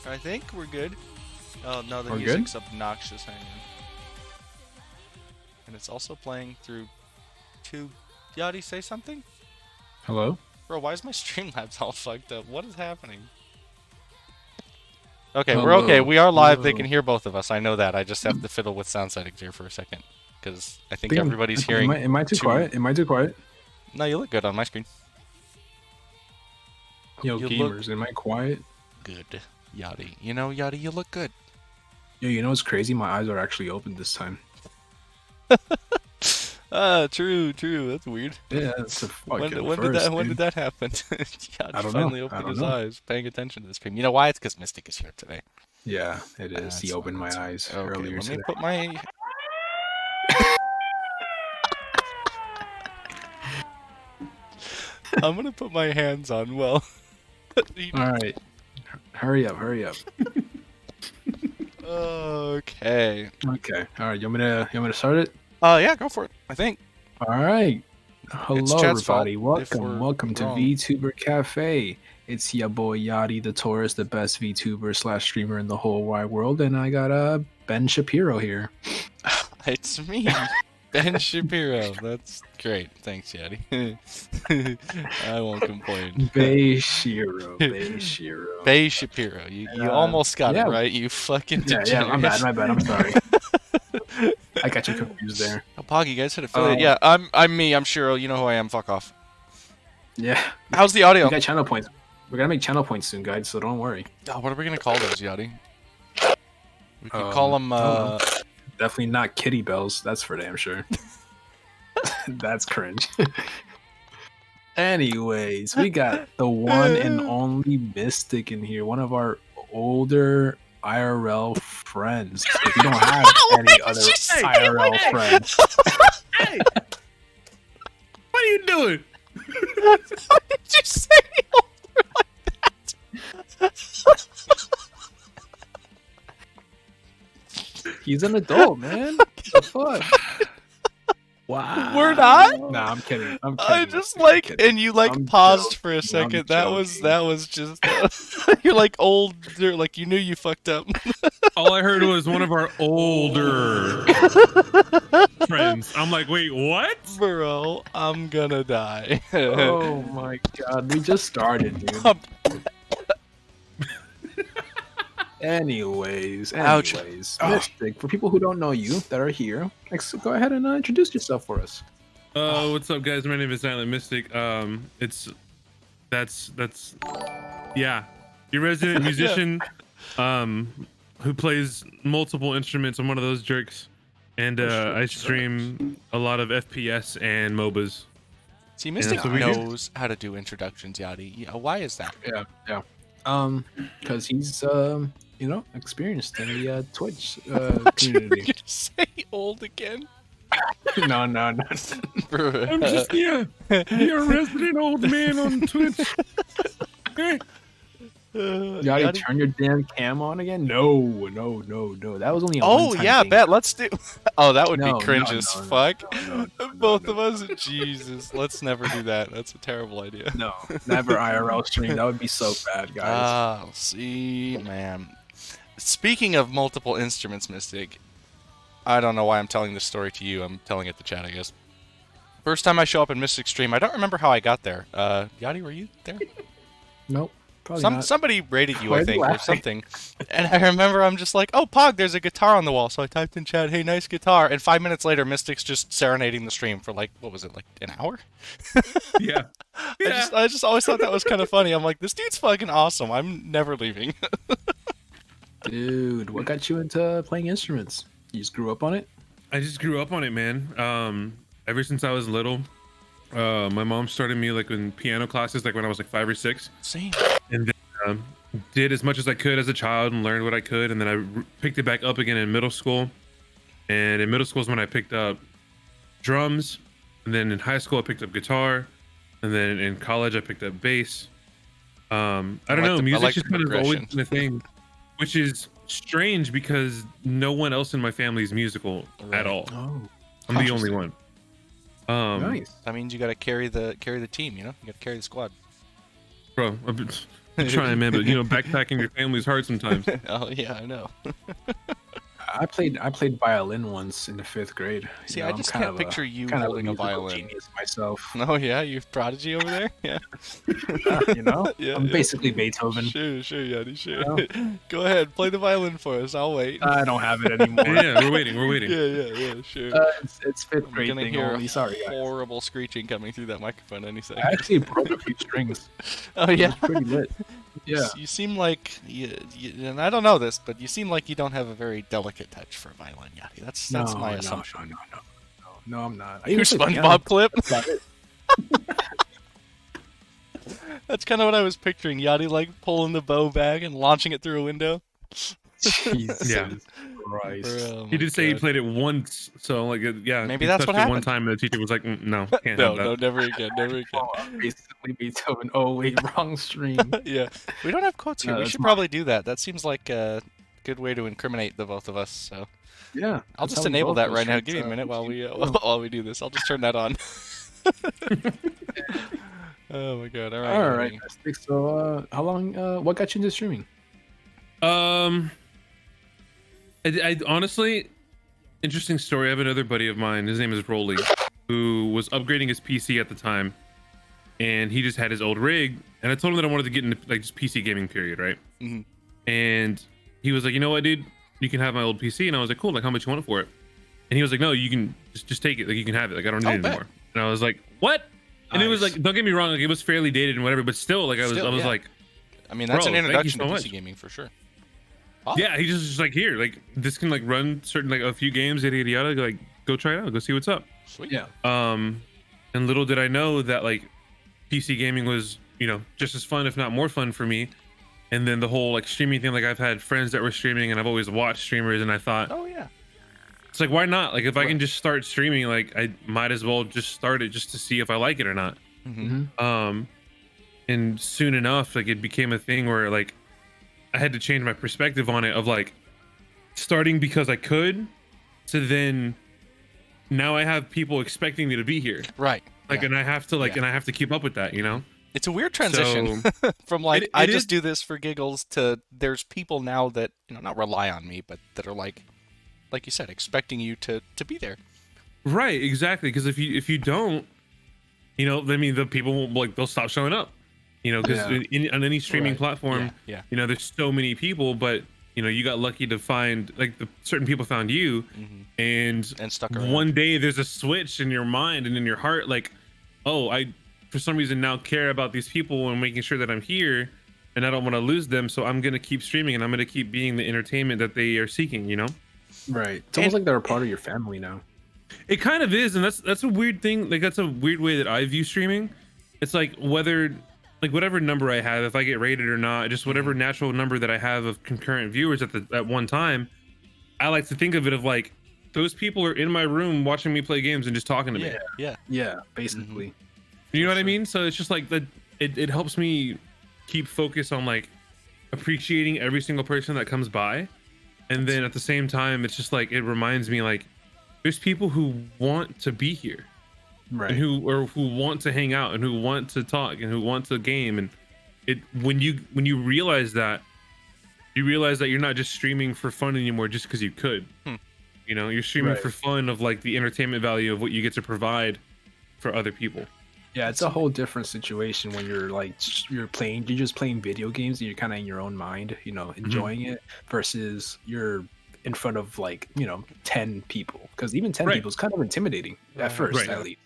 I think we're good. Oh no, the We're music's obnoxious. Hang on. And it's also playing through two. Yachty, say something? Hello? Bro, why is my Streamlabs all fucked up? What is happening? Okay, we're okay. Hello. We are live. They Hello. can hear both of us. I know that. I just have to fiddle with sound settings here for a second. Because I think Think everybody's okay, hearing. am I too quiet? Am I too quiet? No, you look good on my screen. Yo, You gamers, am I quiet? Good. Yachty. You know, Yachty, you look good. Yo, you know what's crazy? My eyes are actually open this time. True. That's weird. Yeah, that's a fucking When did that happen? Yachty I don't finally know. I opened don't his know. eyes, paying attention to the stream. You know why? It's because Mystic is here today. Yeah, it is. He That's opened fine, my that's fine. eyes Okay, earlier let me today. put my... I'm gonna put my hands on, well... Alright. Hurry up. Okay. Okay. Alright, you want me to start it? Yeah, go for it, I think. Alright. It's Hello Chad's fault everybody. if we're Welcome to wrong. VTuber Cafe. It's your boy Yachty the Taurus, the best VTuber / streamer in the whole wide world, and I got Ben Shapiro here. It's me, Ben Shapiro. That's great. Thanks, Yachty. I won't complain. Bay Shiro. Bay Shapiro. You almost got it right, you fucking degenerate. Yeah, my bad. I'm sorry. I got you confused there. Oh, Pog, you guys had affiliate. Yeah, I'm me. I'm Shiro. You know who I am. Fuck off. Yeah. How's the audio? We got channel points. We're gonna make channel points soon, guys, so don't worry. Oh, what are we gonna call those, Yachty? We could call them, Definitely not kitty bells, that's for damn sure. That's cringe. Anyways, we got the one and only Mystic in here, one of our older IRL friends. If you don't have any other IRL friends. Hey! What are you doing? How did you say older like that? He's an adult, man. What the fuck? Wow. We're not? Nah, I'm kidding. I just like, and you like I'm paused joking. for a second. I'm That was just, you're like older, like you knew you fucked up. All I heard was one of our older friends. I'm like, wait, what? Bro, I'm gonna die. Oh my god, we just started, dude. Anyways, Ouch. Mystic, for people who don't know you that are here, go ahead and introduce yourself for us. What's up, guys? My name is Silent Mystic. Yeah, your resident musician, who plays multiple instruments. I'm one of those jerks, and I stream a lot of FPS and MOBAs. See, Mystic Yeah, knows how to do introductions, Yachty. Yeah, why is that? Yeah. Because he's experienced in the Twitch You're community. gonna say old again? No. I'm just you're a resident old man on Twitch. Yachty, turn your damn cam on again? No. That was only a Oh one-time yeah, thing. bet. Let's do. Oh, that would No, be cringe no, as no, fuck. no, Both of us. Jesus, let's never do that. That's a terrible idea. No, never IRL stream. That would be so bad, guys. Ah, see, man. Speaking of multiple instruments, Mystic, I don't know why I'm telling this story to you. I'm telling it to chat, I guess. First time I show up in Mystic stream, I don't remember how I got there. Yachty, were you there? Nope. Probably not. Somebody rated you, Why I are think, you or laughing? something. And I remember I'm just like, oh, Pog, there's a guitar on the wall. So I typed in chat, hey, nice guitar. And 5 minutes later, Mystic's just serenading the stream for like, what was it, like an hour? Yeah. I just always thought that was kind of funny. I'm like, this dude's fucking awesome. I'm never leaving. Dude, what got you into playing instruments? You just grew up on it? I just grew up on it, man. Ever since I was little, my mom started me like in piano classes, like when I was like 5 or 6. Same. And then did as much as I could as a child and learned what I could. And then I picked it back up again in middle school. And in middle school is when I picked up drums. And then in high school, I picked up guitar. And then in college, I picked up bass. I don't know. Music just kind of always been a thing, which is strange because no one else in my family is musical at all. Oh. I'm the only one. Nice. That means you gotta carry the team, you know? You gotta carry the squad. Bro, I'm trying, man, but backpacking your family's hard sometimes. Oh yeah, I know. I played violin once in the 5th grade. See, You know, I I'm just kind can't of picture you kind of holding a musical violin. genius myself. Oh yeah, you prodigy over there. Yeah. You know, Yeah, I'm yeah. basically Beethoven. Sure, Yanni, sure. You Go ahead, play the violin for us. I'll wait. I don't have it anymore. Yeah, we're waiting. Yeah, sure. It's 5th I'm grade gonna thing hear only. Sorry, guys. horrible screeching coming through that microphone any I second. actually broke a few strings. Oh It yeah. was pretty lit. Yeah. You seem like and I don't know this, but you seem like you don't have a very delicate touch for violin, Yachty. That's my assumption. No, I'm not. Your even play piano. SpongeBob clip. That's about it. That's kind of what I was picturing. Yachty like pulling the bow back and launching it through a window. Jesus Yeah. Christ. Oh He my did say he God. played it once, so like yeah. Maybe he that's touched what it one happened. time, and the teacher was like, no, can't No, have that. never again, never again. Oh, I'm basically Beethoven. Oh wait, wrong stream. Yeah, we don't have quotes here. No, We that's should mine. probably do that. That seems like a good way to incriminate the both of us. So Yeah. I'll that's just how we enable both that go right now. straight Give me a to minute while we YouTube. while we do this. I'll just turn that on. Oh my God! All right. All right. So, how long? What got you into streaming? I honestly, interesting story. I have another buddy of mine. His name is Rolly, who was upgrading his PC at the time, and he just had his old rig. And I told him that I wanted to get into like just PC gaming, period, right? Mhm. And he was like, you know what, dude, you can have my old PC. And I was like, cool. Like, how much you want it for it? And he was like, no, you can just take it. Like, you can have it. Like, I don't need it bet. anymore. And I was like, what? And it was Nice. like, don't get me wrong, like it was fairly dated and whatever, but still, like I was Still, yeah. like, I mean, that's Bro, an thank you introduction so to much. PC gaming for sure. yeah, he just like here, like this can like run certain like a few games, yada yada yada. Like, go try it out, go see what's up. Sweet. Yeah. And little did I know that like PC gaming was, just as fun, if not more fun for me. And then the whole like streaming thing, like I've had friends that were streaming and I've always watched streamers, and I thought, Oh yeah. it's like, why not? Like if I can Right. just start streaming, like I might as well just start it just to see if I like it or not. Mm-hmm. And soon enough, like it became a thing where like I had to change my perspective on it, of like starting because I could, to then now I have people expecting me to be here. Right. Like, yeah. and I have to like, Yeah. and I have to keep up with that, It's a weird transition from like It I is- just do this for giggles to there's people now that not rely on me, but that are like you said, expecting you to be there. Right, exactly. Because if you don't, I mean, the people will, like, they'll stop showing up. Because Yeah. on any streaming Right. platform, Yeah. there's so many people, but you got lucky to find like the certain people found you, and stuck around. one day there's a switch in your mind and in your heart, like, oh, I for some reason now care about these people and making sure that I'm here, and I don't want to lose them, so I'm gonna keep streaming and I'm gonna keep being the entertainment that they are seeking. Right. It's almost like they're a part of your family now. It kind of is, and that's a weird thing. Like that's a weird way that I view streaming. It's like whatever number I have, if I get rated or not, just whatever natural number that I have of concurrent viewers at one time, I like to think of it of like those people are in my room watching me play games and just talking to me. Yeah. Yeah, basically. You know what I mean? So it's just like that. It helps me keep focus on like appreciating every single person that comes by, and then at the same time, it's just like it reminds me like there's people who want to be here, Right. and who want to hang out and who want to talk and who want to game. And when you realize that, you're not just streaming for fun anymore just because you could. You're streaming Right. for fun of like the entertainment value of what you get to provide for other people. Yeah, it's a whole different situation when you're just playing video games and you're kind of in your own mind, enjoying it, versus you're in front of 10 people, because even 10 Right. people is kind of intimidating at first, Right. at least.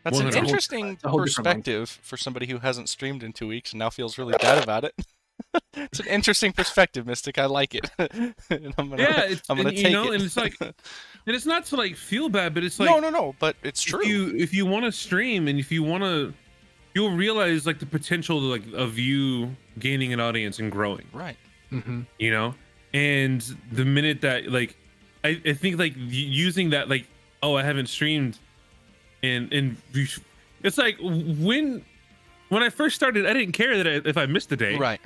That's an 100%. interesting It's a whole different perspective for somebody who hasn't streamed in 2 weeks and now feels really bad about it. It's an interesting perspective, Mystic. I like it. And I'm gonna take it. and it's like, and it's not to like feel bad, but it's like no, but it's true. if you want to stream and if you want to, you'll realize like the potential of you gaining an audience and growing. Right. Mm-hmm. And the minute that like, I think like using that like, oh, I haven't streamed, and it's like when I first started, I didn't care that if I missed a day. Right.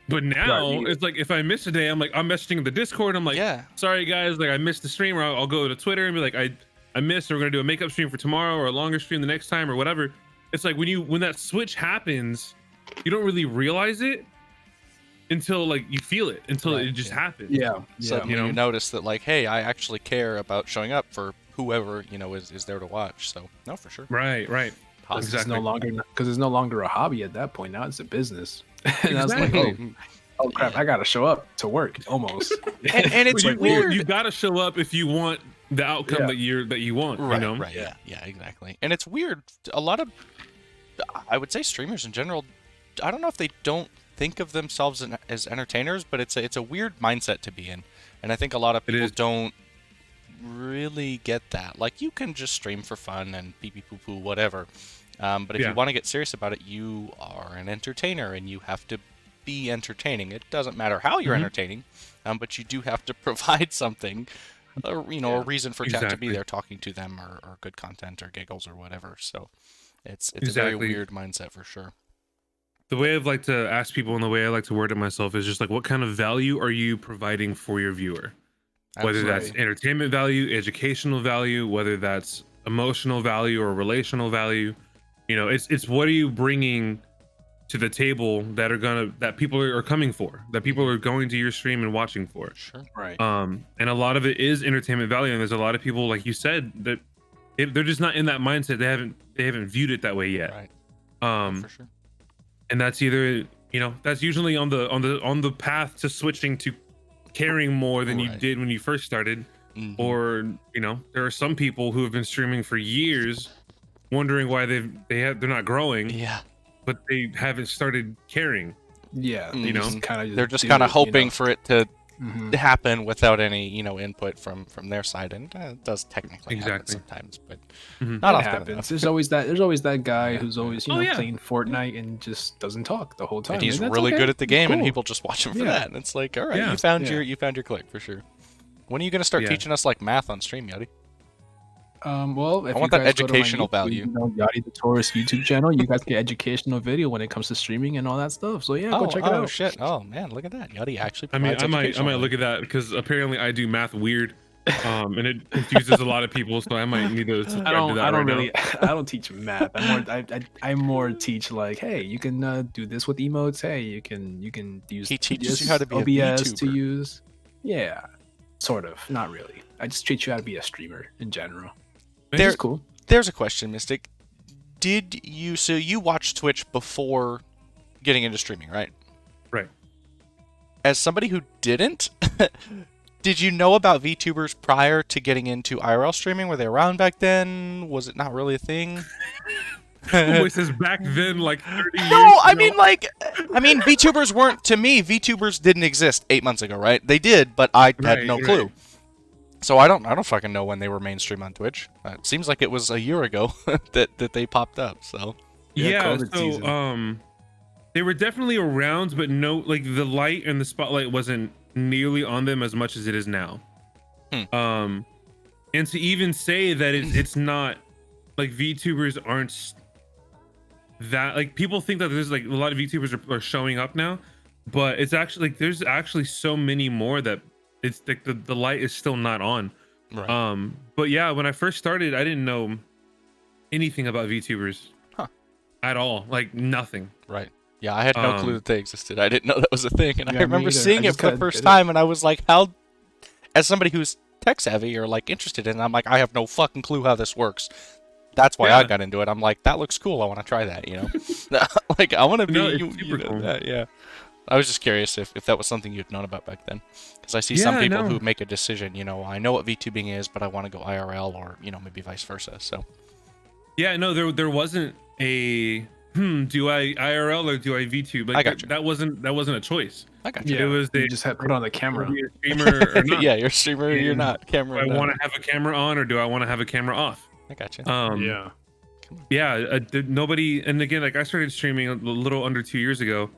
But now Right. it's like if I miss a day, I'm messaging the Discord. I'm like, Yeah. sorry guys, like I missed the stream. Or I'll go to Twitter and be like, I missed. Or we're gonna do a makeup stream for tomorrow or a longer stream the next time or whatever. It's like when that switch happens, you don't really realize it until like you feel it, until Right, it just yeah. happens. Yeah. Suddenly You you know? notice that, like, hey, I actually care about showing up for whoever, is there to watch. So, no, for sure. Right. Because Exactly. it's no longer a hobby at that point. Now it's a business. And I was like, Exactly. oh crap, I gotta show up to work almost. And it's Well, weird. you gotta show up if you want the outcome Yeah. that you want. Right, You know? right, yeah, exactly. And it's weird. A lot of, I would say, streamers in general, I don't know if they don't think of themselves as entertainers, but it's a weird mindset to be in. And I think a lot of It people is. don't really get that. Like, you can just stream for fun and pee pee poo poo, whatever. But if Yeah. you want to get serious about it, you are an entertainer, and you have to be entertaining. It doesn't matter how you're Mhm. entertaining, but you do have to provide something, a reason for chat to be Exactly. there, talking to them, or good content, or giggles, or whatever. So it's a very Exactly. weird mindset for sure. The way I'd like to ask people and the way I like to word it myself is just like, what kind of value are you providing for your viewer? Whether that's Absolutely. entertainment value, educational value, whether that's emotional value or relational value, it's what are you bringing to the table that people are coming for, that people are going to your stream and watching for. Sure. Right. And a lot of it is entertainment value, and there's a lot of people, like you said, that they're just not in that mindset. They haven't viewed it that way yet. Right. Um, For sure. and that's either that's usually on the path to switching to caring more than you Right. did when you first started, Mhm. or there are some people who have been streaming for years wondering why they're not growing, Yeah. but they haven't started caring. Yeah. You They know, just kind of They're just kind of hoping for it to Mhm. happen without any input from their side, and it does technically happen Exactly. sometimes, but Mhm. not It often happens. enough. There's always that guy Yeah, who's yeah. always Oh, yeah. playing Fortnite and just doesn't talk the whole time. And he's that's really okay. good at the game, and Cool. people just watch him for Yeah. that. And it's like, all right, Yeah. you found Yeah. your click for sure. When are you gonna start Yeah. teaching us like math on stream, Yachty? Well, if I you want that guys go to my educational YouTube, value. Yachty the Tourist YouTube channel, you guys get educational video when it comes to streaming and all that stuff. So yeah, go check it out. Shit! Oh man, look at that. Yachty actually I mean, provides I might educational look at that because apparently I do math weird, and it confuses a lot of people. So I might need to subscribe to that I don't right really, I don't teach math. I more teach like, hey, you can do this with emotes. Hey, you can use He teaches you this how to be a OBS to VTuber. use. Yeah, sort of. Not really. I just teach you how to be a streamer in general. now. There- It's cool. There's a question, Mystic. So you watched Twitch before getting into streaming, right? Right. As somebody who didn't, did you know about VTubers prior to getting into IRL streaming? Were they around back then? Was it not really a thing? Boy says back then, like 30 years. No, I ago. mean, VTubers weren't, to me, VTubers didn't exist 8 months ago, right? They did, but I had Right, no right. clue. So I don't fucking know when they were mainstream on Twitch. It seems like it was a year ago that they popped up. So Yeah, Yeah, COVID so season. they were definitely around, but no, like the light and the spotlight wasn't nearly on them as much as it is now. And to even say that it's not like VTubers aren't that, like, people think that there's like a lot of VTubers are showing up now, but it's actually like there's actually so many more that it's like the light is still not on. right. But yeah, when I first started, I didn't know anything about VTubers Huh. at all, like nothing. Right. Yeah, I had no clue Um, that they existed. I didn't know that was a thing, and Yeah, I me remember either. seeing I it just for the kinda first did it. time, and I was like, "How?" As somebody who's tech savvy or like interested in it, I'm like, I have no fucking clue how this works. That's why I Yeah. got into it. I'm like, that looks cool. I want to try that. Like I want to be. No, it's super cool. that, yeah. I was just curious if that was something you'd known about back then, because I see some Yeah, people no. who make a decision. I know what VTubing is, but I want to go IRL, or maybe vice versa. So Yeah, no, there wasn't a do I IRL or do I VTube? Like I got you. that wasn't a choice. I got you. Yeah, It was you the just had to put on the camera. be a streamer or not. Yeah, you're a streamer. Or you're And not. Camera. Do I no. want to have a camera on or do I want to have a camera off? I got you. Yeah. Nobody. And again, like I started streaming a little under 2 years ago,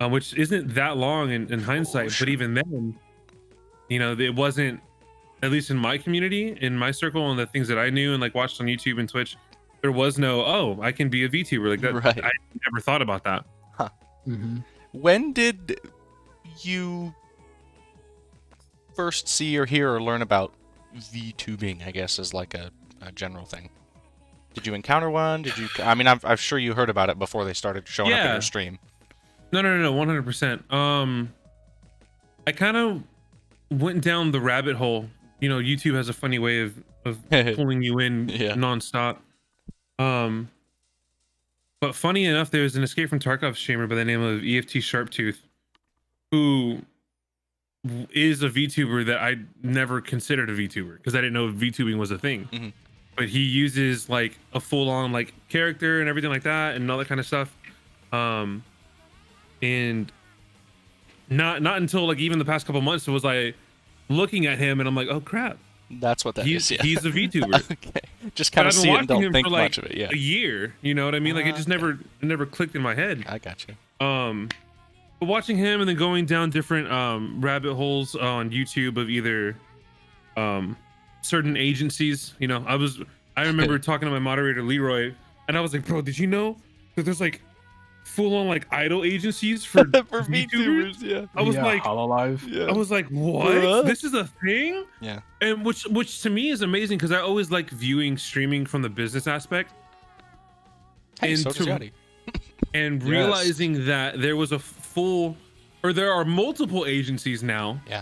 which isn't that long in hindsight. sure. But even then, it wasn't, at least in my community, in my circle, and the things that I knew and like watched on YouTube and Twitch. There was no, oh, I can be a VTuber like that. Right. I never thought about that. Mm-hmm. When did you first see or hear or learn about VTubing, I guess, as like a general thing? Did you encounter one? I mean, I'm sure you heard about it before they started showing up in Yeah. your stream. No, 100%. I kind of went down the rabbit hole. You know, YouTube has a funny way of pulling you in Yeah. nonstop. Um, but funny enough, there was an Escape from Tarkov streamer by the name of EFT Sharptooth, who is a VTuber that I never considered a VTuber because I didn't know VTubing was a thing. Mhm. But he uses like a full-on like character and everything like that and all that kind of stuff. And not until like even the past couple months was I looking at him and I'm like, oh crap, That's what that is. Yeah. he's a VTuber. Okay. Just But kind of I've been see it and watching don't him think for like much of it. Yeah. a year. You know what I mean? Like it just Okay. never clicked in my head. I got you. But watching him and then going down different rabbit holes on YouTube of either certain agencies. You know, I remember talking to my moderator Leroy, and I was like, bro, did you know that there's like full on like idol agencies for For VTubers? VTubers, yeah. I was Yeah, like, Hololive. Yeah. I was like, what? What? This is a thing? Yeah. And which to me is amazing because I always like viewing streaming from the business aspect. Hey, And so does to- Yachty. And Yes. realizing that there was there are multiple agencies now Yeah.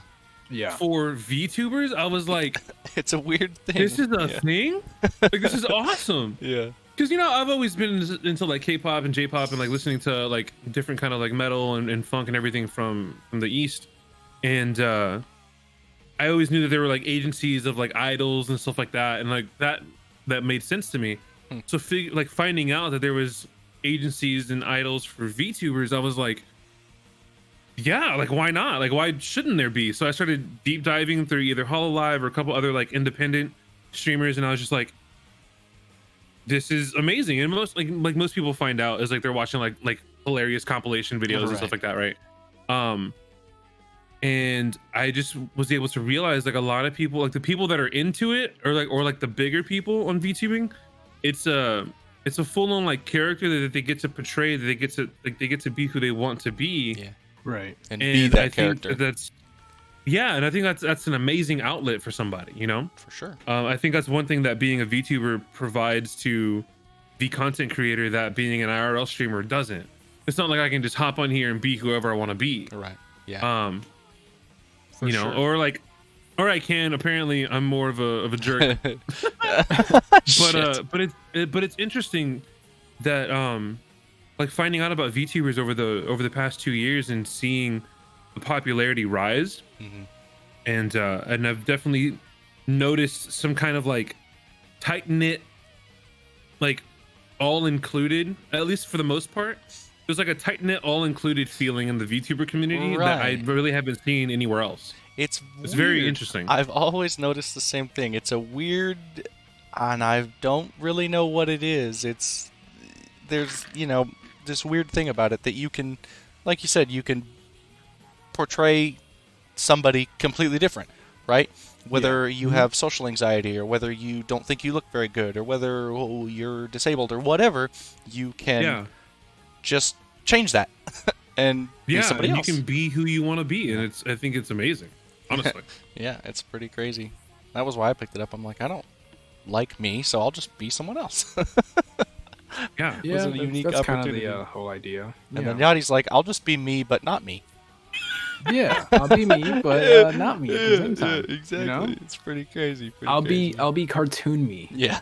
Yeah. for VTubers, I was like, It's a weird thing. this is a Yeah. thing? Like, this is awesome. Yeah. Because, you know, I've always been into like K-pop and J-pop and like listening to like different kind of like metal and funk and everything from the East. And I always knew that there were like agencies of like idols and stuff like that. And like that made sense to me. Hmm. So like finding out that there was agencies and idols for VTubers, I was like, yeah, like why not? Like why shouldn't there be? So I started deep diving through either Hololive or a couple other like independent streamers, and I was just like, this is amazing. And most most people find out is like they're watching like hilarious compilation videos and Right. stuff like that, right? And I just was able to realize like a lot of people, like the people that are into it, or like the bigger people on VTubing, it's a full-on like character that they get to portray, that they get to be who they want to be. Yeah. Right. And be that character. and I think that's an amazing outlet for somebody, you know. For sure. I think that's one thing that being a VTuber provides to the content creator that being an IRL streamer doesn't. It's not like I can just hop on here and be whoever I want to be. Right. Yeah. You know, sure. or I can. Apparently, I'm more of a jerk. Shit. but it's interesting that like finding out about VTubers over the past 2 years and seeing the popularity rise, Mhm. and I've definitely noticed some kind of like tight knit, like all included, at least for the most part. There's like a tight knit, all included feeling in the VTuber community that I Right. really haven't seen anywhere else. It's very weird. interesting. I've always noticed the same thing. It's a weird, and I don't really know what it is. There's this weird thing about it that you can, like you said, you can portray somebody completely different, right? Whether you have social anxiety, or whether you don't think you look very good, or whether you're disabled, or whatever, you can just change that and be somebody and else. you can be who you want to be, and I think it's amazing, honestly. Yeah, it's pretty crazy. That was why I picked it up. I'm like, I don't like me, so I'll just be someone else. Yeah. Yeah, a unique that's kind of opportunity. the whole idea. And Yeah. then Yachty's like, I'll just be me, but not me. Yeah, I'll be me, but not me at the same time. exactly. You know? It's pretty crazy. I'll be cartoon me. Yeah,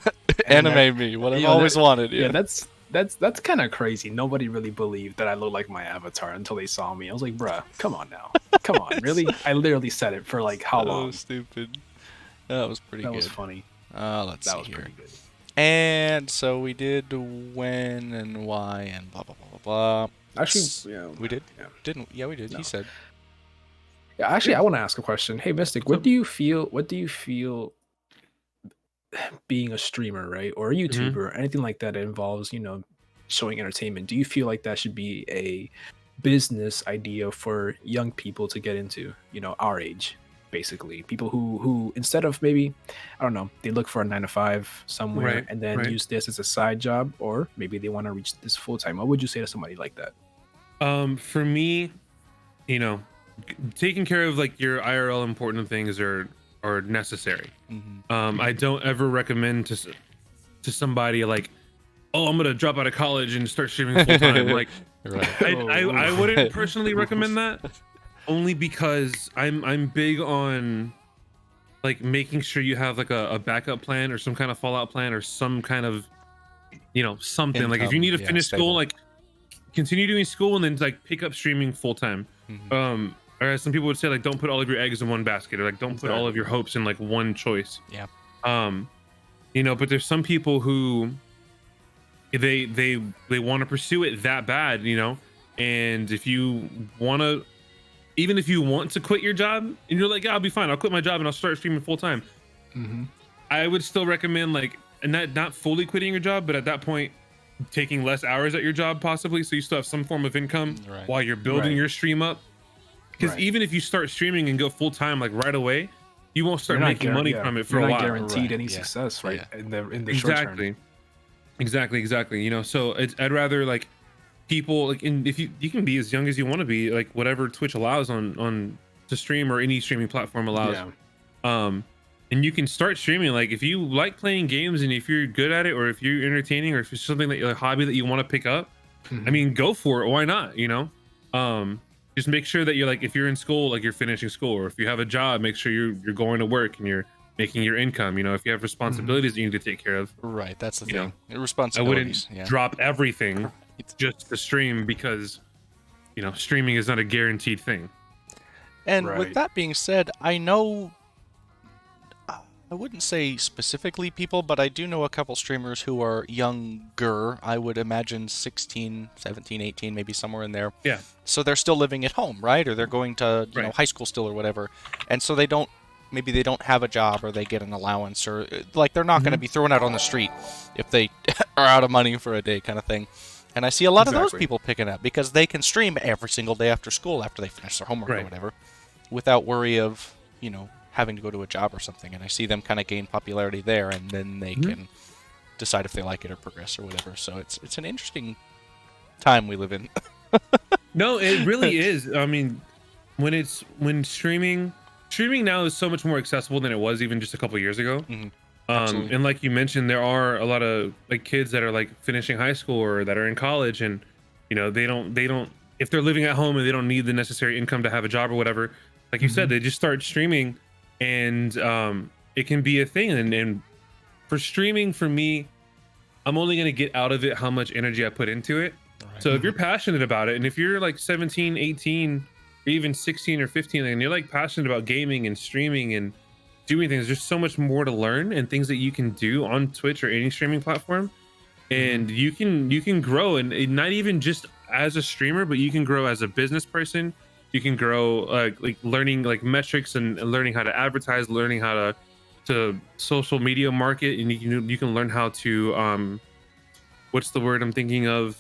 And anime me. What I've you know, always wanted. Yeah, Yeah, that's kind of crazy. Nobody really believed that I looked like my avatar until they saw me. I was like, bruh, come on now, come on, really? I literally said it for like how that long? was stupid. That was pretty That good. was funny. Let's That see was here. pretty good. And so we did when and why and blah blah blah blah blah. Actually, yeah, We did, Yeah. didn't? Yeah, we did. No. He said. Yeah, actually, I want to ask a question. Hey, Mystic, what do you feel? What do you feel being a streamer, right, or a YouTuber, or anything like that involves, showing entertainment? Do you feel like that should be a business idea for young people to get into? Our age, basically, people who instead of maybe, I don't know, they look for a 9 to 5 somewhere Right, and then right. use this as a side job, or maybe they want to reach this full time. What would you say to somebody like that? For me, taking care of like your IRL important things are necessary. Mm-hmm. I don't ever recommend to somebody like, oh, I'm gonna drop out of college and start streaming full time. Like, Right. I wouldn't personally recommend that, only because I'm big on like making sure you have like a backup plan or some kind of fallout plan or some kind of, you know, something. Like if you Income, need to yeah, finish stable. school, like continue doing school and then like pick up streaming full time. Or as some people would say, like don't put all of your eggs in one basket, or like don't put all of your hopes in like one choice. Yeah. You know, but there's some people who they want to pursue it that bad, you know, and if you want to, even if you want to quit your job and you're like, yeah, I'll be fine, I'll quit my job and I'll start streaming full time, I would still recommend like, and not fully quitting your job, but at that point taking less hours at your job possibly, so you still have some form of income while you're building your stream up. Because even if you start streaming and go full time like right away, you won't start making money from it for a while. You're not guaranteed any success, right? In the short term. Exactly. You know, so I'd rather like people like, and if you can be as young as you want to be, like whatever Twitch allows on to stream, or any streaming platform allows. And you can start streaming. Like if you like playing games and if you're good at it, or if you're entertaining, or if it's something that a hobby that you want to pick up, I mean, go for it. Why not? You know, just make sure that you're like, if you're in school, like you're finishing school, or if you have a job, make sure you're going to work and you're making your income. You know, if you have responsibilities that you need to take care of, right, that's the thing. know, Responsibilities. I wouldn't drop everything just to stream, because you know streaming is not a guaranteed thing. And with that being said, I know, I wouldn't say specifically people, but I do know a couple streamers who are younger. I would imagine 16, 17, 18, maybe somewhere in there. Yeah. So they're still living at home, right? Or they're going to you know, high school still or whatever. And so they don't, maybe they don't have a job, or they get an allowance, or like they're not going to be thrown out on the street if they are out of money for a day, kind of thing. And I see a lot of those people picking up because they can stream every single day after school, after they finish their homework or whatever, without worry of, you know, having to go to a job or something. And I see them kind of gain popularity there, and then they can decide if they like it or progress or whatever. So it's an interesting time we live in. No, it really is. I mean, when streaming now is so much more accessible than it was even just a couple years ago. And like you mentioned, there are a lot of like kids that are like finishing high school or that are in college, and you know they don't if they're living at home and they don't need the necessary income to have a job or whatever, like you said, they just start streaming, and it can be a thing. And for streaming, for me, I'm only going to get out of it how much energy I put into it. So if you're passionate about it, and if you're like 17, 18, or even 16 or 15, and you're like passionate about gaming and streaming and doing things, there's so much more to learn and things that you can do on Twitch or any streaming platform. And you can grow, and not even just as a streamer, but you can grow as a business person. You can grow like learning like metrics and learning how to advertise, learning how to social media market, and you can learn how to what's the word I'm thinking of,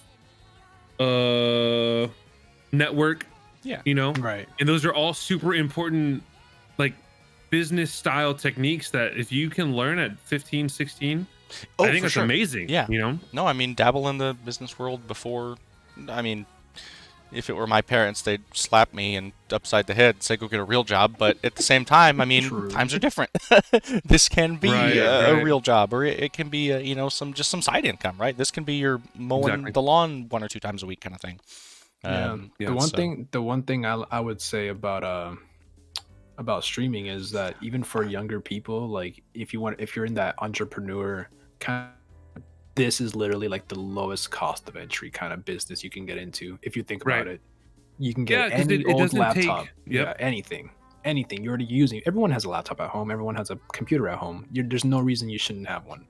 network. You know, and those are all super important like business style techniques that if you can learn at 15, 16, I think it's amazing. You know, no, I mean, dabble in the business world before. I mean, if it were my parents, they'd slap me and upside the head, say go get a real job. But at the same time, I mean, times are different. This can be a real job, or it can be you know, some side income, right? This can be your mowing the lawn 1 or 2 times a week kind of thing. The one thing I would say about streaming is that even for younger people, like if you're in that entrepreneur kind of, this is literally like the lowest cost of entry kind of business you can get into. If you think about it, you can get any old laptop, anything you're already using. Everyone has a laptop at home. Everyone has a computer at home. There's no reason you shouldn't have one,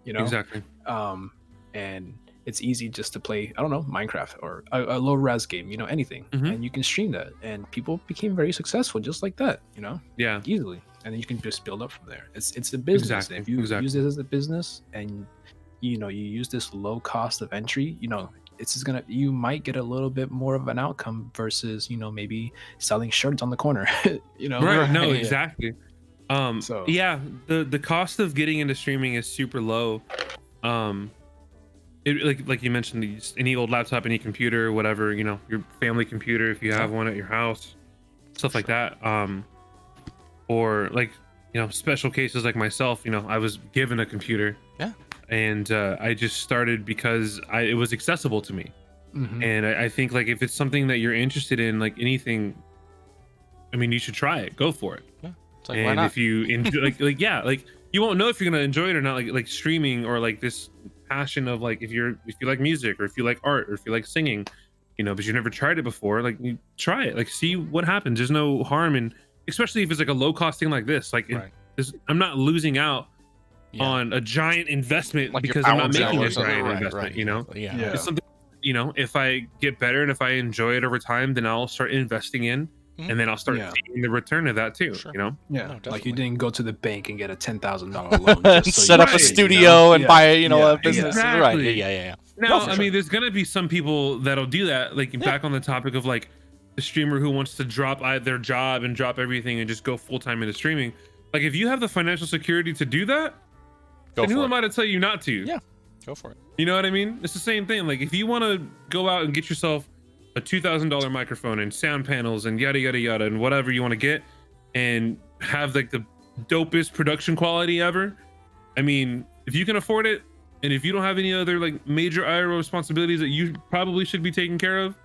you know? Exactly. And it's easy just to play, I don't know, Minecraft or a low res game, you know, anything. And you can stream that, and people became very successful just like that, you know? Easily. And then you can just build up from there. It's a business. If you use it as a business, and you know, you use this low cost of entry, you know, you might get a little bit more of an outcome versus, you know, maybe selling shirts on the corner, you know? No, exactly. So yeah, the cost of getting into streaming is super low. Like you mentioned, any old laptop, any computer, whatever, you know, your family computer, if you have one at your house, stuff like that. Or like, you know, special cases like myself, you know, I was given a computer. And I just started because it was accessible to me. And I think like if it's something that you're interested in, like anything, I mean, you should try it. Go for it. Yeah. It's like, why And not? if you enjoy, like yeah, like you won't know if you're gonna enjoy it or not. Like streaming or like this passion of like if you like music or if you like art or if you like singing, you know, but you've never tried it before, like you try it, like see what happens. There's no harm in, especially if it's like a low cost thing like this. Like Right. I'm not losing out Yeah. on a giant investment Like your because I'm power not bill making or a something. giant Right, investment. right, You know, exactly. Yeah. Yeah. it's something. You know, if I get better and if I enjoy it over time, then I'll start investing in, and then I'll start seeing the return of that too. Sure. You know. Yeah, No, like definitely. you didn't go to the bank and get a $10,000 loan just so Set you up a could, studio and Yeah, buy, you know, yeah, a business. exactly. Right. Yeah. Now, for I sure. mean, there's gonna be some people that'll do that. Like back on the topic of like the streamer who wants to drop their job and drop everything and just go full time into streaming. Like if you have the financial security to do that, Go then who for am it. I to tell you not to? Yeah. Go for it. You know what I mean? It's the same thing. Like if you want to go out and get yourself a $2,000 microphone and sound panels and yada yada yada and whatever you want to get, and have like the dopest production quality ever. I mean, if you can afford it, and if you don't have any other like major IRL responsibilities that you probably should be taking care of,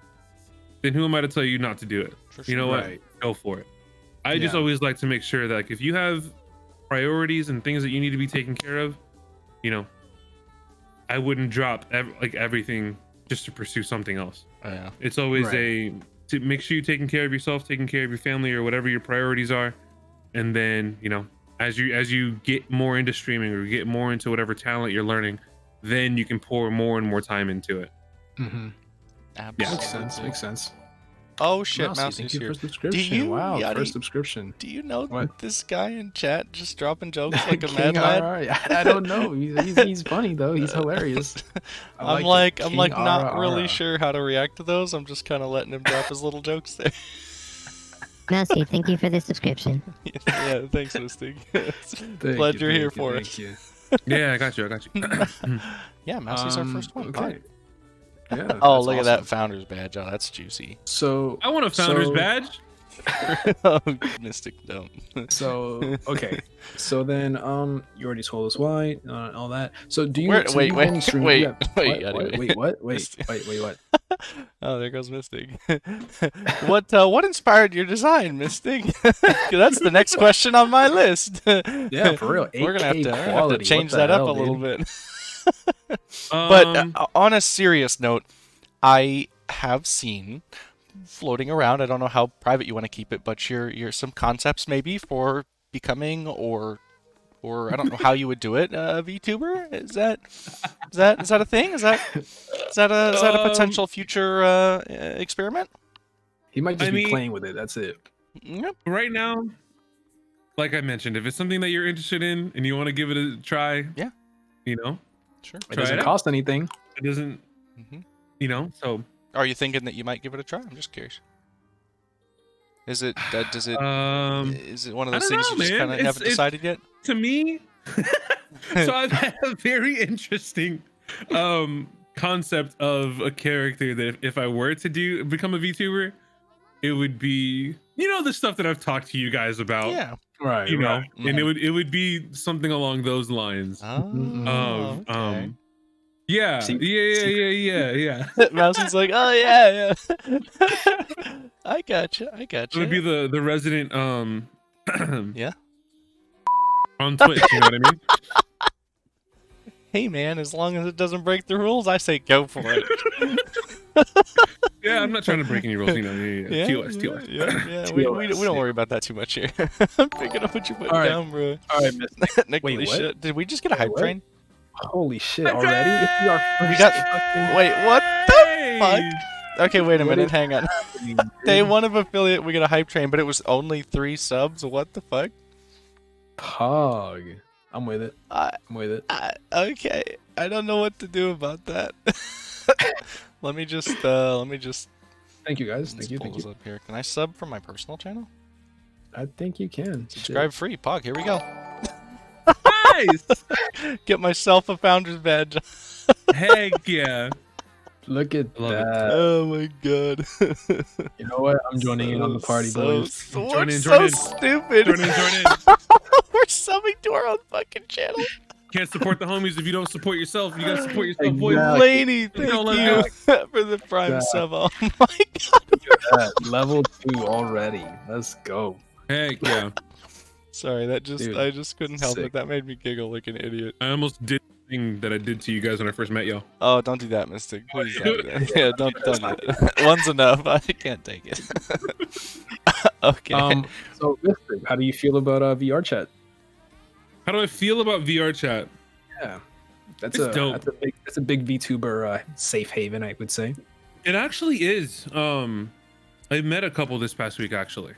then who am I to tell you not to do it? For You know sure. what? Right. Go for it. I just Yeah. always like to make sure that like, if you have priorities and things that you need to be taken care of, you know, I wouldn't drop everything just to pursue something else. Yeah. It's always Right. to make sure you're taking care of yourself, taking care of your family or whatever your priorities are. And then, you know, as you get more into streaming or get more into whatever talent you're learning, then you can pour more and more time into it. Mm-hmm. Absolutely. Makes sense. Makes sense. Oh shit, Mousy, Mousey's thank you here. for subscription. you- Wow, Yachty, first subscription. Do you know What? this guy in chat just dropping jokes like a King mad lad? RR. I don't know. He's funny though. He's hilarious. I I'm like it. I'm King like not RR. really sure how to react to those. I'm just kind of letting him drop his little jokes there. Mousy, thank you for the subscription. Yeah, thanks, Mystic. Thank Glad you, you're here thank you, for thank us. you. Yeah, I got you. Yeah, Mousey's our first one. Okay. Yeah. Oh, that's look at that awesome. founder's badge. Oh, that's juicy. So I want a founder's So- badge. Oh, Mystic, don't. So okay, so then you already told us why, all that. So do you? Where- so wait, you wait, own stream- wait, yeah, wait, what, Yachty, wait, what? Wait, Mystic. wait, what? Oh, there goes Mystic. What inspired your design, Mystic? That's the next question on my list. Yeah, for real. We're gonna have 8K to, quality, change what the that up hell, a little dude? bit. But Um, on a serious note, I have seen floating around. I don't know how private you want to keep it, but your some concepts maybe for becoming or I don't know how you would do it. A VTuber? Is that a thing? Is that a potential future experiment? He might just I be mean- playing with it. That's it. Yep. right now, like I mentioned, if it's something that you're interested in and you want to give it a try, Yeah. you know, Sure. It Try doesn't it out. cost anything. it doesn't, hmm you know, so Are you thinking that you might give it a try? I'm just curious. Is it does it is it one of I those don't things know, you just man. kind of haven't decided yet? to me, so I've had a very interesting concept of a character that if I were to become a VTuber, it would be, you know, the stuff that I've talked to you guys about. Yeah. Right. You know, right. and it would be something along those lines. Oh, Of okay. yeah, See- yeah. Mousie's like, oh yeah. I gotcha. It would be the resident Yeah. on Twitch, you know what I mean? Hey man, as long as it doesn't break the rules, I say go for it. Yeah, I'm not trying to break any rules, you know. Yeah. TOS. Yeah. We don't worry about that too much here. I'm picking up what you're putting All right. down, bro. All right, Miss. Nick, Wait, holy what? shit. Did we just get a hype what? train? Holy shit! Already? If you are We first got. fucking- Wait, what the Hey! fuck? Okay, wait a What minute. is Hang on. happening, Day dude? one of affiliate, we got a hype train, but it was only 3 subs. What the fuck? Pog. I'm with it. I'm with it. Okay, I don't know what to do about that. let me just Thank you guys. let's Thank you. pull Thank this you. up here. Can I sub from my personal channel? I think you can. Subscribe free, Pog. Here we go. Nice! Get myself a founder's badge. Heck yeah. Look at Love it. that. Oh my god. You know what? I'm joining in on the party, boys. We're Join in, so join in. stupid. Jordan. We're subbing to our own fucking channel. Can't support the homies if you don't support yourself. You gotta support yourself, boys. Exactly. Laney, Don't thank let you go. for the prime Exactly. sub. Oh my god. Level 2 already. Let's go. Heck yeah. Sorry, that just Dude, I just couldn't help sick. it. That made me giggle like an idiot. I almost did the thing that I did to you guys when I first met y'all. Oh, don't do that, Mystic. Please don't do that. Yeah, don't do that. One's enough. I can't take it. Okay. So Mystic, how do you feel about VR chat? How do I feel about VR chat? Yeah. That's It's dope. that's a big VTuber safe haven, I would say. It actually is. I met a couple this past week actually.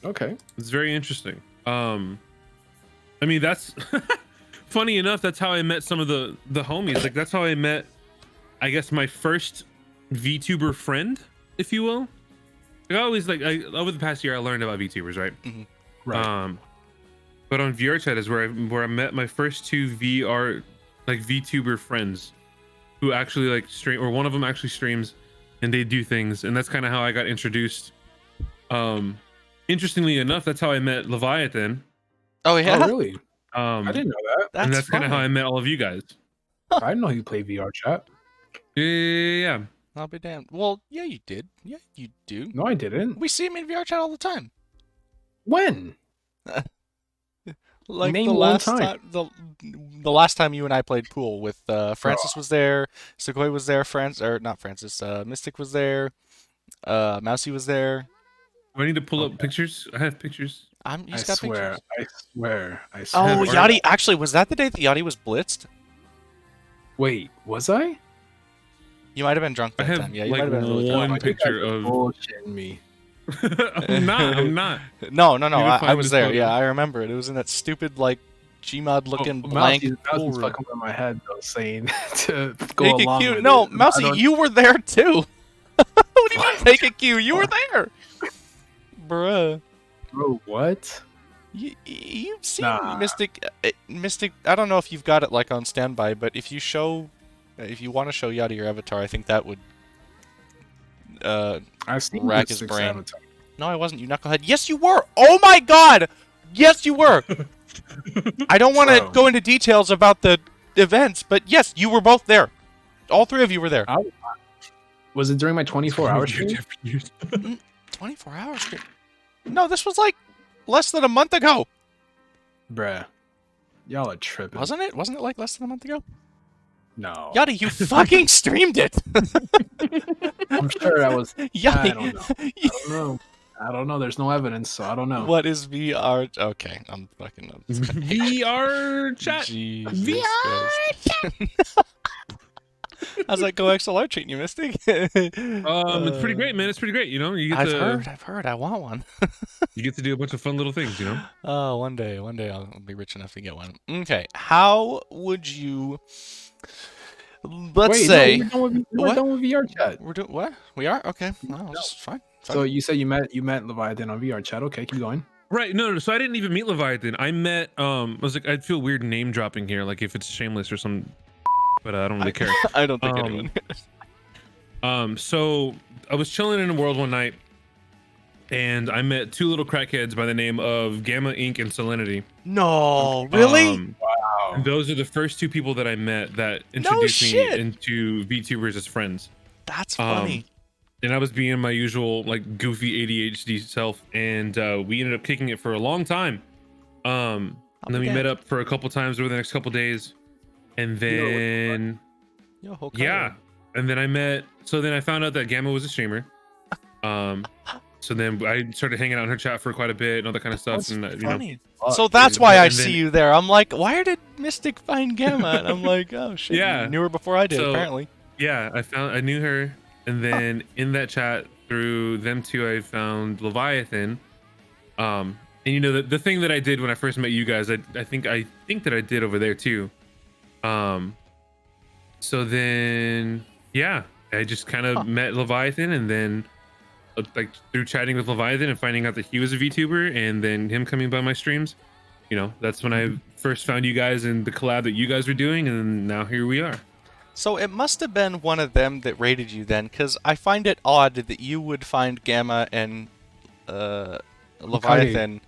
Okay. It's very interesting. I mean that's funny enough, that's how I met some of the homies. Like that's how I met, I guess, my first VTuber friend, if you will. Like, I always over the past year I learned about VTubers, right? Right. But on VR chat is where I met my first two VTuber friends who actually like stream, or one of them actually streams and they do things, and that's kind of how I got introduced. Interestingly enough, that's how I met Leviathan. Oh yeah. Oh, really? I didn't know that. And that's kind of how I met all of you guys. I didn't know you play VR chat. Yeah. I'll be damned. Well, yeah, you did. Yeah, you do. No, I didn't. We see him in VR chat all the time. When? Like Name the one last time. the last time you and I played pool with Francis was there, Sequoia was there, Mystic was there, Mousy was there. Do I need to pull up pictures? I have pictures. I He's got swear. pictures. I swear. I Oh, swear. Yachty! Actually, was that the day that Yachty was blitzed? Wait, was I? You might have been drunk I that have time. Yeah, you like might have been really drunk. one picture of. Bullshitting me. I'm not. No, You would I find was this there. photo. Yeah, I remember it. It was in that stupid like Gmod looking Oh, blank Mousy- pool Mousy's room. fucking with my head though, saying to go Take a along cue. with No, it. I Mousy, don't- you were there too. What do you mean take a cue? You were there, bruh. Bro, what? You've seen Nah. Mystic. Mystic. I don't know if you've got it like on standby, but if you want to show Yachty your avatar, I think that would I've seen rack this his 6 brain. Avatar. No, I wasn't. You knucklehead. Yes, you were. Oh my God. Yes, you were. I don't want to Bro. go into details about the events, but yes, you were both there. All three of you were there. Was it during my 24-hour stream? 24 hours. No, this was like less than a month ago. Bruh. Y'all are tripping. Wasn't it? Wasn't it like less than a month ago? No. Yachty, you fucking streamed it. I'm sure that was. Yachty. I don't know. I don't know. There's no evidence, so I don't know. What is VR? Okay, I'm fucking. VR chat. Jesus Christ. How's that Go XLR treating you, Mystic? It's pretty great, man. It's pretty great. You know, you get I've heard. I want one. you get to do a bunch of fun little things. You know. Oh, one day I'll be rich enough to get one. Okay, how would you? Let's Wait, say no, we're done with VR chat. we're doing what? We are okay. No, just fine. So you said you met Leviathan on VR chat. Okay, keep going. Right. No. So I didn't even meet Leviathan. I met. I was like, I'd feel weird name dropping here, like if it's shameless or some. But I don't really care. I don't think anyone. So I was chilling in the world one night, and I met two little crackheads by the name of Gamma Inc. and Salinity. No, really? Wow. And those are the first two people that I met that introduced me shit. into VTubers as friends. That's funny. And I was being my usual like goofy ADHD self, and we ended up kicking it for a long time. And then we met up for a couple times over the next couple days, and then Yo, Hokkaido. yeah, and then I found out that Gamma was a streamer. So then I started hanging out in her chat for quite a bit and all that kind of stuff. That's And you know, funny. So that's why I And then- see you there. I'm like, why did Mystic find Gamma? And I'm like, oh shit. Yeah. You knew her before I did, So- apparently. yeah, I knew her, and then in that chat through them two, I found Leviathan. And you know the thing that I did when I first met you guys, I think that I did over there too. So then yeah, I just kind of met Leviathan, and then like through chatting with Leviathan and finding out that he was a VTuber, and then him coming by my streams, you know, that's when I first found you guys and the collab that you guys were doing, and now here we are. So it must have been one of them that raided you then, because I find it odd that you would find Gamma and Leviathan.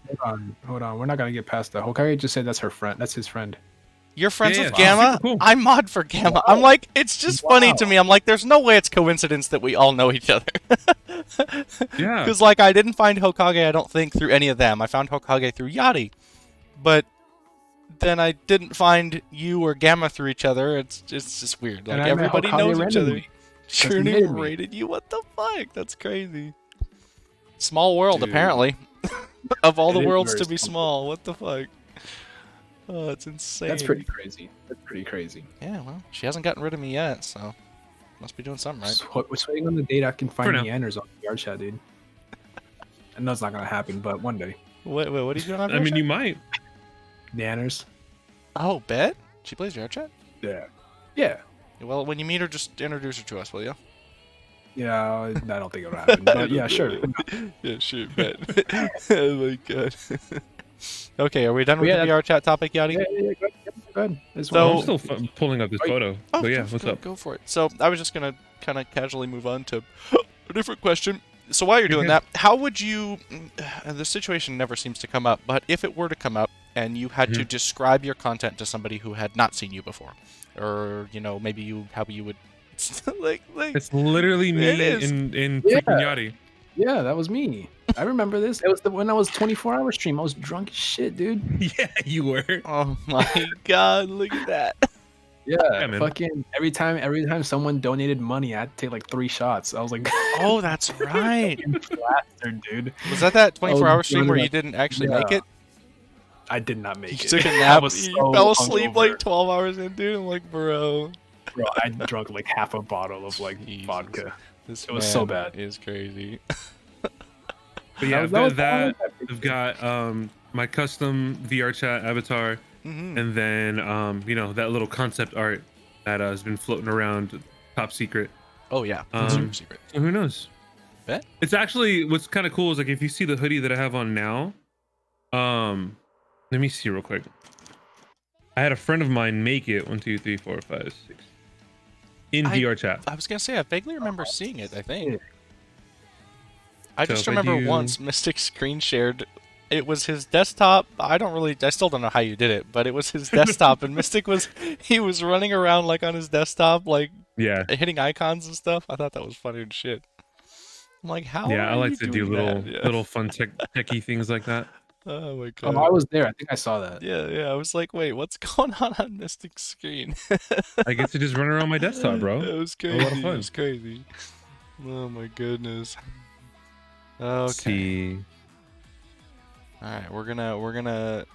Hold on. We're not gonna get past that. Hokage just said that's her friend. That's his friend. You're friends Yeah, with yeah, Gamma? super cool. I'm mod for Gamma. I'm like, it's just funny to me. I'm like, there's no way it's coincidence that we all know each other. Yeah. Because, like, I didn't find Hokage, I don't think, through any of them. I found Hokage through Yachty. But then I didn't find you or Gamma through each other. It's just weird. Like, And I met everybody Hokage knows each other. randomly. Journey admitted me. rated you? What the fuck? That's crazy. Small world, Dude. apparently. Of all It the is worlds very to be small. small, what the fuck? Oh, it's insane. That's pretty crazy. That's pretty crazy. Yeah, well, she hasn't gotten rid of me yet, so must be doing something right. So, we're waiting on the date I can For find now. Neanders on VR chat, dude. I know it's not gonna happen, but one day. Wait, what are you doing on I mean, VR you chat? might. Neanders. Oh, Bet? She plays VR chat? Yeah. Yeah. Well, when you meet her, just introduce her to us, will you? Yeah, I don't think it'll happen. But yeah, sure. Yeah, sure, Bet. Oh my god. Okay, are we done with Yeah, the VR chat topic, Yachty? Yeah, go ahead. It's So- I'm one. still pulling up this photo. Oh, But yeah, go- what's go, up? Go for it. So I was just gonna kind of casually move on to a different question. So while you're doing Okay. that, how would you? The situation never seems to come up, but if it were to come up and you had to describe your content to somebody who had not seen you before, or maybe how you would like It's literally me It is. in Yeah. freaking Yachty. Yeah, that was me. I remember this. It was when I was 24-hour stream. I was drunk as shit, dude. Yeah, you were. oh my god, look at that. Yeah, man. fucking every time someone donated money, I had to take like 3 shots. I was like, Oh, that's right. plastered, dude. Was that 24-hour stream where yeah. you didn't actually make Yeah. it? I did not You make it. took a I nap. was You so fell asleep hungover. like 12 hours in, dude. I'm like, bro. Bro, I drunk like half a bottle of like Jesus. vodka. This It was so man bad. is crazy. But yeah, That was- that I've got my custom VR chat avatar, Mhm. and then that little concept art that has been floating around, top secret. Oh yeah, Um, super secret. So who knows? Bet. It's actually what's kind of cool is like if you see the hoodie that I have on now, let me see real quick. I had a friend of mine make it 1, 2, 3, 4, 5, 6 in VR chat. I was gonna say I vaguely remember seeing it. I think. I So just if I remember do- once Mystic screen shared. It was his desktop. I still don't know how you did it, but it was his desktop, and Mystic he was running around like on his desktop, like Yeah, hitting icons and stuff. I thought that was funny as shit. I'm like, how? yeah. I are like you to do doing little that? Yeah. little fun techie things like that. Oh my god. Oh, I was there. I think I saw that. Yeah. I was like, wait, what's going on Mystic's screen? I get to just run around my desktop, bro. It was A lot of crazy. It fun. was crazy. Oh my goodness. Let's Okay. see. All right, we're gonna.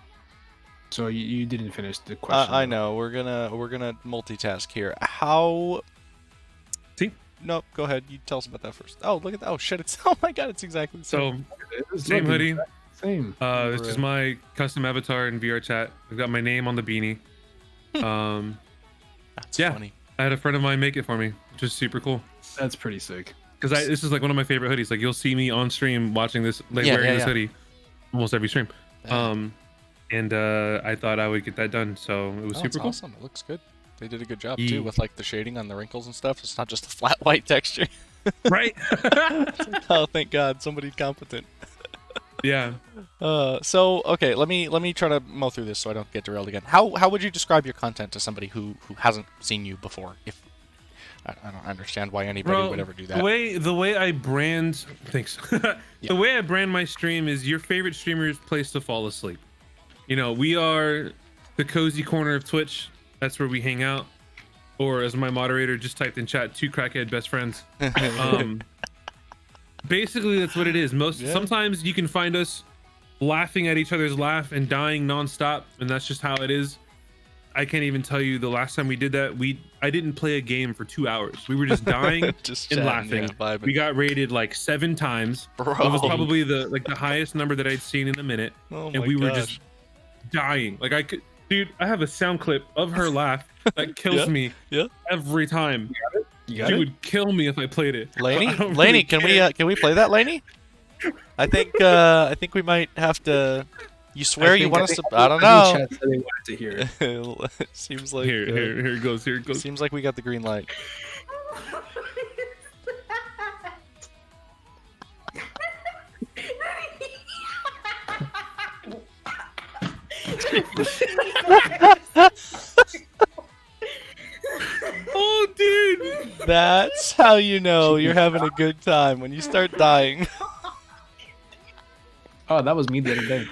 So you didn't finish the question. I know we're gonna multitask here. How? See? No, go ahead. You tell us about that first. Oh, look at that. Oh shit! It's oh my god! It's exactly the same. So same hoodie. Same. This is Right. my custom avatar in VR chat. I've got my name on the beanie. That's yeah. funny. I had a friend of mine make it for me, which is super cool. That's pretty sick. Because this is like one of my favorite hoodies. Like you'll see me on stream watching this, like Yeah, wearing yeah, this yeah. hoodie, almost every stream. Yeah. And I thought I would get that done, so it was Oh, super it's cool. awesome. It looks good. They did a good job Yeah. too with like the shading on the wrinkles and stuff. It's not just a flat white texture. Right? Oh, thank God, somebody competent. Yeah. So okay, let me try to mull through this so I don't get derailed again. How would you describe your content to somebody who hasn't seen you before? If I don't understand why anybody Bro, would ever do that. the way I brand thanks. The way I brand my stream is your favorite streamer's place to fall asleep. You know, we are the cozy corner of Twitch. That's where we hang out. Or as my moderator just typed in chat, 2 crackhead best friends. Basically that's what it is. Yeah. Sometimes you can find us laughing at each other's laugh and dying nonstop, and that's just how it is. I can't even tell you the last time we did that. I didn't play a game for 2 hours. We were just dying Just and chatting, laughing. yeah, vibing. We got rated like 7 times. Bro. It was probably the highest number that I'd seen in a minute. Oh And my we were gosh. just dying. Like dude, I have a sound clip of her laugh that kills Yeah, me yeah. every time. You got She it? would kill me if I played it. Laney, I don't Laney, really can we play that, Laney? I think we might have to. You swear you want us to? I don't know. Chat said they wanted to hear it. It seems like Here it goes. Here it goes. seems like we got the green light. That's how you know you're having a good time when you start dying. Oh, that was me the other day.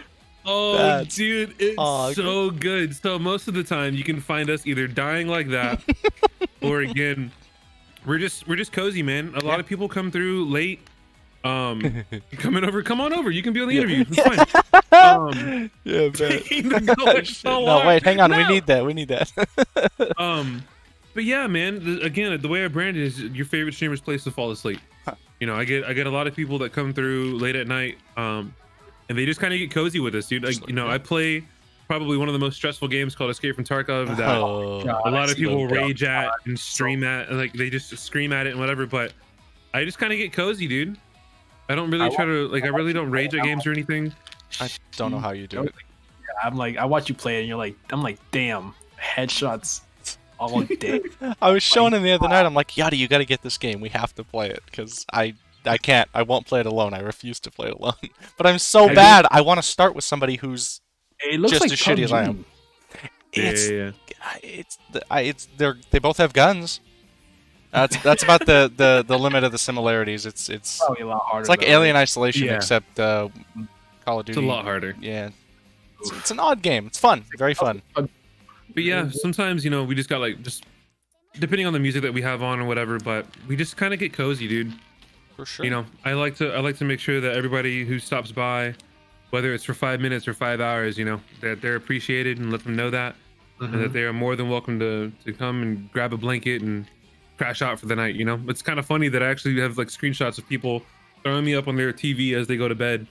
Oh, That's dude, it's hog. so good. So most of the time, you can find us either dying like that, or again, we're just cozy, man. A lot of people come through late. Come on over. You can be on the interview. It's fine. Yeah, bet. No, No, wait, hang on. We need that. But yeah, man. Again, the way I brand it is your favorite streamer's place to fall asleep. You know, I get a lot of people that come through late at night, and they just kind of get cozy with us, dude. Like, you know, I play probably one of the most stressful games called Escape from Tarkov that a lot of people rage at and stream at, and like they just scream at it and whatever. But I just kind of get cozy, dude. I don't really try to like. I really don't rage at games or anything. I don't know how you do it. Yeah, I'm like, I watch you play, and you're like, I'm like, damn, headshots all day. I was showing him the other night. I'm like, Yachty, you got to get this game. We have to play it because I can't. I won't play it alone. I refuse to play it alone. But I'm so bad. I want to start with somebody who's It looks just like as shitty as I am. They both have guns. That's about the limit of the similarities. It's Probably a lot harder. it's like though. Alien Isolation Yeah. except Call of Duty. It's a lot harder. Yeah, it's an odd game. It's fun, very fun. But yeah, sometimes, you know, we just got like, just depending on the music that we have on or whatever, but we just kind of get cozy, dude. For sure. You know, I like to make sure that everybody who stops by, whether it's for 5 minutes or 5 hours, you know, that they're appreciated, and let them know that, and that they are more than welcome to come and grab a blanket and crash out for the night. You know, it's kind of funny that I actually have like screenshots of people throwing me up on their TV as they go to bed,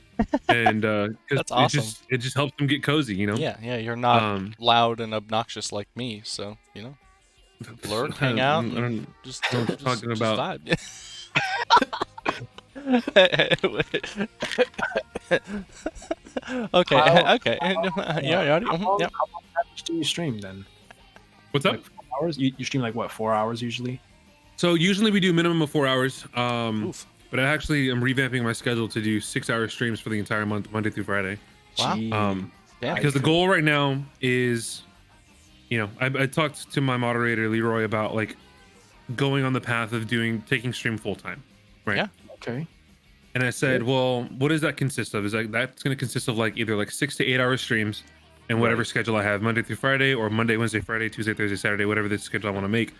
and That's awesome. it just helps them get cozy, you know. Yeah, you're not loud and obnoxious like me, so you know, lurk, hang out, I don't just know what you're talking about. vibe. Okay. Yeah. How Yep. much do you stream then? What's up? Like 4 hours? You stream like what, 4 hours usually? So usually we do a minimum of 4 hours. Oof. But I actually am revamping my schedule to do 6-hour streams for the entire month, Monday through Friday. Wow. Gee. Yeah. Because the goal right now is, you know, I talked to my moderator Leroy about like going on the path of taking stream full time, right? Yeah. Okay. And I said, well, what does that consist of? Is like that's going to consist of like either like 6 to 8 hour streams and whatever schedule I have, Monday through Friday, or Monday, Wednesday, Friday, Tuesday, Thursday, Saturday, whatever the schedule I want to make.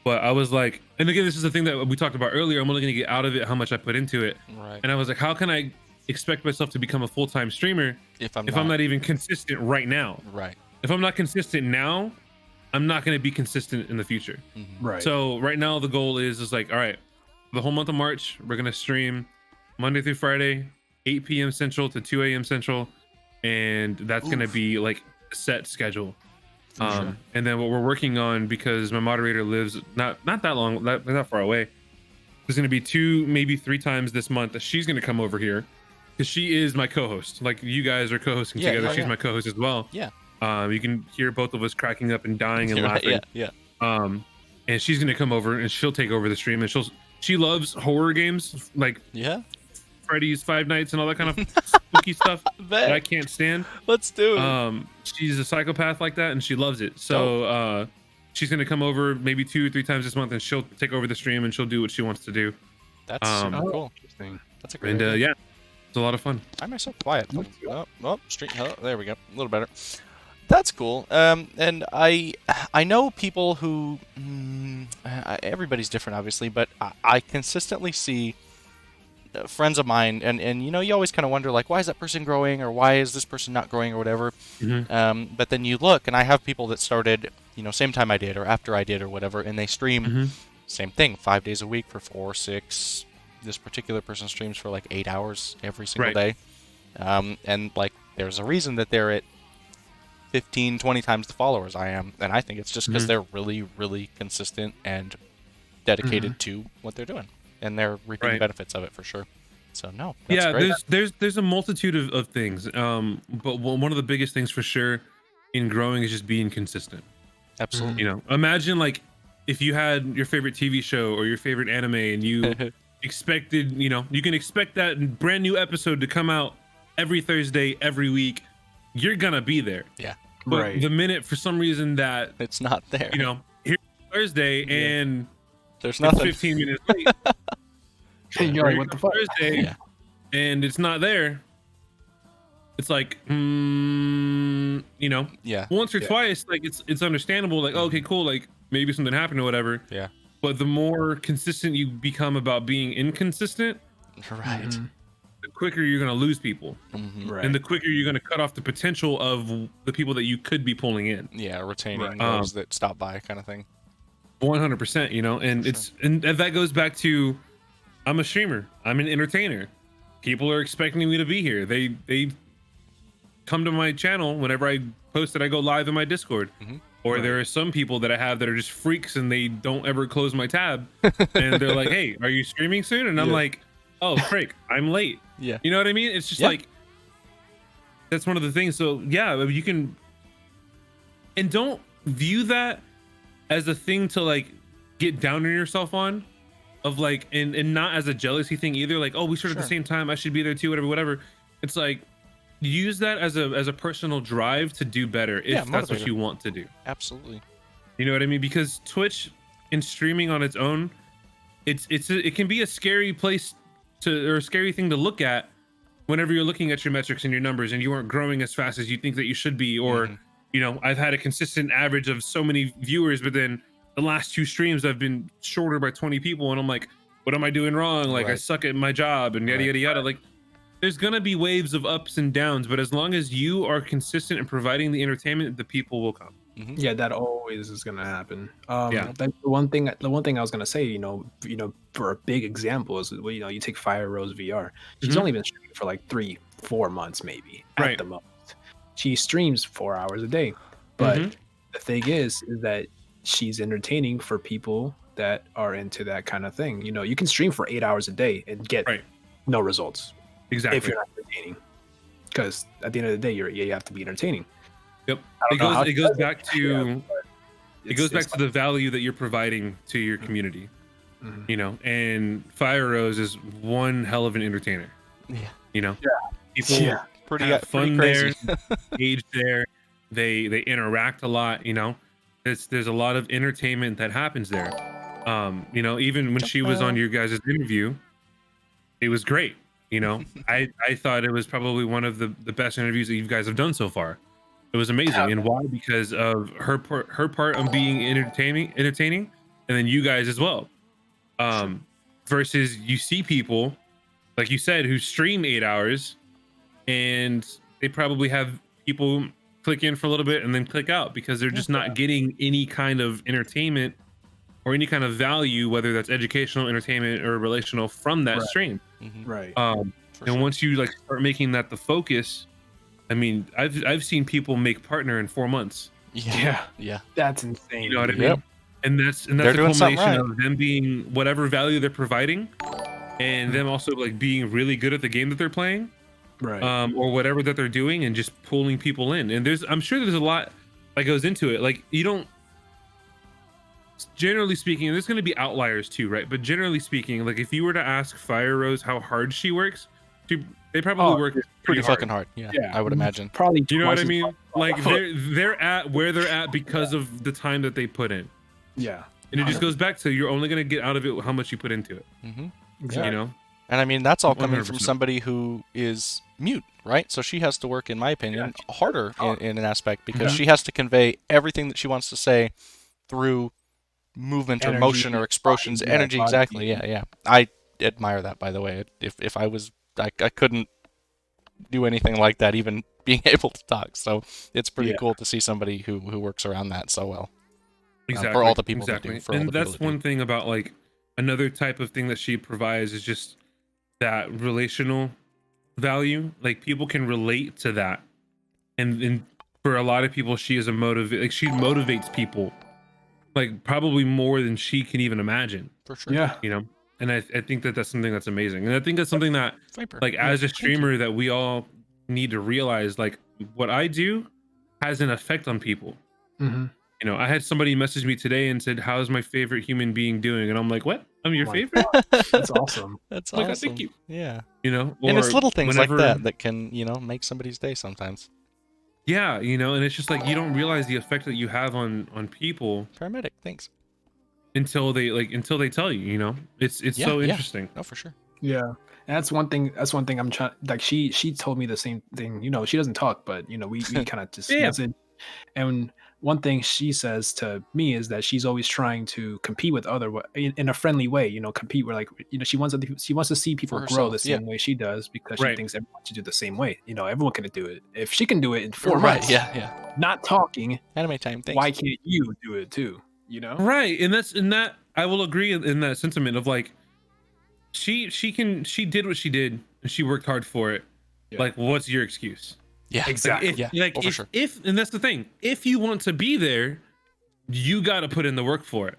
But I was like, and again, this is the thing that we talked about earlier. I'm only going to get out of it how much I put into it. Right. And I was like, how can I expect myself to become a full-time streamer If I'm not even consistent right now? right. If I'm not consistent now, I'm not going to be consistent in the future. Right. So right now the goal is like, all right, the whole month of March, we're going to stream Monday through Friday, 8 p.m. Central to 2 a.m. Central. And that's going to be like a set schedule. Sure. And then what we're working on, because my moderator lives not far away, there's going to be 2, maybe 3 times this month that she's going to come over here, because she is my co-host. Like you guys are co-hosting together. She's my co-host as well. Yeah. You can hear both of us cracking up and dying and laughing. Yeah. And she's going to come over and she'll take over the stream, and she loves horror games like Yeah. Freddy's Five Nights and all that kind of spooky stuff that I can't stand. Let's do it. She's a psychopath like that, and she loves it. So she's gonna come over maybe 2 or 3 times this month, and she'll take over the stream and she'll do what she wants to do. That's super cool. Interesting. That's a great. And idea. yeah, it's a lot of fun. Why am I so quiet? Street. Oh, there we go. A little better. That's cool. And I know people who everybody's different, obviously, but I consistently see friends of mine, and you know, you always kind of wonder, like, why is that person growing, or why is this person not growing, or whatever. But then you look, and I have people that started, you know, same time I did, or after I did, or whatever, and they stream same thing, 5 days a week for 4, 6. This particular person streams for like 8 hours every single day. And like, there's a reason that they're at 15, 20 times the followers I am, and I think it's just because they're really, really consistent and dedicated to what they're doing, and they're reaping the benefits of it for sure. So no, that's great. there's a multitude of things, but one of the biggest things for sure in growing is just being consistent. Absolutely. You know, imagine like if you had your favorite TV show or your favorite anime, and you expected, you know, you can expect that brand new episode to come out every Thursday, every week. You're gonna be there. Yeah. But the minute for some reason that it's not there, you know, here's Thursday and There's it's nothing. 15 minutes late. And you're like, what the fuck? Thursday, Yeah. and it's not there. It's like, you know, Yeah. once or Yeah. twice, like it's understandable. Like, okay, cool. Like maybe something happened or whatever. Yeah. But the more consistent you become about being inconsistent, Right. Mhm. the quicker you're gonna lose people, Mhm. Right. and the quicker you're gonna cut off the potential of the people that you could be pulling in. Yeah, retaining Right. those that stop by, kind of thing. 100%, you know, and For it's and that goes back to I'm a streamer, I'm an entertainer. People are expecting me to be here. They come to my channel whenever I post it. I go live in my Discord. Mhm. Or Right. there are some people that I have that are just freaks and they don't ever close my tab, and they're like, "Hey, are you streaming soon?" And I'm Yeah. like, "Oh, frick, I'm late." Yeah. You know what I mean? It's just Yeah. like that's one of the things. So yeah, you can, and don't view that as a thing to like get down on yourself on, of like, and not as a jealousy thing either. Like, oh, we started at the Sure. same time, I should be there too, whatever. It's like use that as a personal drive to do better if Yeah, that's what motivator. you want to do. Absolutely. You know what I mean? Because Twitch and streaming on its own, it can be a scary place to, or a scary thing to look at whenever you're looking at your metrics and your numbers and you aren't growing as fast as you think that you should be, or Mhm. you know, I've had a consistent average of so many viewers, but then the last 2 streams I've been shorter by 20 people, and I'm like, what am I doing wrong? Like I Right. suck at my job and yada Right. yada yada. Like there's gonna be waves of ups and downs, but as long as you are consistent in providing the entertainment, the people will come. Mhm. Yeah, that always is gonna happen. Yeah. Like the one thing I was gonna say, for a big example is, well, you take Fire Rose VR. She's Mhm. only been streaming for like 3-4 months, maybe at Right. the most. She streams 4 hours a day, but Mhm. the thing is that she's entertaining for people that are into that kind of thing. You know, you can stream for 8 hours a day and get Right. no results Exactly. if you're not entertaining. Because at the end of the day, you have to be entertaining. Yep. I It don't know how goes she it goes does it. back to Yeah, it goes back to the value that you're providing to your community. You know, and Fire Rose is one hell of an entertainer. Yeah. You know, Yeah. people Yeah. Pretty, have pretty fun crazy. there, engage there. They interact a lot. You know, there's a lot of entertainment that happens there. You know, even when she was on your guys' interview, it was great. You know, I thought it was probably one of the best interviews that you guys have done so far. It was amazing, and why? Because of her part on being entertaining, and then you guys as well. Versus you see people, like you said, who stream 8 hours, and they probably have people click in for a little bit and then click out because they're just not getting any kind of entertainment or any kind of value, whether that's educational, entertainment, or relational from that Right. stream. Mhm. Right. And For sure. once you like start making that the focus, I mean, I've seen people make partner in 4 months. Yeah. Yeah. That's insane. You know what I Yep. mean? And that's They're a doing something culmination right. of them being whatever value they're providing, and them also like being really good at the game that they're playing, Right. or whatever that they're doing, and just pulling people in. And I'm sure there's a lot that goes into it. Like you don't, generally speaking, and there's going to be outliers too, right? But generally speaking, like if you were to ask Fire Rose how hard she works, they probably work Pretty hard. fucking hard. Yeah. Yeah. I would imagine. Probably. You know what I twice as mean? hard. Like they're at where they're at because of the time that they put in. Yeah. And it just goes back to you're only going to get out of it how much you put into it. Hmm. Exactly. You know? And I mean, that's all coming from 100%. somebody who is mute, right? So she has to work, in my opinion, harder in an aspect because she has to convey everything that she wants to say through movement or Energy, motion or expressions, body, energy. body. Exactly. Yeah. Yeah. I admire that, by the way. If I was, I couldn't do anything like that, even being able to talk. So it's pretty Yeah. cool to see somebody who works around that so well. Exactly. for all the people that exactly. do, for all and the that's people that do. one thing about like another type of thing that she provides is just that relational value. Like people can relate to that, and for a lot of people, she is a like she motivates people, like probably more than she can even imagine. For sure. Yeah. You know, and I think that that's something that's amazing, and I think that's something that Viper. like Yeah, as a thank you. streamer that we all need to realize, like what I do has an effect on people. Mm-hmm. You know, I had somebody message me today and said, "How's my favorite human being doing?" And I'm like, "What? I'm your Oh my favorite?" That's awesome. That's Like, awesome. I think you- Yeah. You know, And it's or little things whenever- like that that can, make somebody's day sometimes. Yeah, you know, and it's just like you don't realize the effect that you have on people. Paramedic, thanks. until they tell you, you know. It's Yeah, so yeah. interesting. No, for sure. Yeah. And that's one thing. That's one thing I'm trying. Like she told me the same thing. You know, she doesn't talk, but you know, we kind of just Yeah. message. And one thing she says to me is that she's always trying to compete with in a friendly way. You know, compete where like you know she wants to see people For grow the herself, yeah. same way she does because she Right. thinks everyone should do the same way. You know, everyone can do it. If she can do it in 4 Right, months, yeah. not talking, Anime time, thanks. why can't you do it too? You know, Right, and that I will agree in that sentiment of like she did what she did and she worked hard for it. Yeah. Like, what's your excuse? Yeah, Exactly. for sure. If and that's the thing, if you want to be there, you got to put in the work for it.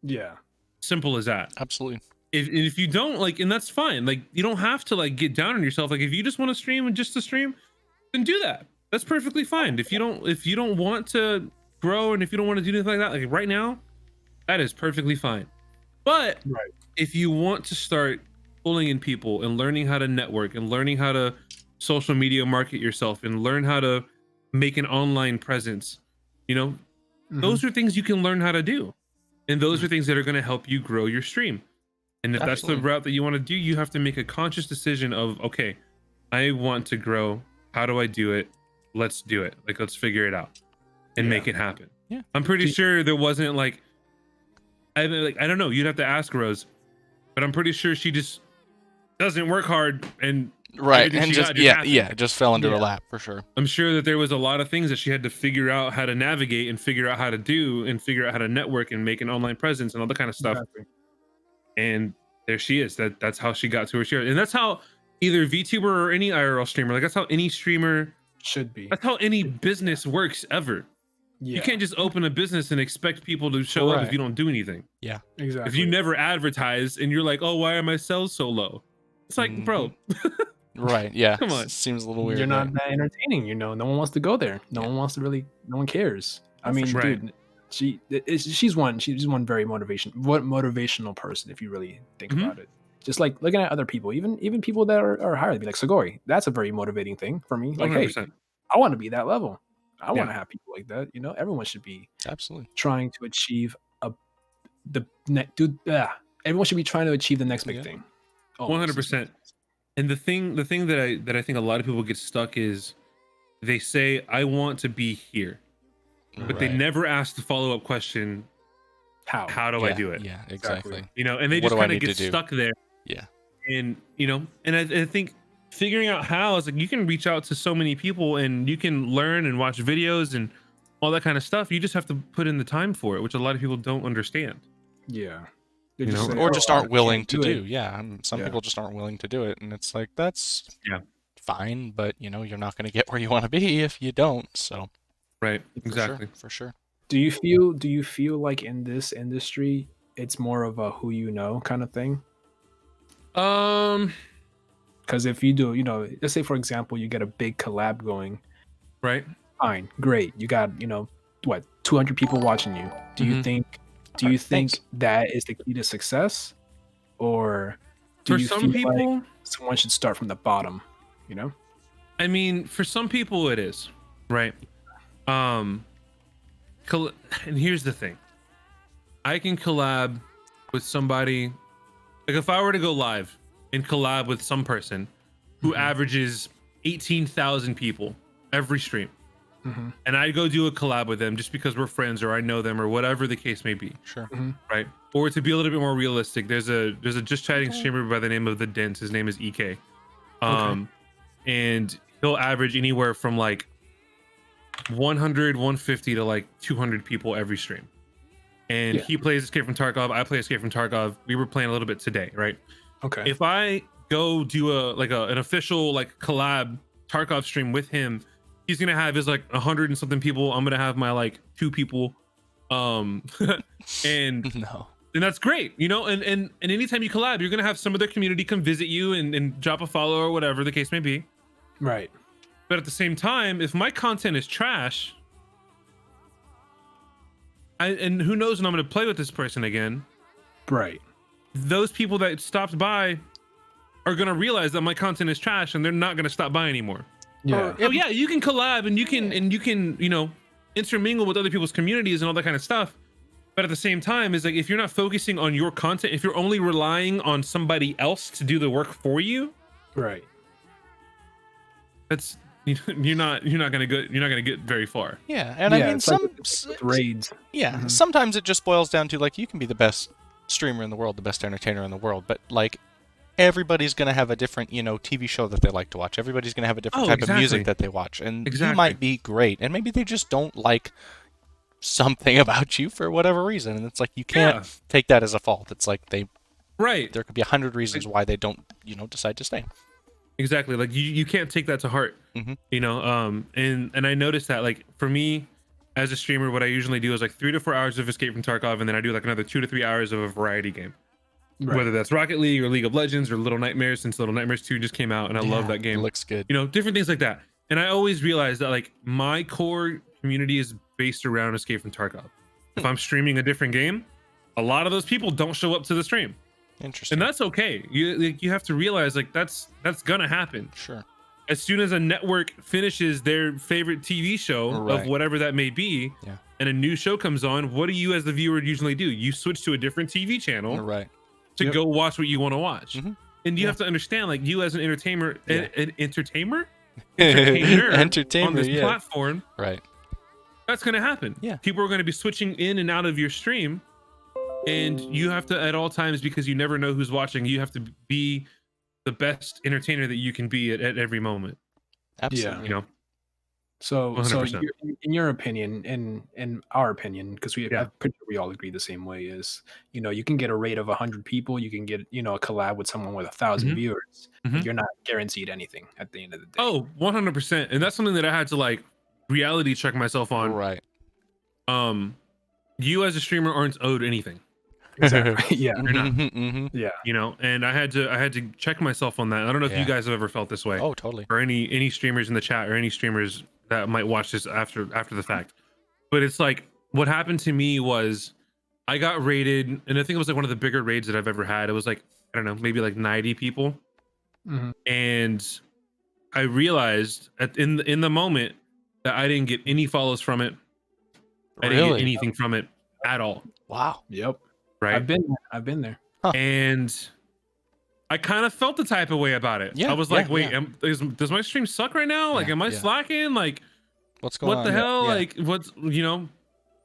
yeah, Simple as that. Absolutely. If you don't, like, and that's fine, like you don't have to like get down on yourself. Like if you just want to stream and just to stream, then do that. That's perfectly fine. If you don't want to grow and if you don't want to do anything like that, like right now, that is perfectly fine. But right. if you want to start pulling in people and learning how to network and learning how to social media market yourself and learn how to make an online presence, you know, those are things you can learn how to do. And those are things that are going to help you grow your stream. And if that's the route that you want to do, you have to make a conscious decision of, okay, I want to grow. How do I do it? Let's do it. Like, let's figure it out and make it happen. Yeah. I'm pretty sure there wasn't like, I don't know. You'd have to ask Rose, but I'm pretty sure she just doesn't work hard and Right, everything and she just got just happened. it just fell into her lap for sure. I'm sure that there was a lot of things that she had to figure out how to navigate and figure out how to do and figure out how to network and make an online presence and all that kind of stuff. Exactly. And there she is. That's how she got to where she is. And that's how either VTuber or any IRL streamer, like that's how any streamer Should be. that's how any business works ever. Yeah. You can't just open a business and expect people to show up if Right. you don't do anything. Exactly. If you never advertise and you're like, oh, why are my sales so low? It's like, bro, Right, yeah. Come on. Seems a little weird. You're not right? that entertaining, you know. No one wants to go there. No one wants to really. No one cares. I mean, sure. dude, she's one very motivational person if you really think Mhm. about it. Just like looking at other people, even people that are higher, be like Sugoi. That's a very motivating thing for me. Like, hey, 100%. I want to be that level. I want to Yeah. have people like that. You know, everyone should be Absolutely. trying to achieve everyone should be trying to achieve the next big Yeah. thing. 100%. And the thing that I think a lot of people get stuck is they say, I want to be here, but they Right. never ask the follow-up question, how do I Yeah, do it? Yeah, exactly. You know, and they What just do I kind of need get to do? stuck there. Yeah. And you know, and I think figuring out how is like you can reach out to so many people and you can learn and watch videos and all that kind of stuff. You just have to put in the time for it, which a lot of people don't understand. Yeah. They You just know, say, Or "Oh, just I aren't willing can't to do do. it." Yeah, some Yeah. people just aren't willing to do it, and it's like that's Yeah. fine, but you know you're not going to get where you want to be if you don't. So Right. for Exactly. sure, for sure. Do you feel like in this industry it's more of a who you know kind of thing? Because if you do, you know, let's say for example you get a big collab going, Right. fine, great, you got, you know, what, 200 people watching you. Do you Mhm. think Thanks. that is the key to success, or do For you some feel people, like someone should start from the bottom? You know? I mean, for some people it is, right? And here's the thing. I can collab with somebody, like if I were to go live and collab with some person who averages 18,000 people every stream, and I go do a collab with them just because we're friends or I know them or whatever the case may be, Sure. right? Or to be a little bit more realistic, there's a just chatting streamer by the name of The Dents. His name is EK. And he'll average anywhere from like 100, 150 to like 200 people every stream. And Yeah. he plays Escape from Tarkov. I play Escape from Tarkov. We were playing a little bit today, right? Okay. If I go do an official like collab Tarkov stream with him, he's gonna have his like 100 and something people. I'm gonna have my like 2 people. And No. that's great, you know. And anytime you collab, you're gonna have some of their community come visit you and drop a follow or whatever the case may be. Right. But at the same time, if my content is trash, and who knows when I'm going to play with this person again, Right. those people that stopped by are going to realize that my content is trash and they're not going to stop by anymore. Yeah. Oh yeah, you can collab and you can you know, intermingle with other people's communities and all that kind of stuff. But at the same time, is like if you're not focusing on your content, if you're only relying on somebody else to do the work for you, Right. that's you're not gonna get very far. Yeah, and I mean it's like with raids. yeah, Mhm. sometimes it just boils down to like you can be the best streamer in the world, the best entertainer in the world, but like everybody's going to have a different, TV show that they like to watch. Everybody's going to have a different type of music that they watch. And you might be great, and maybe they just don't like something about you for whatever reason. And it's like you can't take that as a fault. It's like there could be 100 reasons why they don't, decide to stay. Exactly. Like you can't take that to heart. And I noticed that, like, for me as a streamer, what I usually do is like 3 to 4 hours of Escape from Tarkov, and then I do like another 2 to 3 hours of a variety game. Right. Whether that's Rocket League or League of Legends or Little Nightmares, since Little Nightmares 2 just came out, and I love that game. It looks good. Different things like that. And I always realize that like my core community is based around Escape from Tarkov. If I'm streaming a different game, a lot of those people don't show up to the stream. Interesting. And that's okay. You have to realize like that's gonna happen. Sure. As soon as a network finishes their favorite TV show of whatever that may be, and a new show comes on, what do you as the viewer usually do? You switch to a different TV channel. Right. To go watch what you want to watch. And you have to understand, like, you as an entertainer on this platform, right? That's going to happen. Yeah. People are going to be switching in and out of your stream, and you have to, at all times, because you never know who's watching, you have to be the best entertainer that you can be at every moment. Absolutely. So in your opinion, in our opinion, because I'm pretty sure we all agree the same way, is you can get a rate of 100 people, you can get a collab with someone with 1,000 viewers, but you're not guaranteed anything at the end of the day. Oh, 100%. And that's something that I had to like reality check myself on. Right. You as a streamer aren't owed anything. Exactly. Yeah. You're not. Yeah. And I had to check myself on that. I don't know if you guys have ever felt this way. Oh, totally. Or any streamers in the chat, or any streamers that might watch this after the fact. But it's like, what happened to me was I got raided, and I think it was like one of the bigger raids that I've ever had. It was like, I don't know, maybe like 90 people. And I realized in the moment that I didn't get any follows from it. I didn't get anything from it at all. Wow. Yep. Right. I've been there. And I kind of felt the type of way about it. I was like, wait, does my stream suck right now? Like, am I slacking? Like, what's going on? What the hell? Like, what's,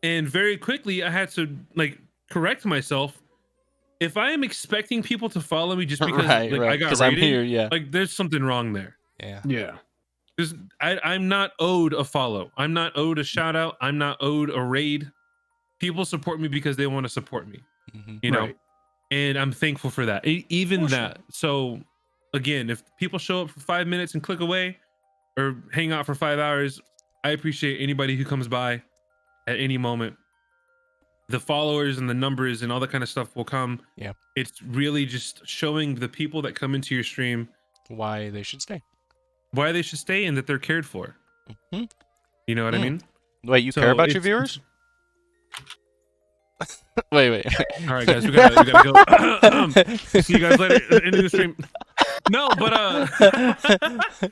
and very quickly I had to like correct myself. If I am expecting people to follow me just because I got rated, I'm here, like there's something wrong there. Yeah. I'm not owed a follow. I'm not owed a shout out. I'm not owed a raid. People support me because they want to support me. You know? And I'm thankful for that. Even that. So again, if people show up for 5 minutes and click away, or hang out for 5 hours, I appreciate anybody who comes by at any moment. The followers and the numbers and all that kind of stuff will come. Yeah. It's really just showing the people that come into your stream why they should stay. Why they should stay, and that they're cared for. You know what I mean? Wait, you care about your viewers? wait. All right, guys, we gotta go. See you guys later into the stream. No, but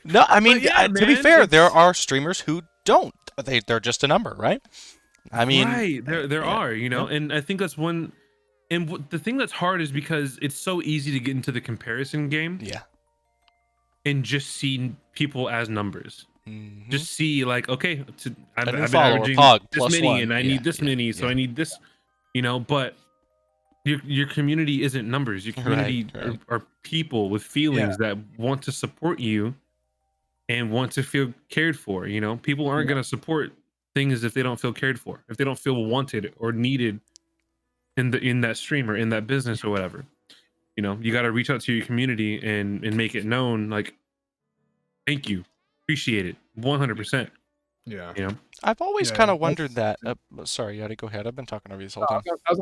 no, I mean, to be fair, there are streamers who don't. They're just a number, right? I mean, right? There are, and I think that's one. And the thing that's hard is because it's so easy to get into the comparison game. Yeah. And just see people as numbers. Just see like, okay, I've been averaging this many, and I need this many, so I need this. But your community isn't numbers. Your community are people with feelings that want to support you and want to feel cared for. People aren't going to support things if they don't feel cared for, if they don't feel wanted or needed in that stream or in that business or whatever. You got to reach out to your community and make it known, like, thank you, appreciate it, 100%. Yeah. I've always kind of wondered that. Sorry, Yadi, go ahead. I've been talking over you this whole time. I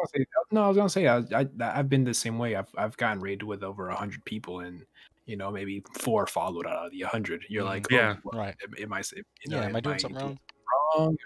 was gonna say I've been the same way. I've gotten raided with over 100 people, and maybe 4 followed out of the 100. You're like, right? Am I am I doing something wrong?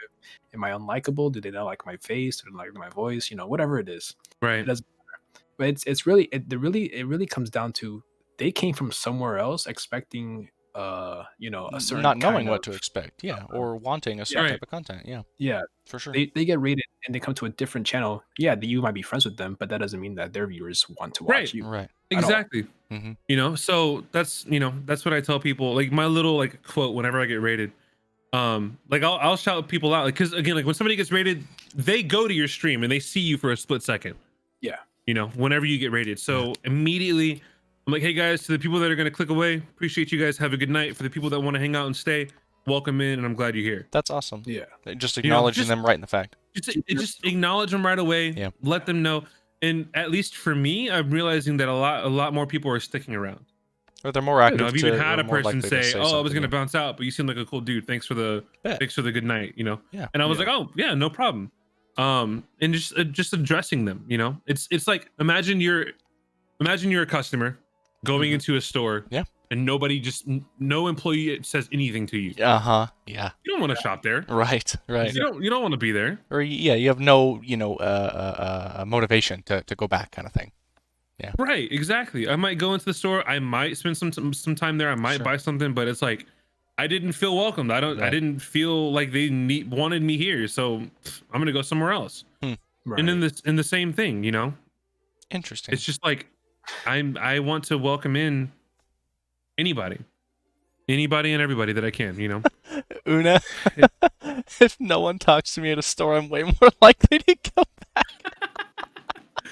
Am I unlikable? Do they not like my face? Do they like my voice? Whatever it is. Right. It doesn't matter. But it really comes down to they came from somewhere else expecting a certain not knowing kind what to of expect, or wanting a certain Right. type of content. Yeah, yeah, for sure. they get rated and they come to a different channel. Yeah, you might be friends with them, but that doesn't mean that their viewers want to Right. watch you Right. at all. Exactly. Mm-hmm. You know, so that's that's what I tell people. Like my little like quote whenever I get rated. Like I'll shout people out, like, because again, like when somebody gets rated, they go to your stream and they see you for a split second. Yeah. You know, whenever you get rated. So immediately I'm like, hey guys, to the people that are gonna click away, appreciate you guys. Have a good night. For the people that want to hang out and stay, welcome in, and I'm glad you're here. That's awesome. Yeah. Just know, acknowledging just- them right in the fact. Just acknowledge them right away. Yeah. Let them know. And at least for me, I'm realizing that a lot more people are sticking around. Or they're more You active. know, I've even to, had or a more person likely to say, "Oh, I was something, gonna yeah. bounce out, but you seem like a cool dude. Thanks for the Yeah. good night." You know. Yeah. And I was Yeah. like, "Oh, yeah, no problem." And just addressing them. You know, it's like imagine you're a customer going into a store. Yeah. And no employee says anything to you. Uh-huh. Yeah. You don't want to shop there. Right. Right. You don't want to be there. Or yeah, you have no, motivation to go back, kind of thing. Right, exactly. I might go into the store. I might spend some time there. I might Sure. buy something, but it's like I didn't feel welcomed. I Right. didn't feel like they wanted me here. So I'm gonna go somewhere else. Right. And in the same thing, you know, Interesting. it's just like I want to welcome in anybody and everybody that I can. You know, Una, if no one talks to me at a store, I'm way more likely to go back.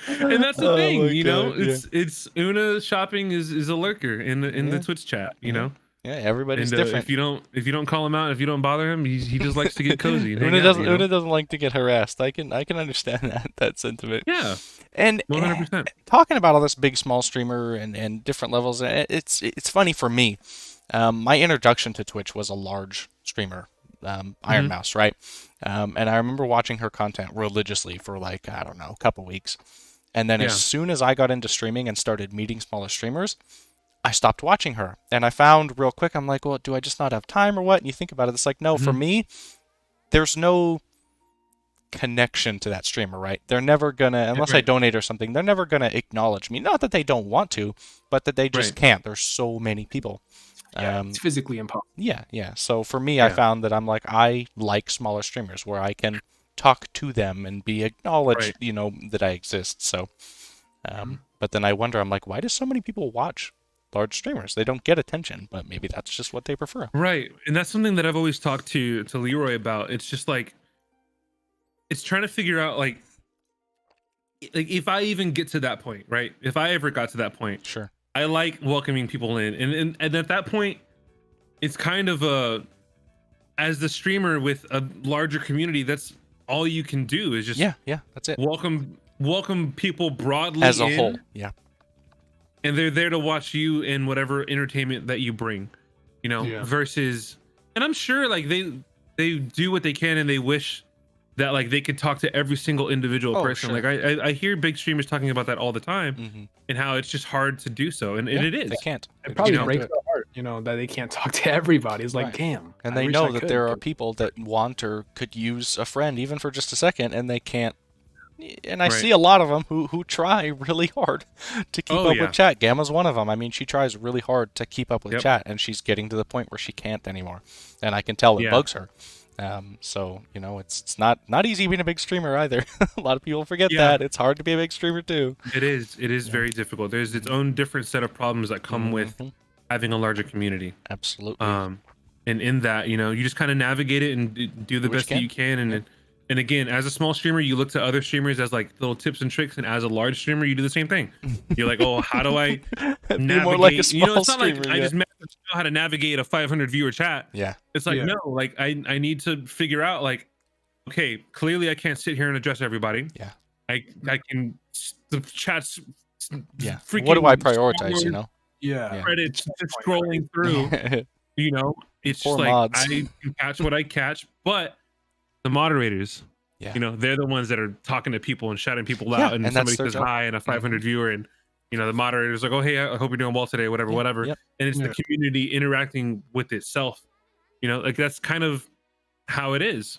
and that's the Oh thing. my You know, God, yeah. it's Una shopping is a lurker in the Yeah. Twitch chat. You Yeah. know. Yeah, everybody's And different. if you don't call him out, if you don't bother him, he just likes to get cozy. And hang Una out, doesn't you know? Una doesn't like to get harassed. I can understand that sentiment. Yeah, And 100%. talking about all this big small streamer and different levels, it's funny for me. My introduction to Twitch was a large streamer, Iron Mouse, right? And I remember watching her content religiously for like, I don't know, a couple weeks. And then Yeah. as soon as I got into streaming and started meeting smaller streamers, I stopped watching her. And I found real quick, I'm like, well, do I just not have time or what? And you think about it, it's like, no, for me, there's no connection to that streamer, right? They're never gonna, unless I Right. donate or something, they're never gonna acknowledge me. Not that they don't want to, but that they just Right. can't. There's so many people. Yeah, it's physically impossible. Yeah. So for me, I Yeah. found that I'm like, I like smaller streamers where I can talk to them and be acknowledged, Right. that I exist. So, but then I wonder, I'm like, why do so many people watch large streamers? They don't get attention, but maybe that's just what they prefer. Right, and that's something that I've always talked to Leroy about. It's just like it's trying to figure out like if I even get to that point, right? If I ever got to that point, Sure. I like welcoming people in, and at that point, it's kind of as the streamer with a larger community, that's all you can do is just Yeah, that's it. welcome people broadly As a in, whole, yeah. and they're there to watch you in whatever entertainment that you bring, Yeah. versus, and I'm sure like they do what they can and they wish that like they could talk to every single individual Oh, person. sure. Like I hear big streamers talking about that all the time, Mm-hmm. and how it's just hard to do so, and it is. They can't. It They probably just can't do breaks it. their heart, that they can't talk to everybody. It's like, Right. damn. And I they wish know I that could, there are but- people that want or could use a friend even for just a second, and they can't. And I Right. see a lot of them who try really hard to keep Oh, up yeah. with chat. Gamma's one of them. I mean, she tries really hard to keep up with Yep. chat, and she's getting to the point where she can't anymore. And I can tell it Yeah. bugs her. So it's not easy being a big streamer either. A lot of people forget Yeah. that it's hard to be a big streamer too. It is very difficult. There's its own different set of problems that come with Mhm. having a larger community. Absolutely. And in that, you just kind of navigate it and do the Do what best you that you can. And again, as a small streamer, you look to other streamers as like little tips and tricks, and as a large streamer, you do the same thing. You're like, oh, how do I Be navigate? more like a small It's not streamer. like I yeah. just know how to navigate a 500 viewer chat. Yeah. It's like Yeah. no, like I need to figure out like, okay, clearly I can't sit here and address everybody. Yeah. I can the chats. Yeah. Freaking What do I prioritize? You know. Yeah. Yeah. Credits just scrolling through. It's Poor just like mods. I can catch what I catch, but the moderators, Yeah. they're the ones that are talking to people and shouting people Yeah, out, and and that's somebody their says job. hi and a 500 viewer, and the moderator's like, oh hey, I hope you're doing well today, whatever, Yeah, whatever, yep. and it's Yeah. the community interacting with itself, like that's kind of how it is.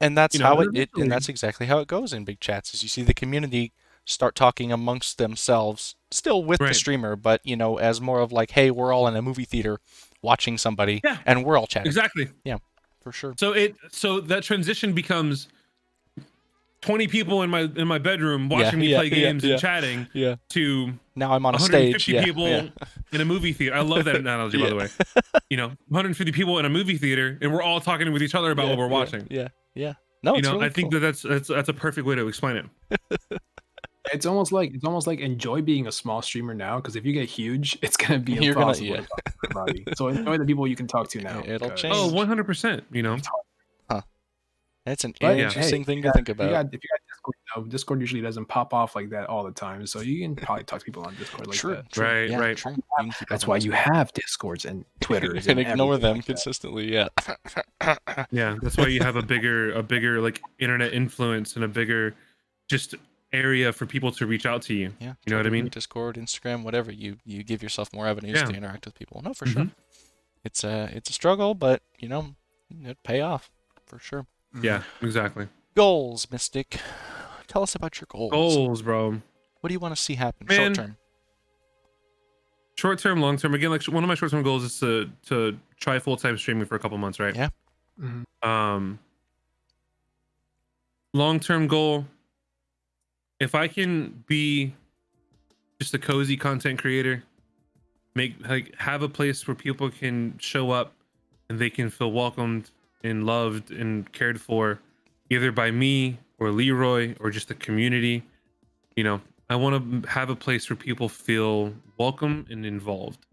And that's You know, how and and eventually- that's exactly how it goes in big chats. Is you see the community start talking amongst themselves, still with the Right. streamer, but as more of like, hey, we're all in a movie theater watching somebody, Yeah. and we're all chatting. Exactly. For sure. So that transition becomes 20 people in my bedroom watching me play games and chatting Yeah. to Now I'm on a 150 stage. Yeah. people in a movie theater. I love that analogy, by the way. 150 people in a movie theater, and we're all talking with each other about what we're watching. Yeah. No, it's really I think cool. that's a perfect way to explain it. It's almost like enjoy being a small streamer now, because if you get huge, it's gonna be You're gonna- impossible to talk to everybody. So enjoy the people you can talk to now. It'll 'cause- change. Oh, 100%. It's an But, interesting hey, thing to think about. If you got Discord, though, Discord usually doesn't pop off like that all the time, so you can probably talk to people on Discord like True. that. Right, Yeah, right. True. You can keep That's up on why this you one. have Discords and Twitters and and ignore everything them like that. consistently. Yeah. Yeah, that's why you have a bigger like internet influence and a bigger just area for people to reach out to you. Yeah. You know what I mean? Discord, Instagram, whatever. You give yourself more avenues Yeah. to interact with people. No, for sure. It's a struggle, but it'd pay off for sure. Yeah, exactly. Goals, Mystic. Tell us about your goals. Goals, bro. What do you want to see happen Man. short term? Short term, long term. Again, like one of my short term goals is to try full time streaming for a couple months, right? Yeah. Long term goal. If I can be just a cozy content creator, have a place where people can show up and they can feel welcomed and loved and cared for, either by me or Leroy or just the community. I want to have a place where people feel welcome and involved.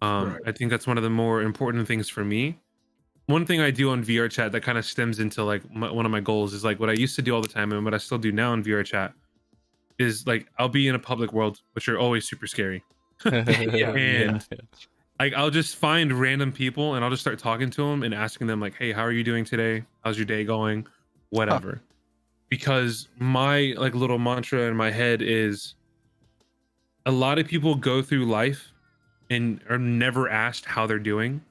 Right. I think that's one of the more important things for me. One thing I do on VR chat that kind of stems into like one of my goals is like what I used to do all the time and what I still do now in VR chat is like I'll be in a public world, which are always super scary. And like I'll just find random people and I'll just start talking to them and asking them like, hey, how are you doing today? How's your day going? Whatever. Because my like little mantra in my head is a lot of people go through life and are never asked how they're doing,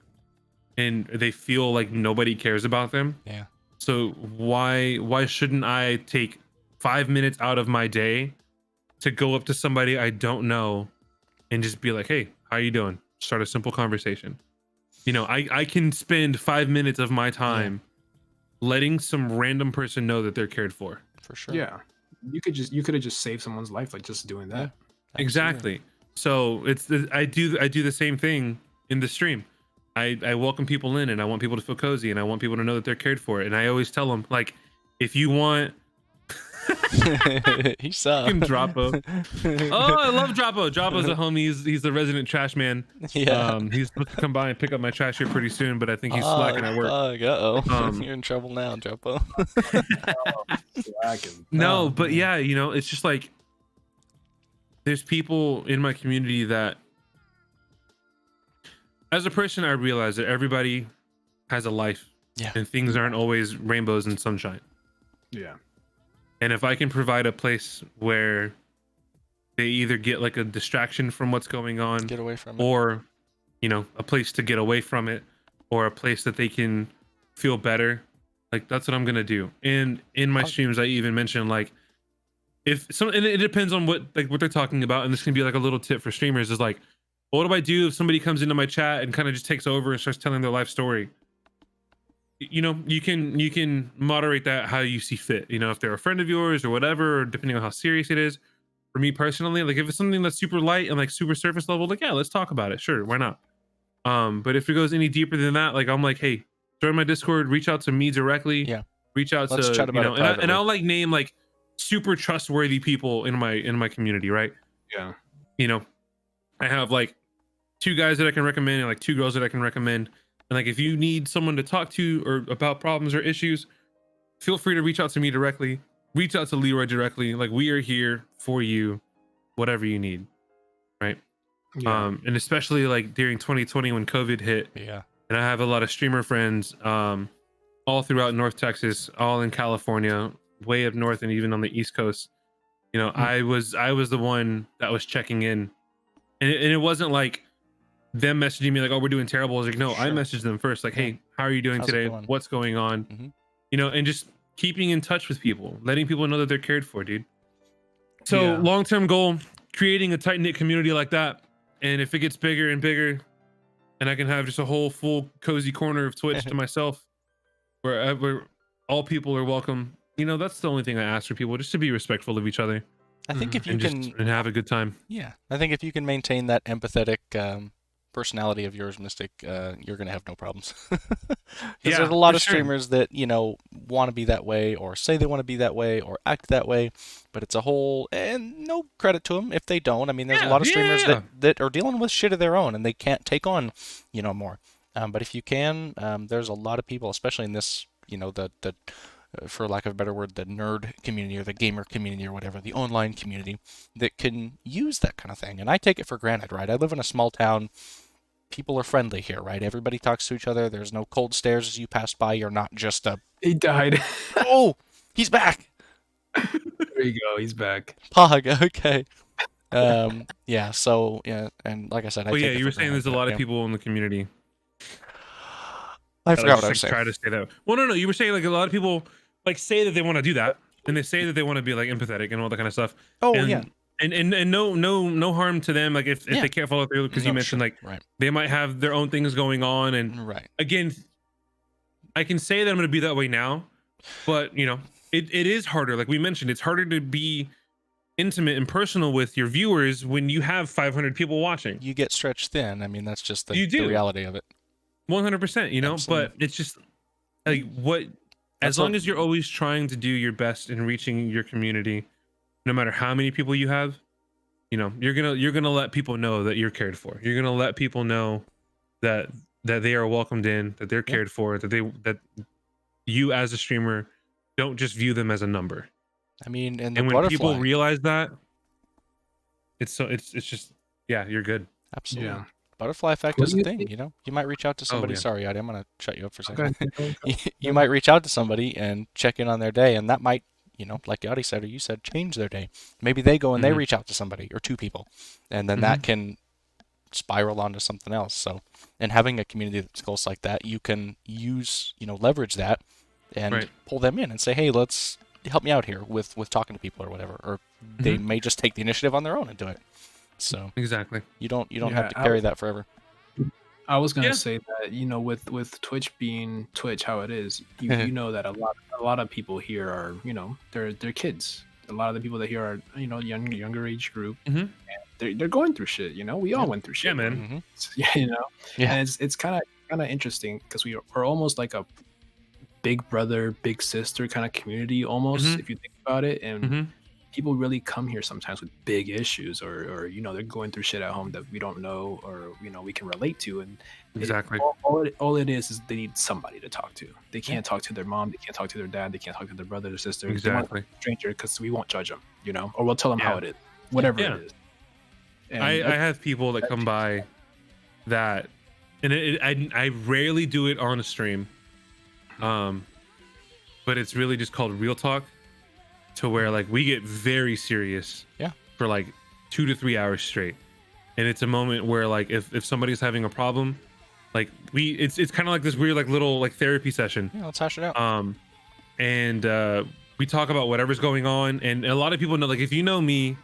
and they feel like nobody cares about them. Yeah. So why shouldn't I take 5 minutes out of my day to go up to somebody I don't know and just be like, hey, how you doing? Start a simple conversation. I can spend 5 minutes of my time letting some random person know that they're cared for. For sure. Yeah, you could have just saved someone's life like just doing that. Exactly. So I do the same thing in the stream. I welcome people in and I want people to feel cozy and I want people to know that they're cared for. And I always tell them, like, if you want He sucks. fucking Droppo. Oh, I love Droppo. Droppo's a homie. He's the resident trash man. Yeah. He's supposed to come by and pick up my trash here pretty soon, but I think he's slacking at work. Uh-oh. You're in trouble now, Jopo. No, but yeah, it's just like there's people in my community that, as a person, I realize that everybody has a life, and things aren't always rainbows and sunshine. Yeah. And if I can provide a place where they either get like a distraction from what's going on, Get away from it. or a place to get away from it, or a place that they can feel better, like that's what I'm gonna do. And in my streams I even mention like, if some, and it depends on what they're talking about, and this can be like a little tip for streamers, is like, what do I do if somebody comes into my chat and kind of just takes over and starts telling their life story? You can moderate that how you see fit. If they're a friend of yours or whatever, or depending on how serious it is. For me personally, like if it's something that's super light and like super surface level, like yeah, let's talk about it. Sure, why not? But if it goes any deeper than that, like I'm like, hey, join my Discord, reach out to me directly. Yeah. Reach out Let's to chat about it and privately. I'll like name like super trustworthy people in my community, right? Yeah. I have like 2 guys that I can recommend and like 2 girls that I can recommend. And like if you need someone to talk to or about problems or issues, feel free to reach out to me directly. Reach out to Leroy directly. Like we are here for you, whatever you need, right? Yeah. And especially like during 2020 when COVID hit, Yeah. and I have a lot of streamer friends all throughout North Texas, all in California, way up north, and even on the East Coast. I was the one that was checking in, and it wasn't like them messaging me like, oh, we're doing terrible. I was like, no, I messaged them first, like, hey, how are you doing How's it today? going? What's going on? And just keeping in touch with people, letting people know that they're cared for, dude. So Yeah. long-term goal, creating a tight-knit community like that. And if it gets bigger and bigger, and I can have just a whole full cozy corner of Twitch to myself, where all people are welcome. You know, that's the only thing I ask for people, just to be respectful of each other I think if you and can, just and have a good time. yeah, I think if you can maintain that empathetic personality of yours, Mystic, you're gonna have no problems. Because there's a lot for of sure. streamers that want to be that way, or say they want to be that way, or act that way, but it's a whole. And no credit to them if they don't. I mean, there's a lot of streamers that are dealing with shit of their own, and they can't take on, more. But if you can, there's a lot of people, especially in this, the for lack of a better word, the nerd community or the gamer community or whatever, the online community, that can use that kind of thing. And I take it for granted, right? I live in a small town. People are friendly here, right? Everybody talks to each other. There's no cold stares as you pass by. You're not just a, He died. oh, he's back. There you go. He's back. Pog, okay. Yeah, so, yeah, and like I said, I But take yeah, it you for were saying there's a granted, lot yeah. of people in the community. I that forgot just, what I was saying. try to say that. Well, no, you were saying like a lot of people like say that they want to do that, and they say that they want to be like empathetic and all that kind of stuff. Oh, and, yeah. And no harm to them. Like if they can't follow through, because you mentioned like right. they might have their own things going on, and Right. again, I can say that I'm going to be that way now, but it is harder. Like we mentioned, it's harder to be intimate and personal with your viewers when you have 500 people watching. You get stretched thin. I mean, that's just the You do. reality of it. 100%, Absolutely. but it's just like as long as you're always trying to do your best in reaching your community, no matter how many people you have, you're gonna let people know that you're cared for. You're gonna let people know that they are welcomed in, that they're cared for, that you as a streamer don't just view them as a number. I mean, and when butterfly, people realize that, it's just you're good. Absolutely. Yeah. Butterfly effect What is do a you thing, think? You might reach out to somebody. yeah. Sorry, Adi, I'm going to shut you up for a second. Okay. You might reach out to somebody and check in on their day, and that might, like Adi said, or you said, change their day. Maybe they go and they reach out to somebody or two people, and then that can spiral onto something else. So, and having a community that's close like that, you can use, leverage that and pull them in and say, hey, let's help me out here with talking to people or whatever. Or they may just take the initiative on their own and do it. So exactly, you don't have to carry that forever. I was gonna say that with Twitch being Twitch how it is, you know that a lot of people here are they're kids. A lot of the people that here are younger age group. And they're going through shit. We all went through shit. Yeah, man. Yeah. And it's kind of interesting because we're almost like a big brother, big sister kind of community almost, if you think about it. And people really come here sometimes with big issues, or they're going through shit at home that we don't know, or we can relate to. And exactly, all it is they need somebody to talk to. They can't talk to their mom, they can't talk to their dad, they can't talk to their brother or sister. Exactly, stranger, because we won't judge them, or we'll tell them how it is, whatever it is. And I have people that come by that, and I rarely do it on a stream, but it's really just called real talk, to where like we get very serious for like 2 to 3 hours straight, and it's a moment where like if somebody's having a problem, like it's kind of like this weird like little like therapy session. Let's hash it out. And we talk about whatever's going on, and a lot of people know, like, if you know me,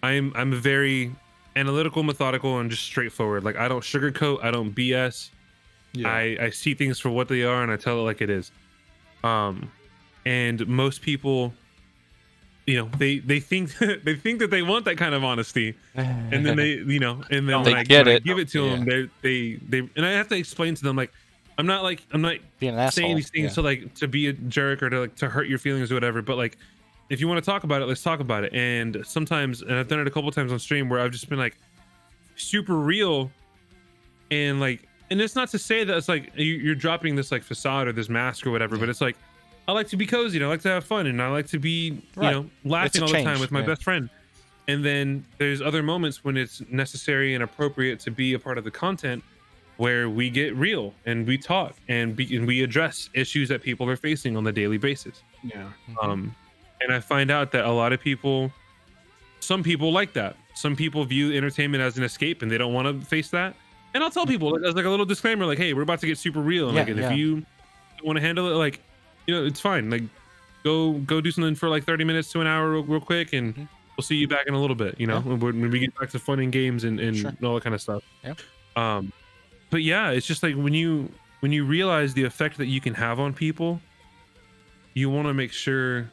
I'm very analytical, methodical, and just straightforward. Like, I don't sugarcoat, I don't BS. I see things for what they are, and I tell it like it is. And most people, they think they think that they want that kind of honesty, and then they when I give it to them, they and I have to explain to them, like, I'm not being an asshole, saying these things to be a jerk or to hurt your feelings or whatever, but like, if you want to talk about it, let's talk about it. And sometimes, and I've done it a couple times on stream, where I've just been like super real, and it's not to say that it's like you're dropping this like facade or this mask or whatever, but it's like, I like to be cozy, and I like to have fun, and I like to be laughing all the time with my best friend. And then there's other moments when it's necessary and appropriate to be a part of the content, where we get real and we talk and we address issues that people are facing on the daily basis. And I find out that a lot of people, some people like that. Some people view entertainment as an escape, and they don't want to face that. And I'll tell people, as like a little disclaimer, like, hey, we're about to get super real, and if you want to handle it, like, it's fine. Like, go do something for like 30 minutes to an hour real quick, and we'll see you back in a little bit. When we get back to fun and games and all that kind of stuff. but yeah, it's just like when you realize the effect that you can have on people, you want to make sure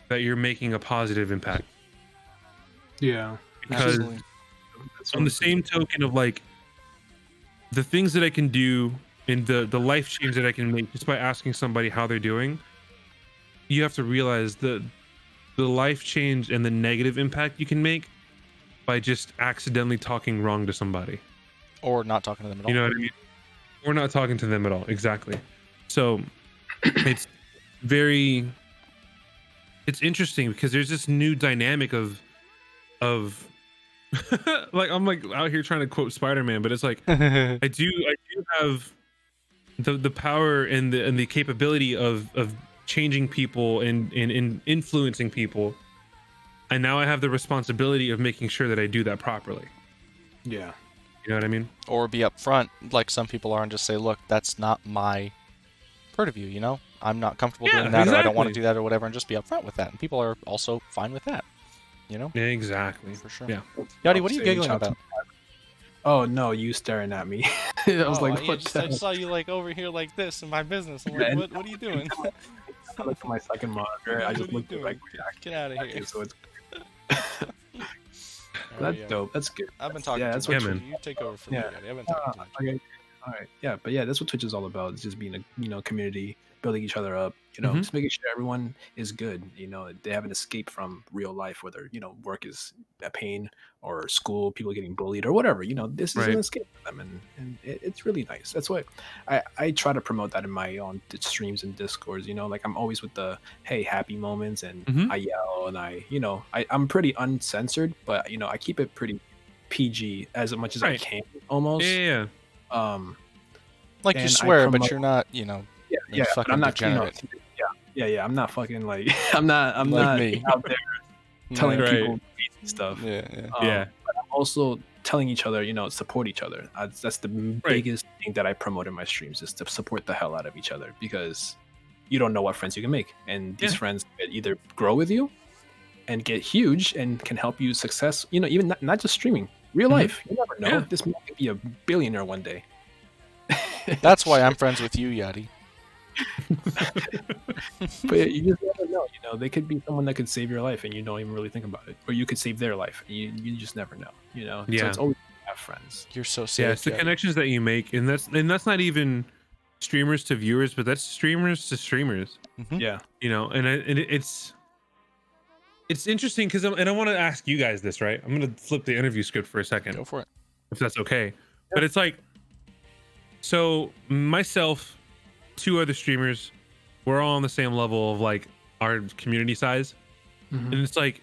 that you're making a positive impact. Yeah. Because Absolutely. on the same token of like the things that I can do and the life change that I can make just by asking somebody how they're doing, you have to realize the life change and the negative impact you can make by just accidentally talking wrong to somebody. Or not talking to them at all. You know what I mean? We're not talking to them at all. Exactly. So it's interesting because there's this new dynamic of like I'm like out here trying to quote Spider-Man, but it's like I do have the power and the capability of changing people and influencing people. And now I have the responsibility of making sure that I do that properly. Yeah. You know what I mean? Or be upfront, like some people are, and just say, look, that's not my purview, you know? I'm not comfortable Yeah, doing that, or I don't want to exactly. do that, or whatever, and just be upfront with that. And people are also fine with that, you know? Exactly. For sure. Yeah. Yachty, what are you Say giggling chop- about? Oh no, you staring at me. I was like, what? I just saw you like over here like this in my business. I'm Yeah, like, and- what are you doing? I looked at my second monitor. I What just are you looked at doing? like Get out of here. so it's Oh, that's yeah. dope. That's good. I've been talking Yeah, too that's much. what- Yeah, man. You take over for me, Yeah. Yachty. I've been talking too much. Okay. All right. Yeah, but yeah, that's what Twitch is all about. It's just being a community, building each other up. Mhm. Just making sure everyone is good. They have an escape from real life, whether work is a pain or school, people getting bullied or whatever. This is Right. an escape for them, and it's really nice. That's why I try to promote that in my own streams and discords. Like I'm always with the hey happy moments, and Mhm. I yell and I'm pretty uncensored, but I keep it pretty PG as much as I Right. can almost. Yeah. Like you and I swear, but promote- you're not, Yeah, you yeah, but fucking I'm not degenerate. Yeah. I'm not fucking like I'm not Like me. out there telling Right. people crazy stuff. Yeah. Yeah. But I'm also telling each other, support each other. That's the biggest thing that I promote in my streams is to support the hell out of each other because you don't know what friends you can make, and these Yeah. friends can either grow with you and get huge and can help you success. Even not just streaming, real Mhm. life. You never know. Yeah. This man could be a billionaire one day. That's why I'm friends with you, Yachty. But you just never know. They could be someone that could save your life, and you don't even really think about it, or you could save their life. You just never know. So Yeah. it's always good to have friends. You're so Yeah, safe. it's the Yachty. connections that you make, and that's not even streamers to viewers, but that's streamers to streamers. Mhm. Yeah. It's interesting because I want to ask you guys this, right? I'm gonna flip the interview script for a second, Go for it. if that's okay. But it's like, so myself, two other streamers, we're all on the same level of like our community size, Mhm. and it's like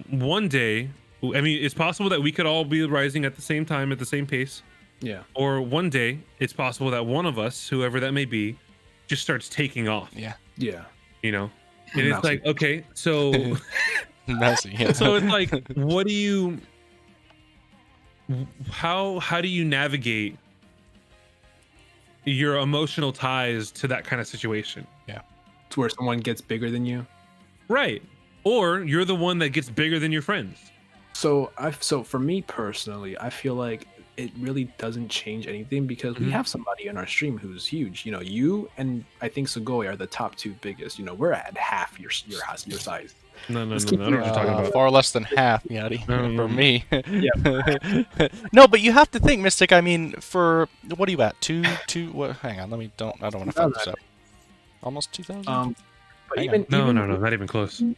one day, I mean, it's possible that we could all be rising at the same time at the same pace. Yeah. Or one day, it's possible that one of us, whoever that may be, just starts taking off. Yeah. Yeah. And it's Mousy. like, okay, so Messy. Yeah. so it's like, what do you? How do you navigate your emotional ties to that kind of situation? It's where someone gets bigger than you. Right. Or you're the one that gets bigger than your friends. So for me personally, I feel like it really doesn't change anything because we Mhm. have somebody in our stream who's huge. You and I think Sugoi are the top two biggest. We're at half your size. No, Let's I keep don't know what you're talking about. Far less than half, Yachty, No. for me. No, but you have to think, Mystic. I mean, for what are you at? Two. What? Hang on. I don't want to fuck this up. Almost 2,000. But Hang even No, even, not even close. No,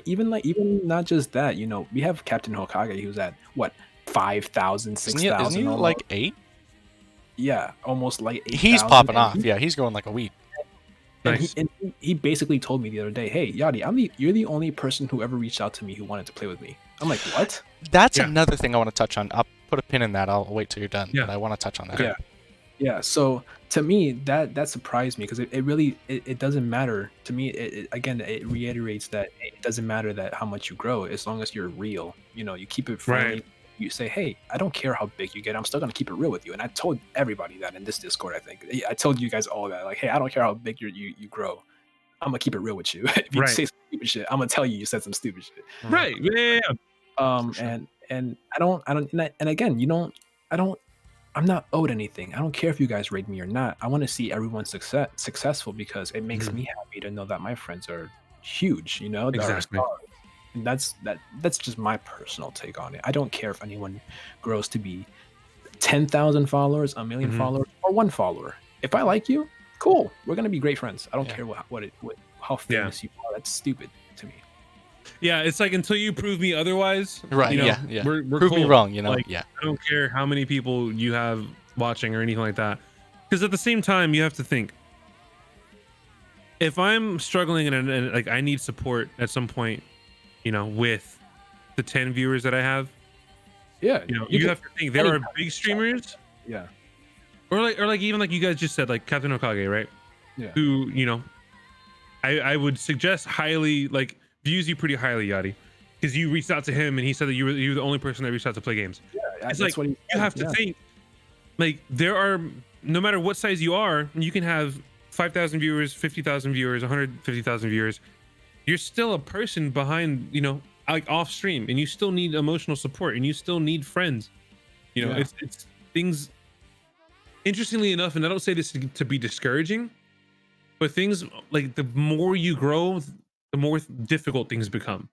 even not just that. We have Captain Hokage who's at what 5,000, Isn't he 6,000. almost. like 8? Yeah, almost like 8,000. He's popping and off. he- Yeah, he's going like a weed. And Nice. he basically told me the other day, "Hey, Yachty, you're the only person who ever reached out to me who wanted to play with me." I'm like, "What?" That's Yeah. another thing I want to touch on. I'll put a pin in that. I'll wait till you're done. Yeah. But I want to touch on that. Yeah. Yeah. So to me, that surprised me because it really it doesn't matter to me. Again, it reiterates that it doesn't matter that how much you grow as long as you're real. You keep it friendly. Right. You say, "Hey, I don't care how big you get. I'm still gonna keep it real with you." And I told everybody that in this Discord. I think I told you guys all that. Like, "Hey, I don't care how big you grow. I'm gonna keep it real with you. If you Right. say some stupid shit, I'm gonna tell you said some stupid shit." Right. Yeah. And I don't and again, I I'm not owed anything. I don't care if you guys rate me or not. I want to see everyone successful because it makes me happy to know that my friends are huge. You know, that are Exactly. stars. And that's just my personal take on it. I don't care if anyone grows to be 10,000 followers, a million followers, or one follower. If I like you, cool. We're gonna be great friends. I don't care how famous you are. That's stupid to me. Yeah, it's like until you prove me otherwise, Right, you know, yeah. we're Prove me cool. wrong, you know? Like, Yeah. I don't care how many people you have watching or anything like that. Because at the same time, you have to think, if I'm struggling and like I need support at some point, you know, with the 10 viewers that I have, Yeah, you know, you have to think there are big streamers, yeah, or like even like you guys just said, like Captain Okage, right? yeah. Who, you know, I would suggest highly, like, views you pretty highly, Yachty, because you reached out to him and he said that you were the only person that reached out to play games. Yeah, It's that's like what he you said, have to yeah. think, like, there are, no matter what size you are, you can have 5,000 viewers, 50,000 viewers, 150,000 viewers. You're still a person behind, you know, like off stream, and you still need emotional support, and you still need friends. You know, Yeah. it's things. Interestingly enough, and I don't say this to be discouraging, but things like the more you grow, the more difficult things become.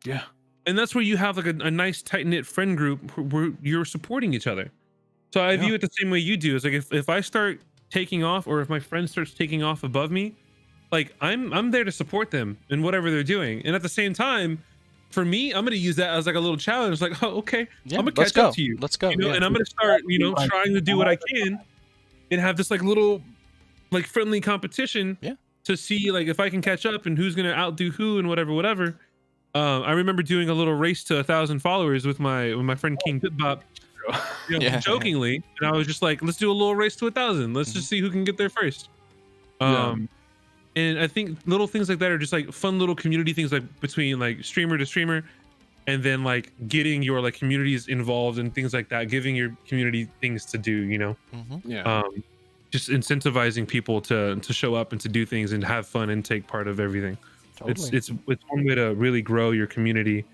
Yeah. And that's where you have like a nice tight knit friend group where you're supporting each other. So I view it the same way you do. It's like if I start taking off, or if my friend starts taking off above me, like I'm there to support them in whatever they're doing. And at the same time, for me, I'm gonna use that as like a little challenge. Like, oh, okay, Yeah, I'm gonna let's catch go. up to you. Let's go. You know, Yeah. and I'm gonna start, you know, trying to do what I can, and have this like little, like friendly competition. Yeah. To see like if I can catch up and who's gonna outdo who and whatever. I remember doing a little race to 1,000 followers with my friend King Pitbop, you know, Yeah. jokingly, and I was just like, let's do a little race to 1,000. Let's just see who can get there first. And I think little things like that are just like fun little community things, like between like streamer to streamer, and then like getting your like communities involved and things like that, giving your community things to do, you know. Yeah. Just incentivizing people to show up and to do things and have fun and take part of everything. Totally. It's one way to really grow your community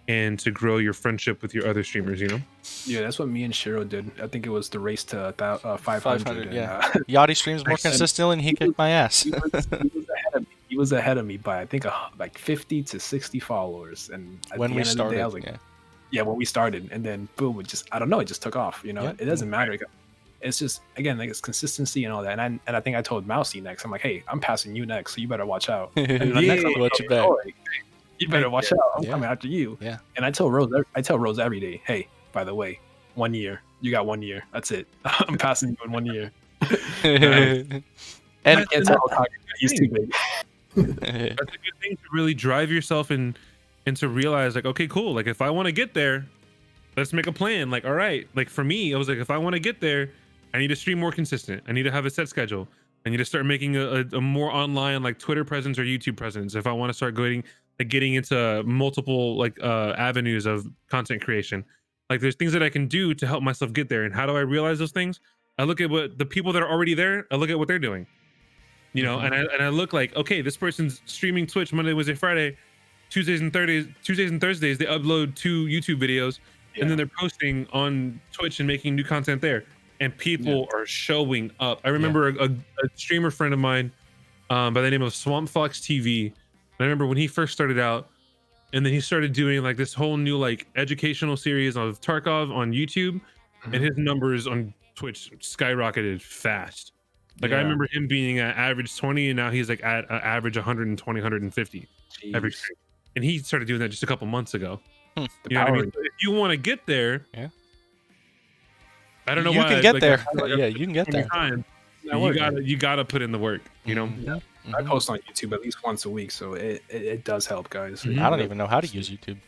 and to grow your friendship with your other streamers, you know. Yeah, that's what me and Shiro did. I think it was the race to 500. 500, and, yeah. Yachty streams more consistently and he kicked my ass. he was ahead of me by I think like 50 to 60 followers. And at When the we end of the day, I was started, like, yeah, when we started, and then boom, it just, I don't know, it just took off. You know, Yeah. it doesn't matter. It's just, again, like, it's consistency and all that. And I think I told Mousy next. I'm like, hey, I'm passing you next, so you better watch out. And then next, I'm like, Watch "Oh, your back." Troy, you better watch out. I'm Yeah. coming after you. Yeah. And I tell Rose every day, hey, by the way, 1 year, you got 1 year. That's it. I'm passing you in 1 year. And I can't tell how he's too big. That's a good thing to really drive yourself and to realize, like, okay, cool, like if I want to get there, let's make a plan. Like, all right, like for me, I was like, if I want to get there, I need to stream more consistent. I need to have a set schedule. I need to start making a more online, like, Twitter presence or YouTube presence if I want to start getting into multiple like avenues of content creation. Like, there's things that I can do to help myself get there. And how do I realize those things? I look at what the people that are already there, I look at what they're doing, you know. And I look like, okay, this person's streaming Twitch Monday, Wednesday, Friday, Tuesdays and Thursdays they upload 2 YouTube videos, and then they're posting on Twitch and making new content there, and people are showing up. I remember a streamer friend of mine by the name of Swamp Fox TV. I remember when he first started out, and then he started doing like this whole new like educational series of Tarkov on YouTube, and his numbers on Twitch skyrocketed fast. Like, I remember him being at average 20, and now he's like at average 120, 150 every stream. And he started doing that just a couple months ago. You know what I mean? So if you want to get there, I don't know you why. can get like, there. like, Yeah, you can get there. Time, you gotta put in the work, you know. I post on YouTube at least once a week, so it does help, guys. I don't even know how to use YouTube.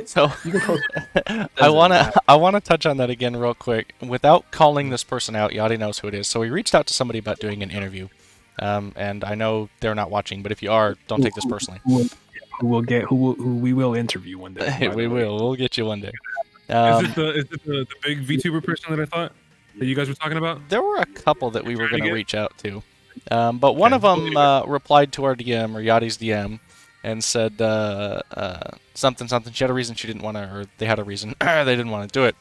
So You can post. I wanna touch on that again real quick without calling this person out. Yachty knows who it is. So we reached out to somebody about doing an interview, and I know they're not watching, but if you are, don't take this personally. Who we will interview one day. We will. We'll get you one day. Is it the big VTuber person that I thought that you guys were talking about? There were a couple that we were going to reach out to, but one of them replied to our DM or Yachty's DM and said something. She had a reason she didn't want to, or they had a reason they didn't want to do it.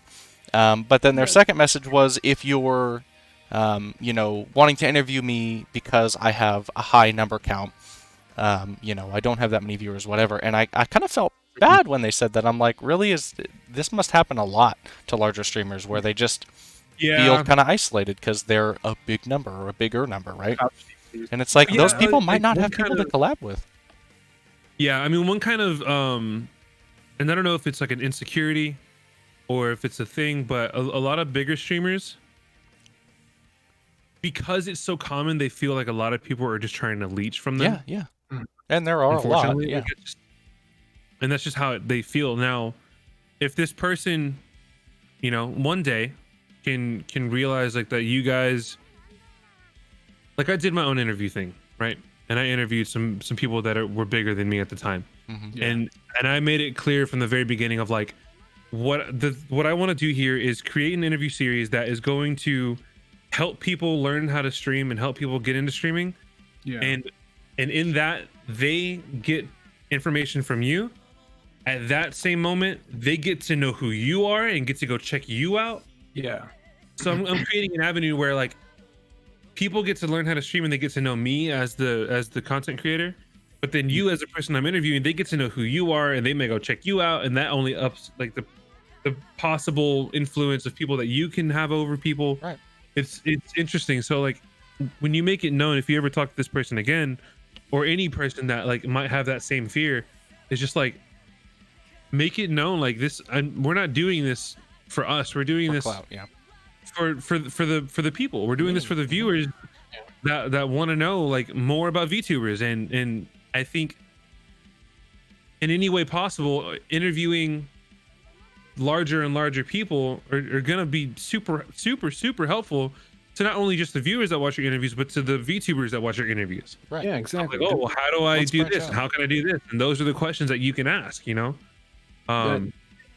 But then their Right. second message was, if you're, wanting to interview me because I have a high number count, I don't have that many viewers, whatever. And I kind of felt bad when they said that. I'm like, really? This must happen a lot to larger streamers where they just feel kind of isolated because they're a big number or a bigger number, right? And it's like, those people might not have people to collab with. Yeah, I mean, one kind of, and I don't know if it's like an insecurity or if it's a thing, but a lot of bigger streamers, because it's so common, they feel like a lot of people are just trying to leech from them. Yeah. And there are a lot. Yeah. Like and that's just how they feel. Now, if this person, one day can realize like that you guys, like I did my own interview thing, right? And I interviewed some people that were bigger than me at the time. Mm-hmm. And I made it clear from the very beginning of like, what I want to do here is create an interview series that is going to help people learn how to stream and help people get into streaming. Yeah. And in that, they get information from you. At that same moment, they get to know who you are and get to go check you out. Yeah. So I'm creating an avenue where like people get to learn how to stream and they get to know me as the content creator. But then you, as a person I'm interviewing, they get to know who you are and they may go check you out, and that only ups like the possible influence of people that you can have over people. Right. It's interesting. So like when you make it known, if you ever talk to this person again, or any person that like might have that same fear, it's just like make it known like this. We're not doing this for us. We're doing this clout, yeah. for the people. We're doing this for the viewers that want to know like more about VTubers, and I think in any way possible, interviewing larger and larger people are gonna be super helpful to not only just the viewers that watch your interviews, but to the VTubers that watch your interviews. Right. Yeah, exactly. Like, oh, well, how do I Let's do branch this? out. And how can I do this? And those are the questions that you can ask.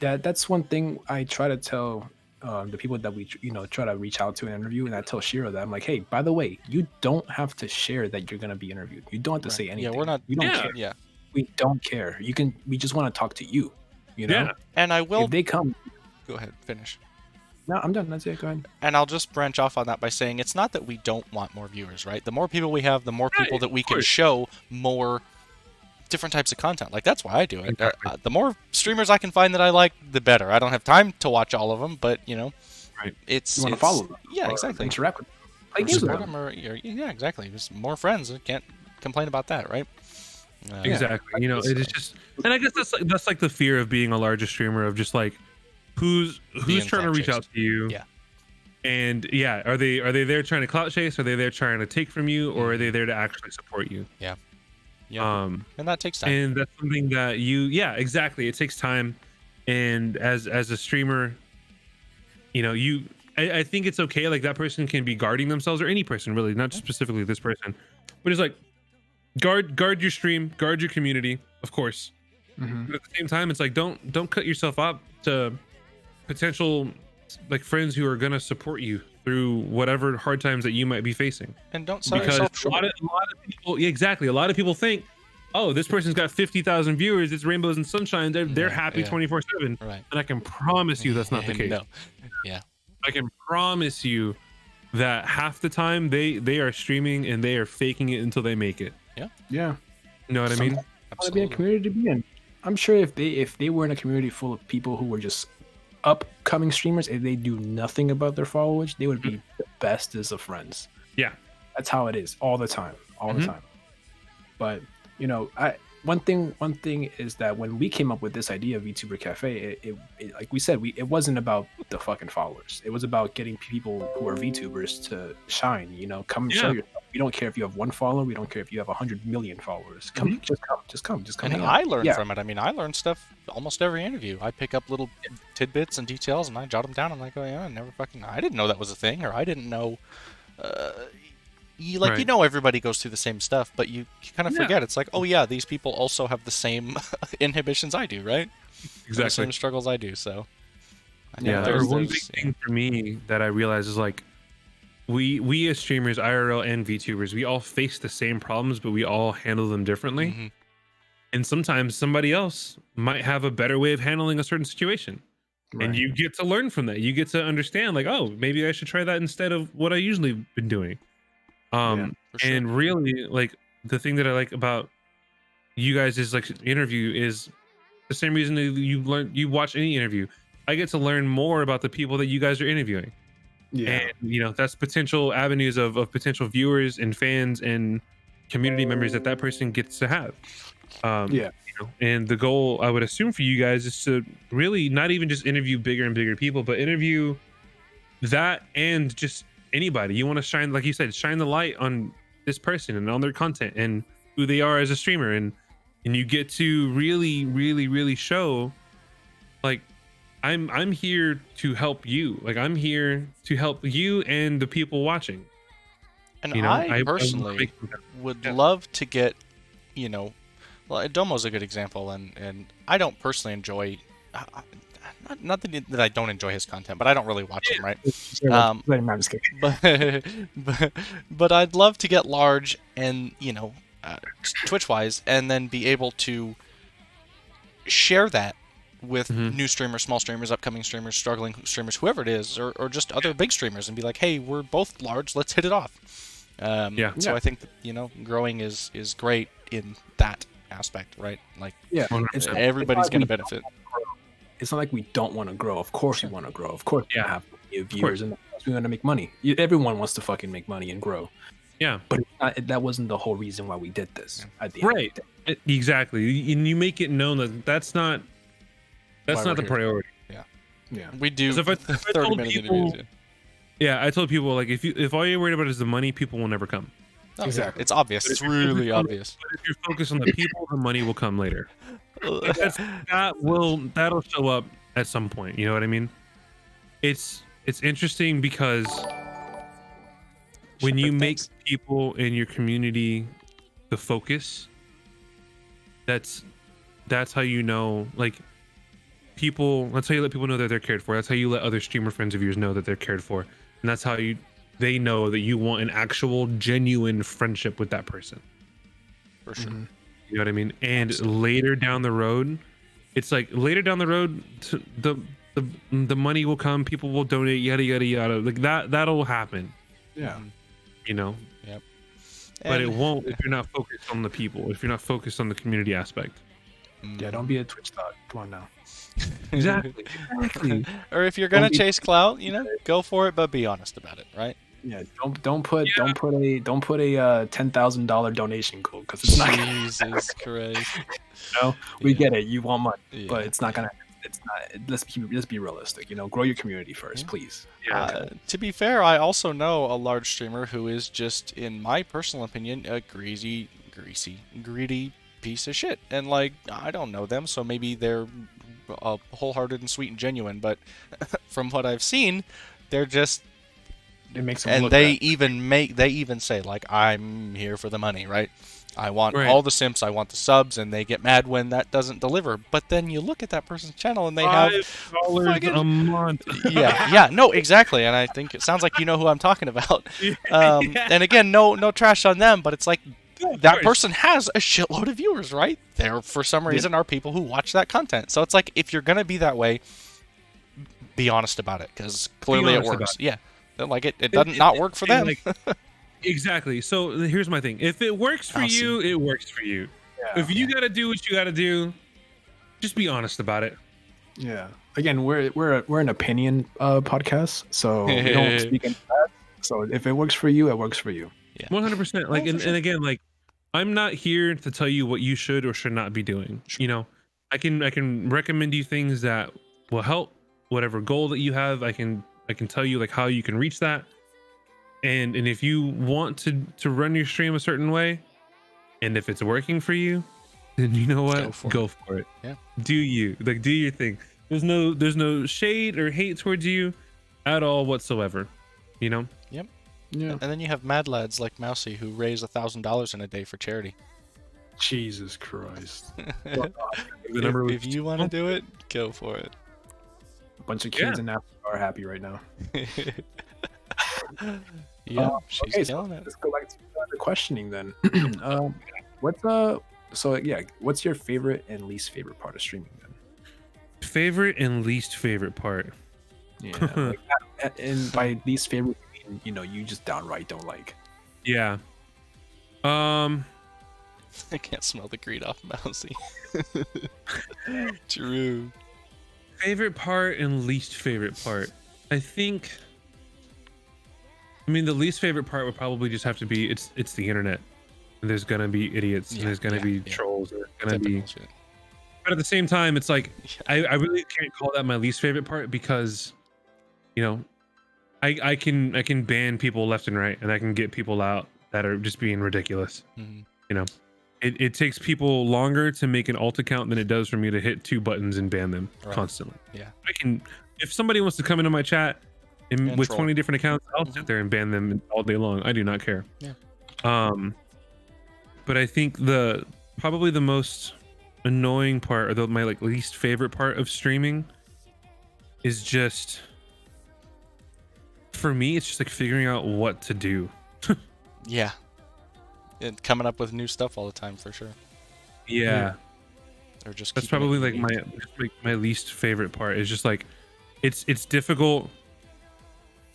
That's one thing I try to tell the people that we try to reach out to and interview, and I tell Shiro that I'm like, hey, by the way, you don't have to share that you're gonna be interviewed. You don't have to say anything. Yeah, we're not. We don't Yeah. care. Yeah. We don't care. We just want to talk to you. Yeah. And I will If they come, go ahead, finish. no, I'm done. That's it. Go ahead. And I'll just branch off on that by saying it's not that we don't want more viewers, right? The more people we have, the more people Right, that we of can course. show more different types of content. Like, that's why I do it. Exactly. The more streamers I can find that I like, the better. I don't have time to watch all of them, but Right. it's You want to it's- follow them. Yeah, or exactly. Interact with them. Play Or games with support them. them, yeah, exactly. Just more friends. I can't complain about that, right? Exactly. It is just, and I guess that's like the fear of being a larger streamer, of just like who's Being trying to clout reach out chased. to you. Yeah. And yeah, are they there trying to clout chase? Are they there trying to take from you, or are they there to actually support you? Yeah. And that takes time. and that's something that exactly, it takes time. And as a streamer, I think it's okay, like that person can be guarding themselves, or any person really, not just specifically this person, but it's like guard your stream, guard your community, of course. Mhm. But at the same time, it's like don't cut yourself up to potential like friends who are gonna support you through whatever hard times that you might be facing. And don't sell Because yourself a short. lot of people, yeah, exactly, a lot of people think, oh, this person's got 50,000 viewers, it's rainbows and sunshine, they're happy yeah. 24/7. Right. And I can promise you that's not the case. No. Yeah. I can promise you that half the time they are streaming and they are faking it until they make it. Yeah. You know what I mean? Want to be in a Absolutely. community to be in. I'm sure if they were in a community full of people who were just upcoming streamers, if they do nothing about their followers, they would be the bestest of friends. Yeah. That's how it is all the time, the time. But one thing is that when we came up with this idea of VTuber Cafe, it like we said, it wasn't about the fucking followers. It was about getting people who are VTubers to shine. Come and show Yeah. yourself. We don't care if you have one follower. We don't care if you have 100 million followers. Come, just come. And hang out. I learn Yeah. from it. I mean, I learn stuff almost every interview. I pick up little tidbits and details, and I jot them down. I'm like, oh yeah, I didn't know that was a thing, or I didn't know. Right. Everybody goes through the same stuff, but you kind of Yeah. forget. It's like, oh yeah, these people also have the same inhibitions I do, right? The Exactly. same struggles I do. So, I think Yeah. Or there's- one big there's- thing for me that I realize is like we as streamers, IRL and VTubers, we all face the same problems, but we all handle them differently. Mhm. And sometimes somebody else might have a better way of handling a certain situation. and you get to learn from that. You get to understand, like, oh, maybe I should try that instead of what I usually been doing. For sure. And really, like, the thing that I like about you guys is like interview is the same reason that you watch any interview. I get to learn more about the people that you guys are interviewing. And that's potential avenues of potential viewers and fans and community members that person gets to have. And the goal, I would assume, for you guys is to really not even just interview bigger and bigger people, but interview that and just anybody. You want to shine, like you said, shine the light on this person and on their content and who they are as a streamer, and you get to really, really, really show, like, I'm here to help you. Like, I'm here to help you and the people watching. And I personally would love to get, well, Domo's a good example, and I don't personally enjoy, not that I don't enjoy his content, but I don't really watch him, right? But I'd love to get large and, Twitch-wise, and then be able to share that with new streamers, small streamers, upcoming streamers, struggling streamers, whoever it is, or just other big streamers, and be like, hey, we're both large, let's hit it off. So I think that, growing is great in that aspect, right? Like, everybody's going to benefit. It's not like we don't want to grow. Of course we want to grow. Of course we have viewers, and we want to make money. Everyone wants to fucking make money and grow. Yeah, but that wasn't the whole reason why we did this. At the end. Exactly. And you make it known that that's not the priority. Yeah. We do. If I 30-minute interviews. Yeah, I told people, like, if all you're worried about is the money, people will never come. Oh, exactly. It's obvious. It's really obvious. But if you're focused on the people, the money will come later. That'll show up at some point. You know what I mean? It's interesting because when you make people in your community the focus, that's how you know, like, people. That's how you let people know that they're cared for. That's how you let other streamer friends of yours know that they're cared for, and that's how they know that you want an actual, genuine friendship with that person. For sure. You know what I mean? And later down the road, it's like later down the road, the money will come, people will donate, yada yada yada. Like that'll happen. Yeah. Yep. But it won't if you're not focused on the people. If you're not focused on the community aspect. Yeah, don't be a Twitch thought. Come on now. Exactly. Or if you're gonna chase clout, go for it, but be honest about it, right? Yeah, don't put a $10,000 donation goal, because it's not. Jesus Christ. We get it. You want money, but it's not gonna. It's not. Let's be realistic. Grow your community first, please. To be fair, I also know a large streamer who is just, in my personal opinion, a greedy piece of shit. And, like, I don't know them, so maybe they're wholehearted and sweet and genuine. But from what I've seen, they're just. It makes them and look they bad. even say, like, I'm here for the money, right? I want all the simps, I want the subs, and they get mad when that doesn't deliver. But then you look at that person's channel and they have $5 a month. No, exactly. And I think it sounds like you know who I'm talking about. And again, no trash on them, but it's like that person has a shitload of viewers, right? There, for some reason, are people who watch that content. So it's like, if you're gonna be that way, be honest about it, because clearly it works. Like, it doesn't not work for them. Exactly. So here's my thing. If it works for you, it works for you. If you got to do what you got to do, just be honest about it. Yeah. Again, we're an opinion podcast, so we don't speak into that. So if it works for you, it works for you. 100%. Like, and again, like, I'm not here to tell you what you should or should not be doing. I can recommend you things that will help whatever goal that you have. I can tell you, like, how you can reach that. And if you want to run your stream a certain way, and if it's working for you, then you know what? Go for it. Yeah. Do you. Like, do your thing. There's no shade or hate towards you at all whatsoever. Yep. Yeah. And then you have mad lads like Mousy who raise $1,000 in a day for charity. Jesus Christ. If you want to do it, go for it. A bunch of kids in Africa are happy right now. She's killing it. Let's go back to the questioning then. What's your favorite and least favorite part of streaming then? favorite and least favorite part. Yeah, like and by least favorite, I mean, you just downright don't like. Yeah. I can't smell the greed off Mousy. True. Favorite part and least favorite part. I mean, the least favorite part would probably just have to be it's the internet. And there's gonna be idiots, and there's gonna be trolls, and there's gonna be. Shit. But at the same time, it's like I really can't call that my least favorite part because, I can ban people left and right, and I can get people out that are just being ridiculous. Mm-hmm. It takes people longer to make an alt account than it does for me to hit 2 buttons and ban them constantly. Yeah. I can, if somebody wants to come into my chat and with troll. 20 different accounts, I'll sit there and ban them all day long. I do not care. Yeah. But I think probably the most annoying part, or my least favorite part of streaming, is just, for me, it's just like figuring out what to do. Yeah. And coming up with new stuff all the time for sure. Yeah. Or just That's keeping probably it like my least favorite part. Is just like it's difficult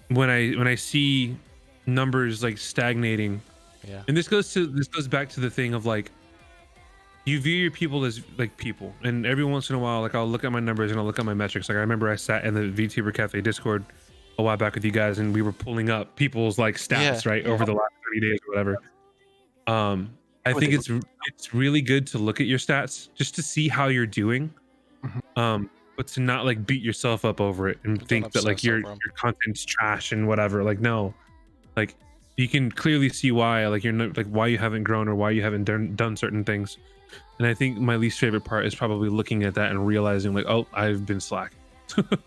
when I see numbers like stagnating. Yeah. And this goes back to the thing of like, you view your people as like people, and every once in a while, like I'll look at my numbers and I'll look at my metrics. Like I remember I sat in the VTuber Cafe Discord a while back with you guys, and we were pulling up people's like stats over the last 30 days or whatever. I think it's really good to look at your stats just to see how you're doing, but to not like beat yourself up over it and think that like your content's trash and whatever. Like no, like you can clearly see why, like you're not, like why you haven't grown or why you haven't done certain things. And I think my least favorite part is probably looking at that and realizing like, oh, I've been slack.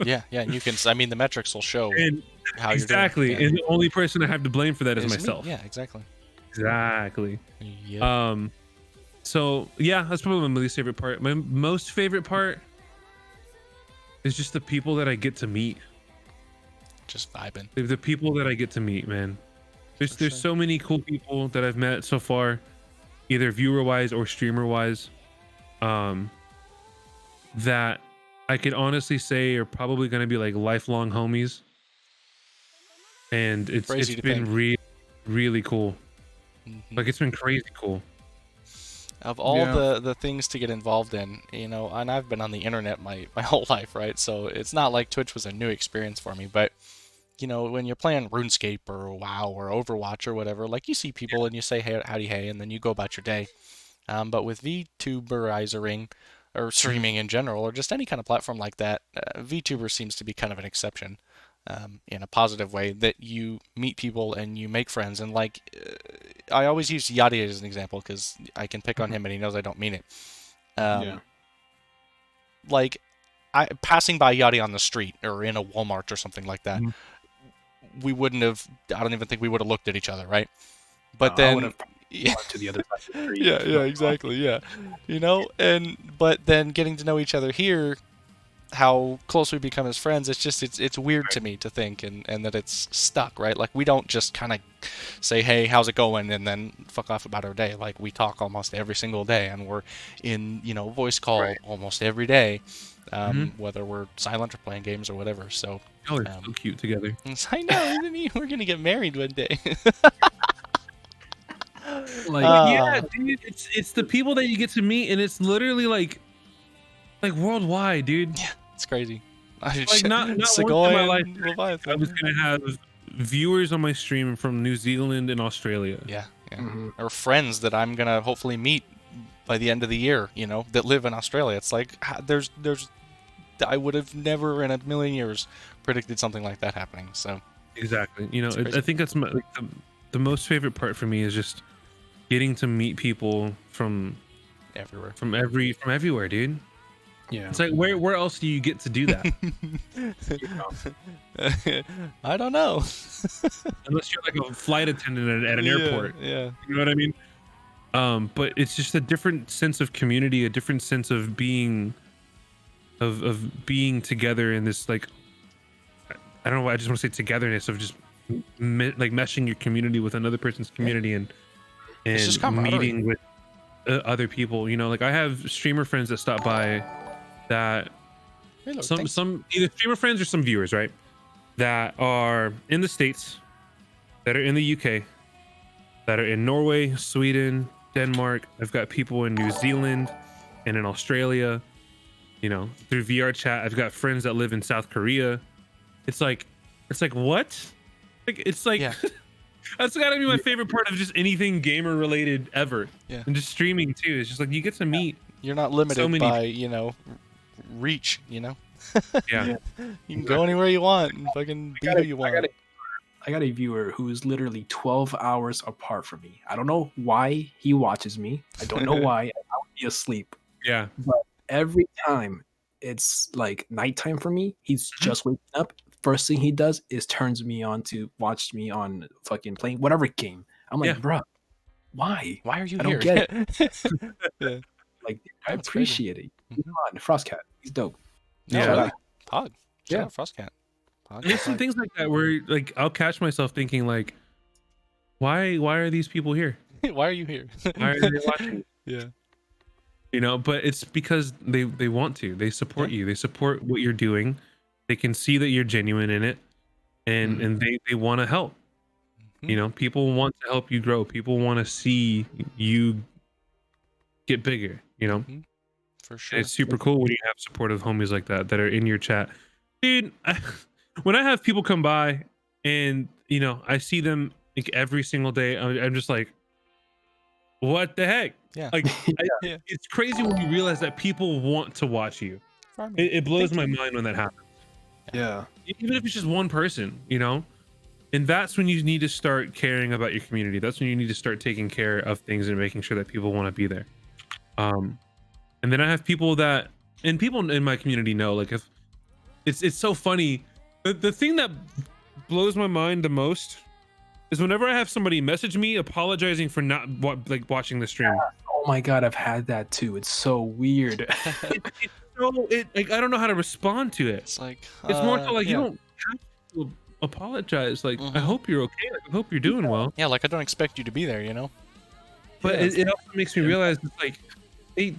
yeah, and you can. I mean, the metrics will show how exactly. you're doing. Yeah. And the only person I have to blame for that is myself. Me. Yeah, exactly. Exactly. Yep. So yeah, that's probably my least favorite part. My most favorite part is just the people that I get to meet. Just vibing. The people that I get to meet, man. There's so many cool people that I've met so far, either viewer wise or streamer wise, that I could honestly say are probably going to be like lifelong homies. And it's been really, really cool. Like it's been crazy cool. Of all the things to get involved in, and I've been on the internet my whole life, right? So it's not like Twitch was a new experience for me, but when you're playing RuneScape or WoW or Overwatch or whatever, like you see people and you say hey, howdy, hey, and then you go about your day. But with VTuberizing or streaming in general, or just any kind of platform like that, VTuber seems to be kind of an exception. In a positive way, that you meet people and you make friends. And like I always use Yachty as an example because I can pick on him and he knows I don't mean it. Like passing by Yachty on the street or in a Walmart or something like that, we wouldn't have, I don't even think we would have looked at each other, right? But then to the other side of the street. yeah, exactly, yeah. But then getting to know each other here, how close we become as friends, it's weird to me to think and that it's stuck, right? Like we don't just kind of say, hey, how's it going, and then fuck off about our day. Like we talk almost every single day, and we're in voice call almost every day, whether we're silent or playing games or whatever. So y'all are so cute together. I know, we're gonna get married one day. Yeah, dude, it's the people that you get to meet, and it's literally like worldwide, dude. Yeah, it's crazy. Like not once in my life I was gonna have viewers on my stream from New Zealand and Australia. Yeah. Or friends that I'm gonna hopefully meet by the end of the year, that live in Australia. It's like there's I would have never in a million years predicted something like that happening. So exactly, I think that's the most favorite part for me is just getting to meet people from everywhere, from everywhere, dude. Yeah, it's like where else do you get to do that? I don't know. Unless you're like a flight attendant at an airport. Yeah, you know what I mean. But it's just a different sense of community, a different sense of being being together in this, like, I don't know, I just want to say togetherness of just like meshing your community with another person's community and meeting with other people. Like I have streamer friends that stop by that Hello, some either streamer friends or some viewers, right? That are in the States, that are in the UK, that are in Norway, Sweden, Denmark. I've got people in New Zealand and in Australia, you know, through VR chat. I've got friends that live in South Korea. It's like what? Like it's like Yeah. that's gotta be my favorite part of just anything gamer related ever. Yeah. And just streaming too. It's just like you get to meet You're not limited so many by, you know, reach, you know? yeah. You can go anywhere you want and fucking be who you want. I got a viewer who is literally 12 hours apart from me. I don't know why he watches me. I don't know why. I would be asleep. Yeah. But every time it's like nighttime for me, he's just waking up. First thing he does is turns me on to watch me on fucking playing whatever game. I'm like, Yeah. bruh, why? Why are you I here? don't get Yeah. Like, I That's crazy. appreciate it. Mhm. Come on, Frostcat, he's dope. No, Yeah. really. Pog. Yeah. Shout out Frostcat. Pog. There's some things like that where like I'll catch myself thinking like, why are these people here? Why are you here? Why are they watching? Yeah. You know, but it's because they want to. They support you. They support what you're doing. They can see that you're genuine in it, and they want to help. Mhm. You know, people want to help you grow. People want to see you get bigger. You know, Mhm. For sure. it's super cool when you have supportive homies like that that are in your chat, dude. When I have people come by and you know I see them like every single day, I'm just like, what the heck? Yeah. Like Yeah. it's crazy when you realize that people want to watch you. Farming. It blows Thank my you. mind when that happens. Yeah. Even if it's just one person, you know. And that's when you need to start caring about your community. That's when you need to start taking care of things and making sure that people want to be there. And then I have people that, and people in my community know, like if it's so funny. The thing that blows my mind the most is whenever I have somebody message me apologizing for not watching the stream. Oh my god, I've had that too. It's so weird. So like I don't know how to respond to it. It's like It's more so like you yeah. don't have to apologize. Like I Mhm. hope you're okay. Like, I hope you're doing well. Yeah, like I don't expect you to be there, you know? But Yeah. it also makes me realize it's like they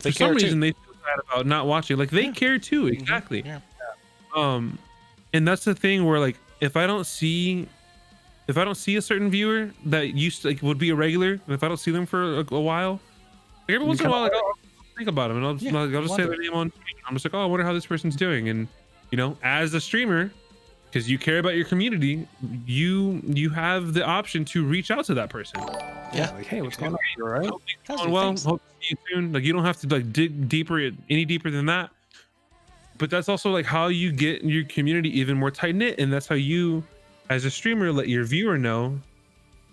They for some care too. reason they feel bad about not watching. Like they Yeah. care too. Mhm. Exactly. Yeah. And that's the thing where like if I don't see a certain viewer that used to like would be a regular, and if I don't see them for a while, like every once in a while, like I'll think about them and I'll just, Yeah, I'll just say wonder. their name on. I'm just like, oh, I wonder how this person's doing, and you know, as a streamer, because you care about your community, you have the option to reach out to that person. Yeah, like, hey, what's going on? You all right? Hope things are How's going your well. things? Hope to see you soon. Like you don't have to like dig deeper, any deeper than that. But that's also like how you get your community even more tight knit, and that's how you, as a streamer, let your viewer know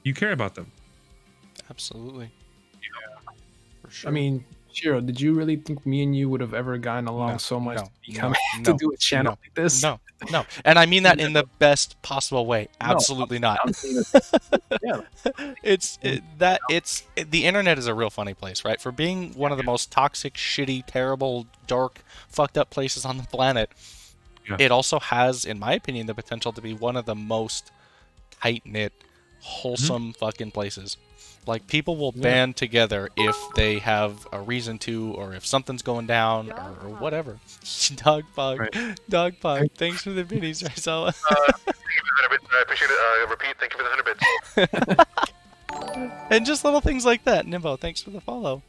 you care about them. Absolutely. For sure. I mean, Shiro, did you really think me and you would have ever gotten along No, so much no, to become no, to no, do a channel like this? no, no. And I mean that in the best possible way. Absolutely not. I'm saying that- yeah. The internet is a real funny place, right? For being one of the most toxic, shitty, terrible, dark, fucked up places on the planet, Yeah. it also has, in my opinion, the potential to be one of the most tight-knit, wholesome fucking places. Like, people will band together if they have a reason to, or if something's going down, or whatever. Dog Pog. Right. Dog Pog. Thanks for the biddies, Marcella. I appreciate it. Repeat. Thank you for the 100 bits. And just little things like that. Nimbo, thanks for the follow.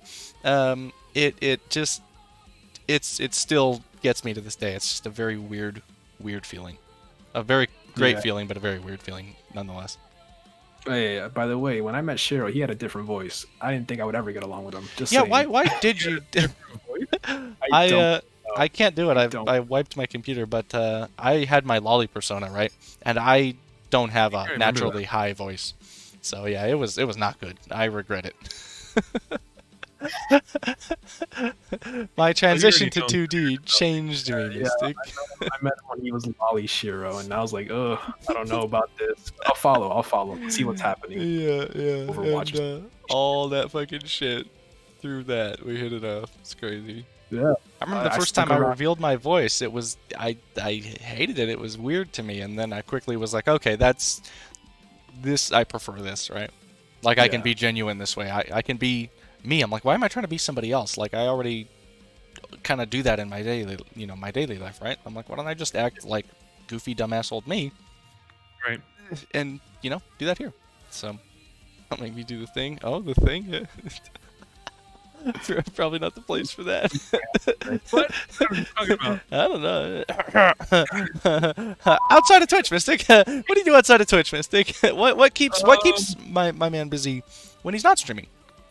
It still gets me to this day. It's just a very weird feeling. A very great feeling, but a very weird feeling nonetheless. Hey, by the way, when I met Shiro, he had a different voice. I didn't think I would ever get along with him. Just Yeah, saying. why did you? I I can't do it. don't. I wiped my computer, but I had my lolly persona, right? And I don't have a remember naturally high voice. So yeah, it was not good. I regret it. My transition to already 2D changed me, Yeah, Mystic. I met him when he was Lolly Shiro, and I was like, ugh, I don't know about this. I'll follow, see what's happening. Yeah. Overwatch. And, all that fucking shit through that, we hit it off. It's crazy. Yeah. I remember the I first stuck time I around. revealed my voice. It was I hated it. It was weird to me, and then I quickly was like, okay, that's this. I prefer this, right? Like I can Yeah. be genuine this way. I can be me. I'm like, why am I trying to be somebody else? Like I already kind of do that in my daily life, right? I'm like, why don't I just act like goofy, dumbass old me, Right. and do that here. So, don't make me do the thing. Oh, the thing. Probably not the place for that. What are you talking about? I don't know. Outside of Twitch, Mystic. What do you do outside of Twitch, Mystic? What keeps my man busy when he's not streaming?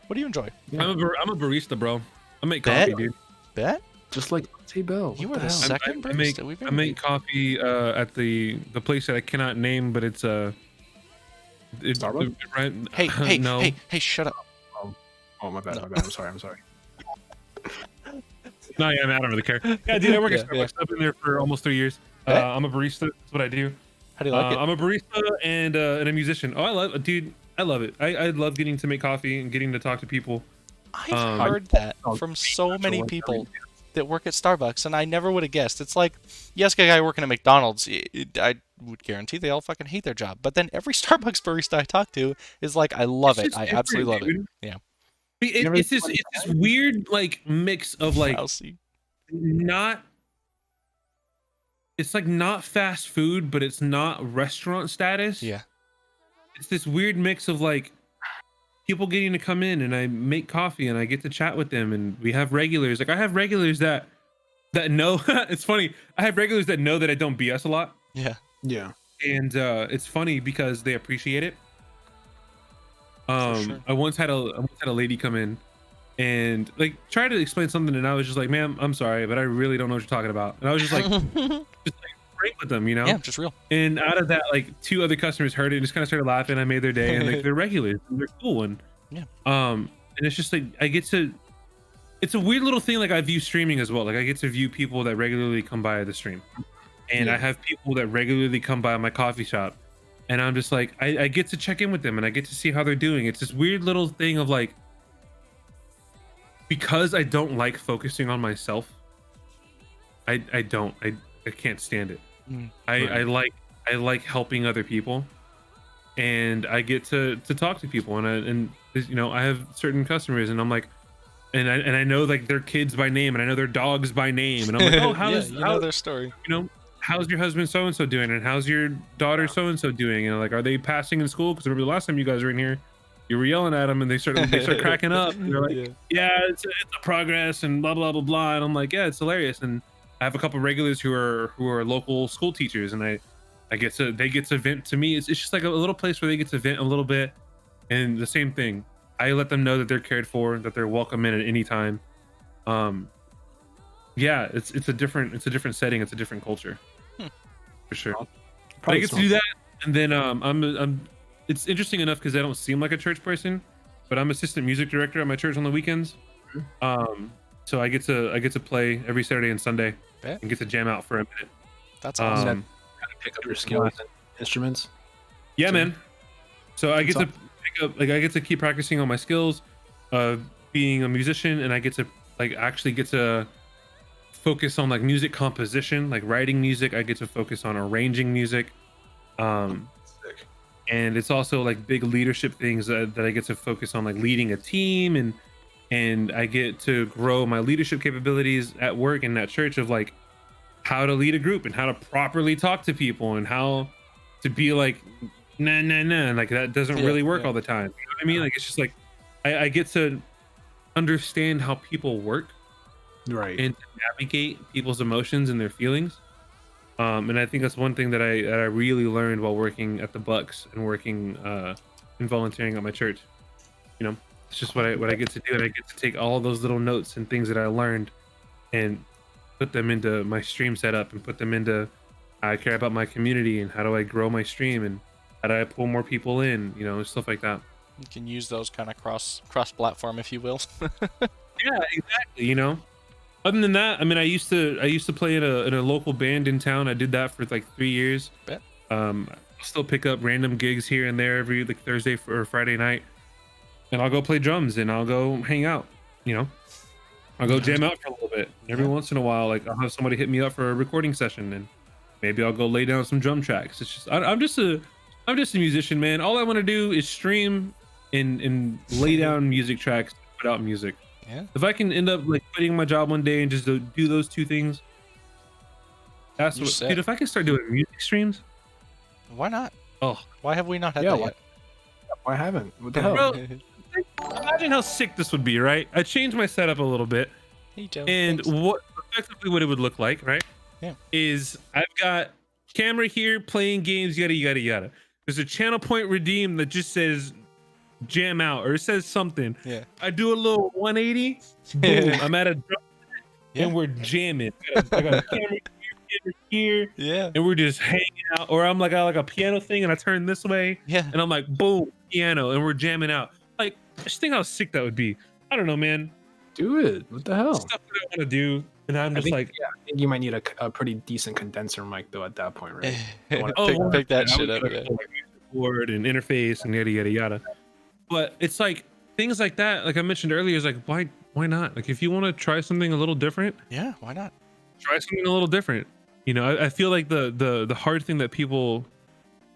What do you enjoy? I'm a barista, bro. I make Bet? coffee, dude. Bet? Just like Tay Bell. You What were the hell? second I barista make we've I ever make coffee at the place that I cannot name, but it's Starbucks? right. Hey, no. hey, shut up. Oh, my bad. No. My bad. I'm sorry. No, yeah, I don't really care. Yeah, dude, I work at Yeah, Starbucks. I've been there for almost 3 years. Eh? I'm a barista. That's what I do. How do you like it? I'm a barista and a musician. Oh, I love it, dude. I love it. I love getting to make coffee and getting to talk to people. I've heard that from so many people that work at Starbucks, and I never would have guessed. It's like, yes, a guy working at McDonald's, I would guarantee they all fucking hate their job. But then every Starbucks barista I talk to is like, I love It's it. just I different, absolutely love it. dude. Yeah. It's this weird like mix of like Mousy. not. It's like not fast food, but it's not restaurant status. Yeah. It's this weird mix of like people getting to come in and I make coffee and I get to chat with them and we have regulars. Like I have regulars that know. It's funny. I have regulars that know that I don't BS a lot, Yeah. Yeah. and it's funny because they appreciate it. sure. I once had a lady come in and like try to explain something, and I was just like, "Ma'am, I'm sorry, but I really don't know what you're talking about." And I was just like, straight with them, Yeah, just real. And out of that, like 2 other customers heard it and just kind of started laughing. I made their day, and like they're regulars, and they're cool, and Yeah. and it's just like I get to. It's a weird little thing. Like I view streaming as well. Like I get to view people that regularly come by the stream, and I have people that regularly come by my coffee shop, and I'm just like I get to check in with them, and I get to see how they're doing. It's this weird little thing of like, because I don't like focusing on myself. I can't stand it. Mm, I like helping other people, and I get to talk to people, and I have certain customers, and I'm like, and I know like their kids by name, and I know their dogs by name, and I'm like, oh, know their story. how's your husband so and so doing, and how's your daughter so and so doing, and like, are they passing in school? Because remember the last time you guys were in here, you were yelling at them, and they start cracking up. And they're like, yeah, it's a progress, and blah blah blah blah. And I'm like, yeah, it's hilarious. And I have a couple of regulars who are local school teachers, and they get to vent to me. It's just like a little place where they get to vent a little bit, and the same thing. I let them know that they're cared for, that they're welcome in at any time. Yeah, it's a different setting, it's a different culture, for sure. But I get to do that, and then I'm. It's interesting enough because I don't seem like a church person, but I'm assistant music director at my church on the weekends. So I get to play every Saturday and Sunday, Bet. and get to jam out for a minute. That's awesome. Pick up your skills and instruments. Yeah, So- man. So I get That's to pick up, like I get to keep practicing on my skills, being a musician, and I get to actually get to focus on like music composition, like writing music. I get to focus on arranging music. Sick. And it's also like big leadership things that I get to focus on, like leading a team, and I get to grow my leadership capabilities at work and at church of like how to lead a group and how to properly talk to people and how to be like nah, like that doesn't really work all the time. You know what I mean? Like it's just like I get to understand how people work, Right. and to navigate people's emotions and their feelings. And I think that's one thing that I really learned while working at the Bucks and working and volunteering at my church. It's just what I get to do, and I get to take all those little notes and things that I learned and put them into my stream setup, and put them into I care about my community and how do I grow my stream and how do I pull more people in, stuff like that. You can use those kind of cross platform, if you will. Yeah, exactly. Other than that, I mean, I used to play in a local band in town. I did that for like 3 years. Bet. I still pick up random gigs here and there every like Thursday or Friday night, and I'll go play drums and I'll go hang out. I'll go jam out for a little bit. Every once in a while, like I'll have somebody hit me up for a recording session, and maybe I'll go lay down some drum tracks. It's just I'm just a musician, man. All I want to do is stream and lay down music tracks, put out music. Yeah. If I can end up like quitting my job one day and just do those two things, that's You're what, set. dude. If I can start doing music streams, Why not? oh, Why have we not had Yeah, that why- yet? Why haven't? What the hell? Bro, imagine how sick this would be, right? I changed my setup a little bit, Hey, Joe. and thanks. what effectively what it would look like, right? Yeah. Is I've got camera here playing games, yada yada yada. There's a channel point redeem that just says jam out or it says something. Yeah. I do a little 180. Boom, I'm at a drum set, Yeah. and we're jamming. I got a camera here, Yeah. and we're just hanging out. Or I'm like, I like a piano thing, and I turn this way, Yeah. and I'm like, boom, piano, and we're jamming out. Like, just think how sick that would be. I don't know, man. Do it. What the hell? Stuff that I want to do, and I'm I just think, like, I think you might need a pretty decent condenser mic though at that point, right? Pick that I shit would up. get a Yeah. full, like, music board and interface and yada yada yada. But it's like things like that, like I mentioned earlier, is like why not? Like if you want to try something a little different, Yeah. Why not? try something a little different. You know, I feel like the hard thing that people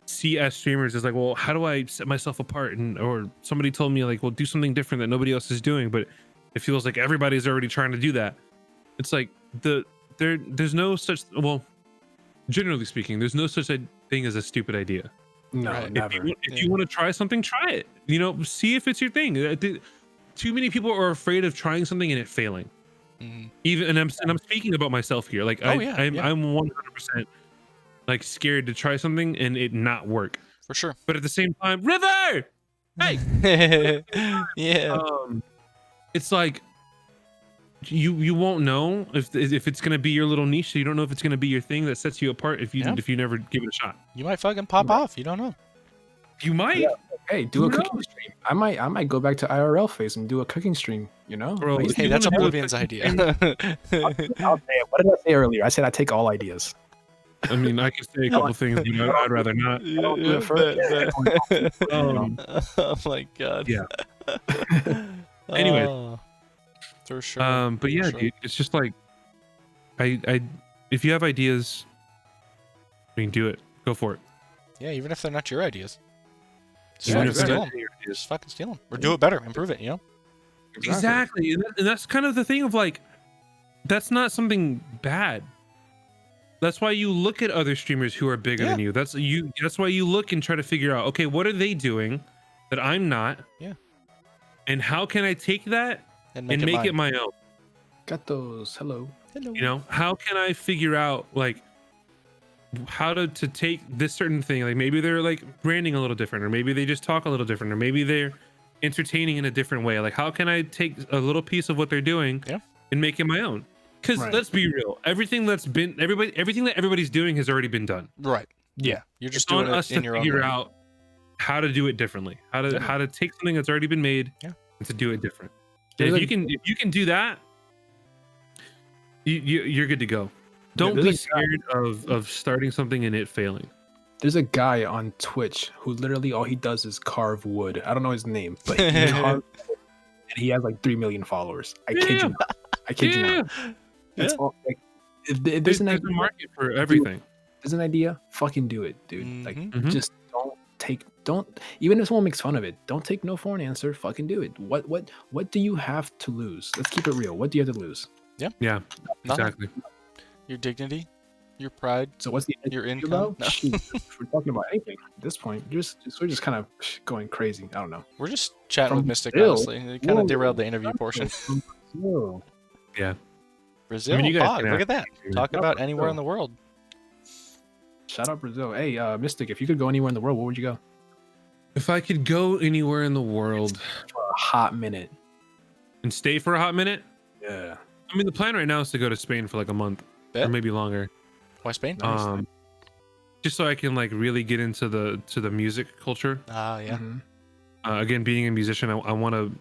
see as streamers is like, well, how do I set myself apart? And or somebody told me like, well, do something different that nobody else is doing, but it feels like everybody's already trying to do that. It's like there's no such, well, generally speaking, there's no such a thing as a stupid idea. No, Right. never. If you want to try something, try it. You know, see if it's your thing. Too many people are afraid of trying something and it failing. Mhm. Even and I'm speaking about myself here. Like Oh, yeah, I'm yeah. I'm 100% like scared to try something and it not work. For sure. But at the same time, River, hey, Yeah. it's like you won't know if it's gonna be your little niche. So you don't know if it's gonna be your thing that sets you apart if you Yeah. never give it a shot. You might fucking pop off. You don't know. You might, Yeah. Hey, do a Who cooking stream. I might go back to IRL phase and do a cooking stream. You know, Bro, Like, if Hey, you that's wanna do a Oblivion's idea. I'll say it. What did I say earlier? I said I take all ideas. I mean, I could say a couple things, but I'd rather not. don't do it first. Oh my god. Yeah. Anyway. Oh, for sure. But yeah, for sure. dude, it's just like, I, if you have ideas, I mean, do it. Go for it. Yeah, even if they're not your ideas. Just Even fucking if they're steal not them. your ideas. Just fucking steal them. Or do it better. Improve it, you know? Exactly, and that's kind of the thing of like, that's not something bad. That's why you look at other streamers who are bigger than you. That's why you look and try to figure out, okay, what are they doing that I'm not? Yeah. And how can I take that And and make it mine. my own? Got those. Hello. Hello. You know, how can I figure out like how to take this certain thing? Like maybe they're like branding a little different, or maybe they just talk a little different, or maybe they're entertaining in a different way. Like how can I take a little piece of what they're doing and make it my own? Because Right. let's be real, everything that everybody's doing has already been done. Right. Yeah. You're just It's on doing us it in to your own figure way. out how to do it differently, how to take something that's already been made and to do it different. And There's if you can do that, you're good to go. Don't there's be a guy- scared of starting something and it failing. There's a guy on Twitch who literally all he does is carve wood. I don't know his name, but he carves wood, and he has like 3 million followers. I kid you not. I kid you not. That's all. Like, if there's There's an a idea, market for everything. there's an idea, fucking do it, dude. Like, Mhm. Mhm. just don't. Even if someone makes fun of it, don't take no for an answer. Fucking do it. What do you have to lose? Let's keep it real. What do you have to lose? Yeah, Nothing. exactly. Your dignity, your pride, So what's the your issue, income. though? No. Shoot, if we're talking about anything at this point, we're just kind of going crazy. I don't know. We're just chatting From with Mystic, Brazil? honestly. It kind Whoa. of derailed the interview portion. Whoa. Brazil, you guys Pog, can look at that. ask- Talk about anywhere Brazil. in the world. Shout out Brazil. Hey, Mystic, if you could go anywhere in the world, where would you go? If I could go anywhere in the world For a hot minute. and stay for a hot minute, Yeah. I mean, the plan right now is to go to Spain for like a month Bet. or maybe longer. Why Spain? Nice. Just so I can like really get into the music culture. Ah, yeah. Mhm. Again, being a musician, I want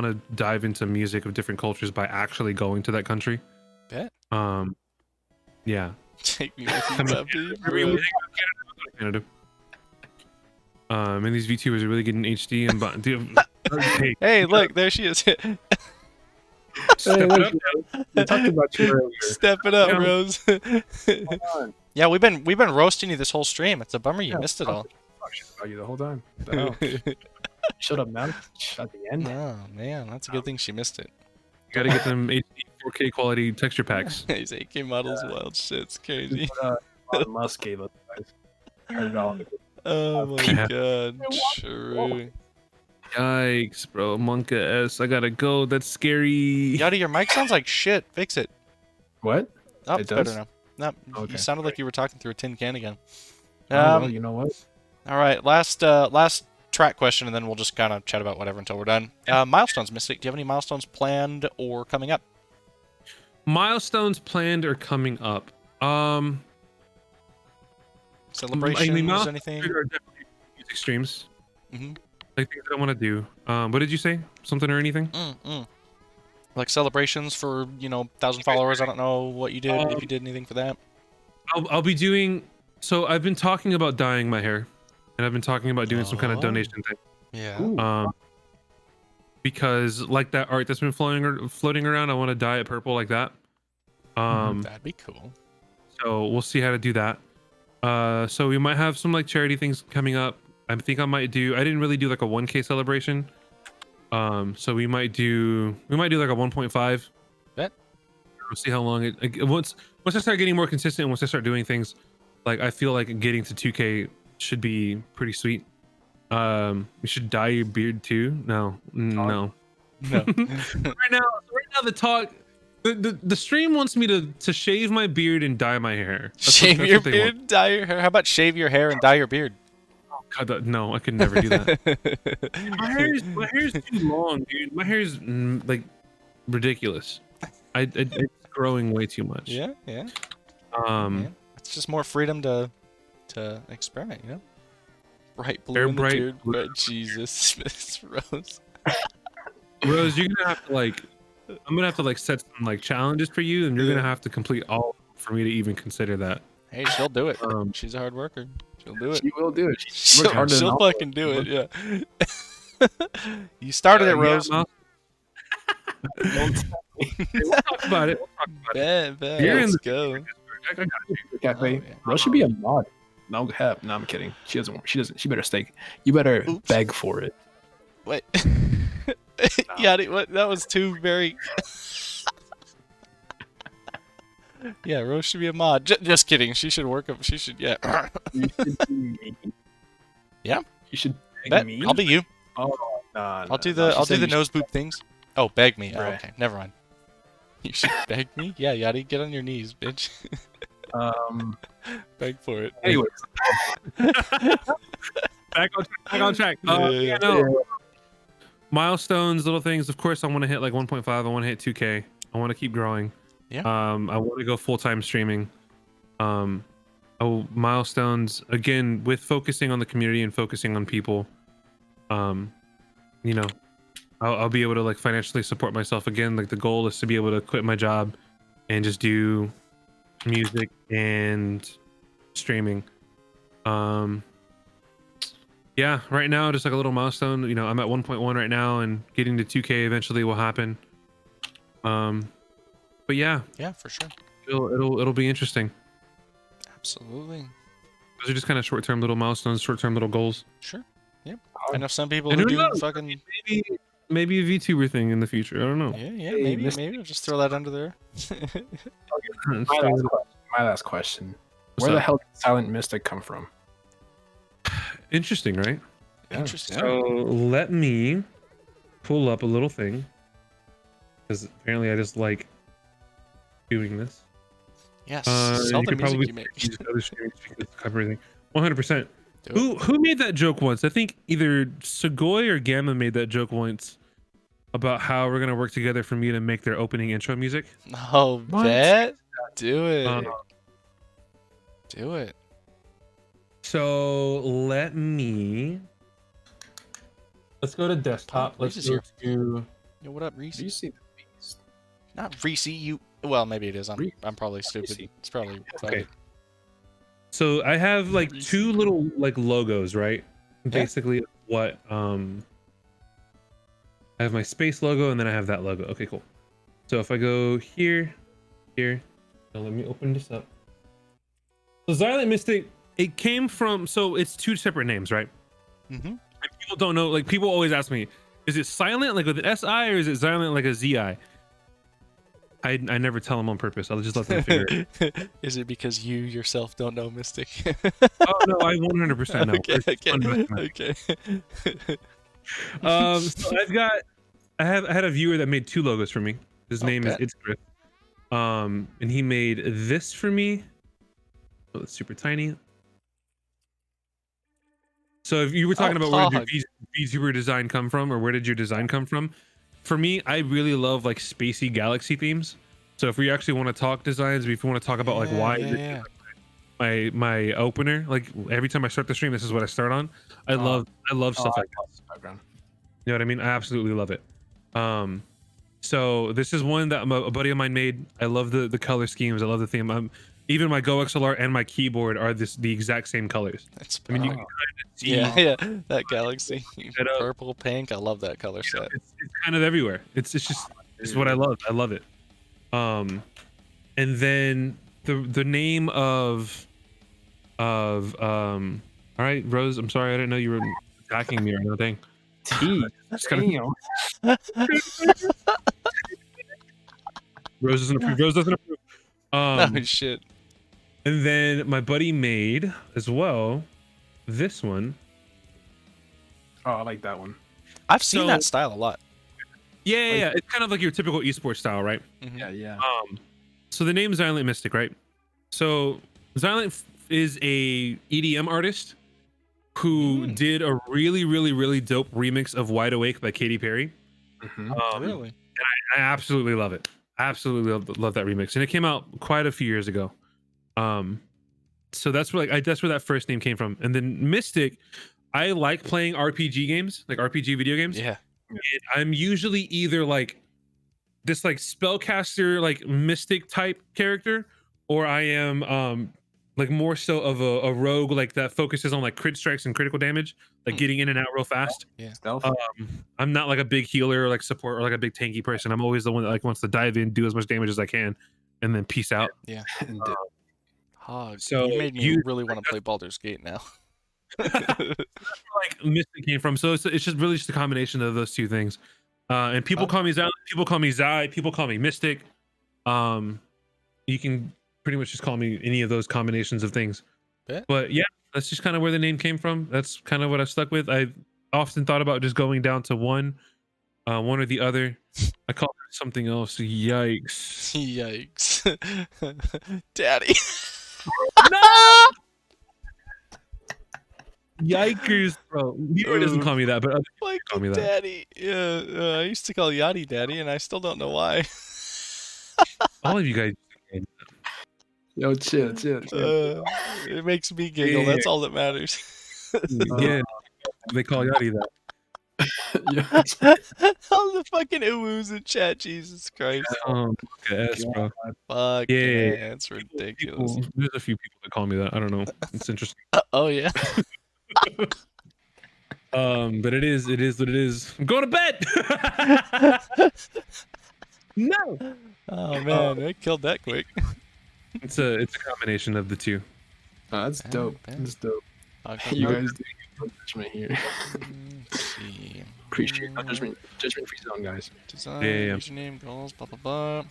to dive into music of different cultures by actually going to that country. Bet. Yeah. Take me with you, Come on. puppy. Really? Canada. And these VTubers are really getting HD and dude, hey, Hey, look, there she is. Hey, step it look, up. we talked about you earlier. Step it up, Yeah. Rose. Hold on. Yeah, we've been roasting you this whole stream. It's a bummer you Yeah, missed it all. Talk shit about you the whole time. What the hell? Shut up now. At the end. Oh man, that's a good thing she missed it. gotta get them HD 4K quality texture packs. His AK models, wild shit's crazy. Elon Musk gave us guys. $100. Oh my Yeah. god, true. Yikes, bro. Monka S. I gotta go. That's scary. Yada, your mic sounds like shit. Fix it. What? Oh, It better does? now. No, Okay. you sounded like you were talking through a tin can again. Oh, well, you know what? All right, last track question, and then we'll just kind of chat about whatever until we're done. Milestones, Mystic. Do you have any milestones planned or coming up? Milestones planned or coming up. Celebrations, milestones anything? are definitely music streams. Mm-hmm. Like things that I want to do. What did you say? Something or anything? Like celebrations for 1,000 followers. I don't know what you did. If you did anything for that. I'll be doing. So I've been talking about dyeing my hair, and I've been talking about doing some kind of Oh. donation thing. Yeah. Ooh. Because like that art that's been floating around, I want to dye it purple like that. That'd be cool. So we'll see how to do that. So we might have some like charity things coming up. I think I might do. I didn't really do like a 1K celebration. So we might do like a 1.5. Bet. We'll see how long once I start getting more consistent, once I start doing things, like I feel like getting to 2K should be pretty sweet. You should dye your beard too. No. No. Right now the talk. The stream wants me to shave my beard and dye my hair. Shave your beard, dye your hair. How about shave your hair and dye your beard? God, no, I could never do that. my hair's too long, dude. My hair's like ridiculous. It's growing way too much. Yeah. Yeah. It's just more freedom to experiment, Bright blue They're in the bright beard, blue. but Jesus, Miss Rose. Rose, you're gonna have to like. I'm gonna have to like set some like challenges for you, and you're gonna have to complete all for me to even consider that. Hey, she'll do it. Um, She's a hard worker. She'll do it. She will do it. She worked harder than She'll all of fucking us. do it. Yeah. You started it, Rose. Yeah, we'll talk about it. We'll talk about it. Bet. You're in Let's the go. I got you. Cafe. Oh, yeah. Rose should be a mod. No cap. No, I'm kidding. She doesn't. She doesn't. She better stay. You better Oops. beg for it. Wait. Yeah, what? That was too very. Yeah, Rose should be a mod. Just kidding. She should work up. She should. Yeah. You should be me. Yeah. You should beg Bet. me. I'll be you. Oh, nah, I'll do the nose boop things. Oh, beg me. Oh, Right. okay, never mind. You should beg me? Yeah, Yachty, get on your knees, bitch. Beg for it. Anyways, Back on track. Yeah. No. Milestones, little things. Of course, I want to hit like 1.5. I want to hit 2K. I want to keep growing. Yeah. I want to go full-time streaming. Milestones again with focusing on the community and focusing on people. I'll be able to like financially support myself again. Like the goal is to be able to quit my job and just do music and streaming. Yeah, right now just like a little milestone. I'm at 1.1 right now, and getting to 2K eventually will happen. But yeah, Yeah, for sure. it'll be interesting. Absolutely. Those are just kind of short-term little milestones, short-term little goals. Sure. Yep. I know some people And who who do knows? fucking. Maybe a VTuber thing in the future. I don't know. Yeah, Hey, maybe. Mr. Maybe I'll just throw that under there. my last question. What's Where the up? hell did Silent Mystic come from? Interesting, right? Interesting. So let me pull up a little thing, because apparently I just like doing this. Yes. You Sell the could music probably you make. use other streaming speakers to cover everything. 100%. Do it. Who made that joke once? I think either Segoy or Gamma made that joke once about how we're gonna work together for me to make their opening intro music. Oh, What? bet. Do it. Uh, Do it. So let's go to desktop. Oh, Let's Reese is go here. to Yo, what up, Reese? Do you see the beast? Not Reese. You. Well, maybe it is. Reese. I'm probably stupid. Reese. It's probably. Okay. So I have like Reese. two little like logos, right? Basically what I have my space logo and then I have that logo. Okay, cool. So if I go here, now let me open this up. So Silent Mystic, it came from, so it's two separate names, right? Mm-hmm. And people don't know, like people always ask me, is it silent like with an SI or is it silent like a ZI? I never tell them on purpose. I'll just let them figure it. Is it because you yourself don't know Mystic? Oh no, I 100% know. Okay, It's fun to okay, okay. So I had a viewer that made 2 logos for me. His name is bet. It's Griff. And he made this for me. Oh, it's super tiny. So if you were talking about where did your VTuber design come from, or where did your design come from? For me, I really love like spacey galaxy themes. So if we actually want to talk designs, if you want to talk about like why my opener, like every time I start the stream, this is what I start on. I love stuff like that. Background. You know what I mean? I absolutely love it. So this is one that a buddy of mine made. I love the color schemes. I love the theme. Even my Go XLR and my keyboard are the exact same colors. That's I mean, you can kind of see that galaxy, purple, pink. I love that color set. it's kind of everywhere. It's what I love. I love it. And then the name of all right, Rose. I'm sorry, I didn't know you were attacking me or anything. T. Rose doesn't approve. Rose doesn't approve. Oh shit. And then my buddy made as well this one. Oh, I like that one. I've seen that style a lot. Yeah. It's kind of like your typical esports style, right? Mm-hmm. Yeah. So the name is Silent Mystic, right? So Silent is a EDM artist who did a really, really, really dope remix of Wide Awake by Katy Perry. Really? And I absolutely love it. Absolutely love that remix. And it came out quite a few years ago. So that's where that's where that first name came from. And then Mystic, I like playing RPG games, like RPG video games. Yeah. And I'm usually either like this like spellcaster, like mystic type character, or I am like more so of a rogue, like that focuses on like crit strikes and critical damage, like getting in and out real fast. Yeah. I'm not like a big healer or like support or like a big tanky person. I'm always the one that like wants to dive in, do as much damage as I can, and then peace out. Yeah. Hog. So You made me really want to play Baldur's Gate now. That's where, like Mystic came from. So it's just really just a combination of those two things. And people call me Zai, people call me Zai, people call me Mystic. You can pretty much just call me any of those combinations of things. But yeah, that's just kind of where the name came from. That's kind of what I've stuck with. I've often thought about just going down to one or the other. I call it something else. Yikes. Yikes. Daddy. No! Yikers, bro. He doesn't call me that, but other people call me that. Daddy. Yeah, I used to call Yachty Daddy, and I still don't know why. All of you guys. Yo, chill. It makes me giggle. That's all that matters. Yeah, they call Yachty that. All the fucking oohs in chat, Jesus Christ. Yes, bro. Fuck yeah, it's ridiculous. There's a few people that call me that. I don't know. It's interesting. Oh yeah. But it is what it is. I'm going to bed. No. Oh man, they killed that quick. It's a combination of the two. That's dope. That's dope. You guys do good judgment here. Let's see. Appreciate no judgment free zone, guys. Design, Yeah. username, goals, blah blah blah.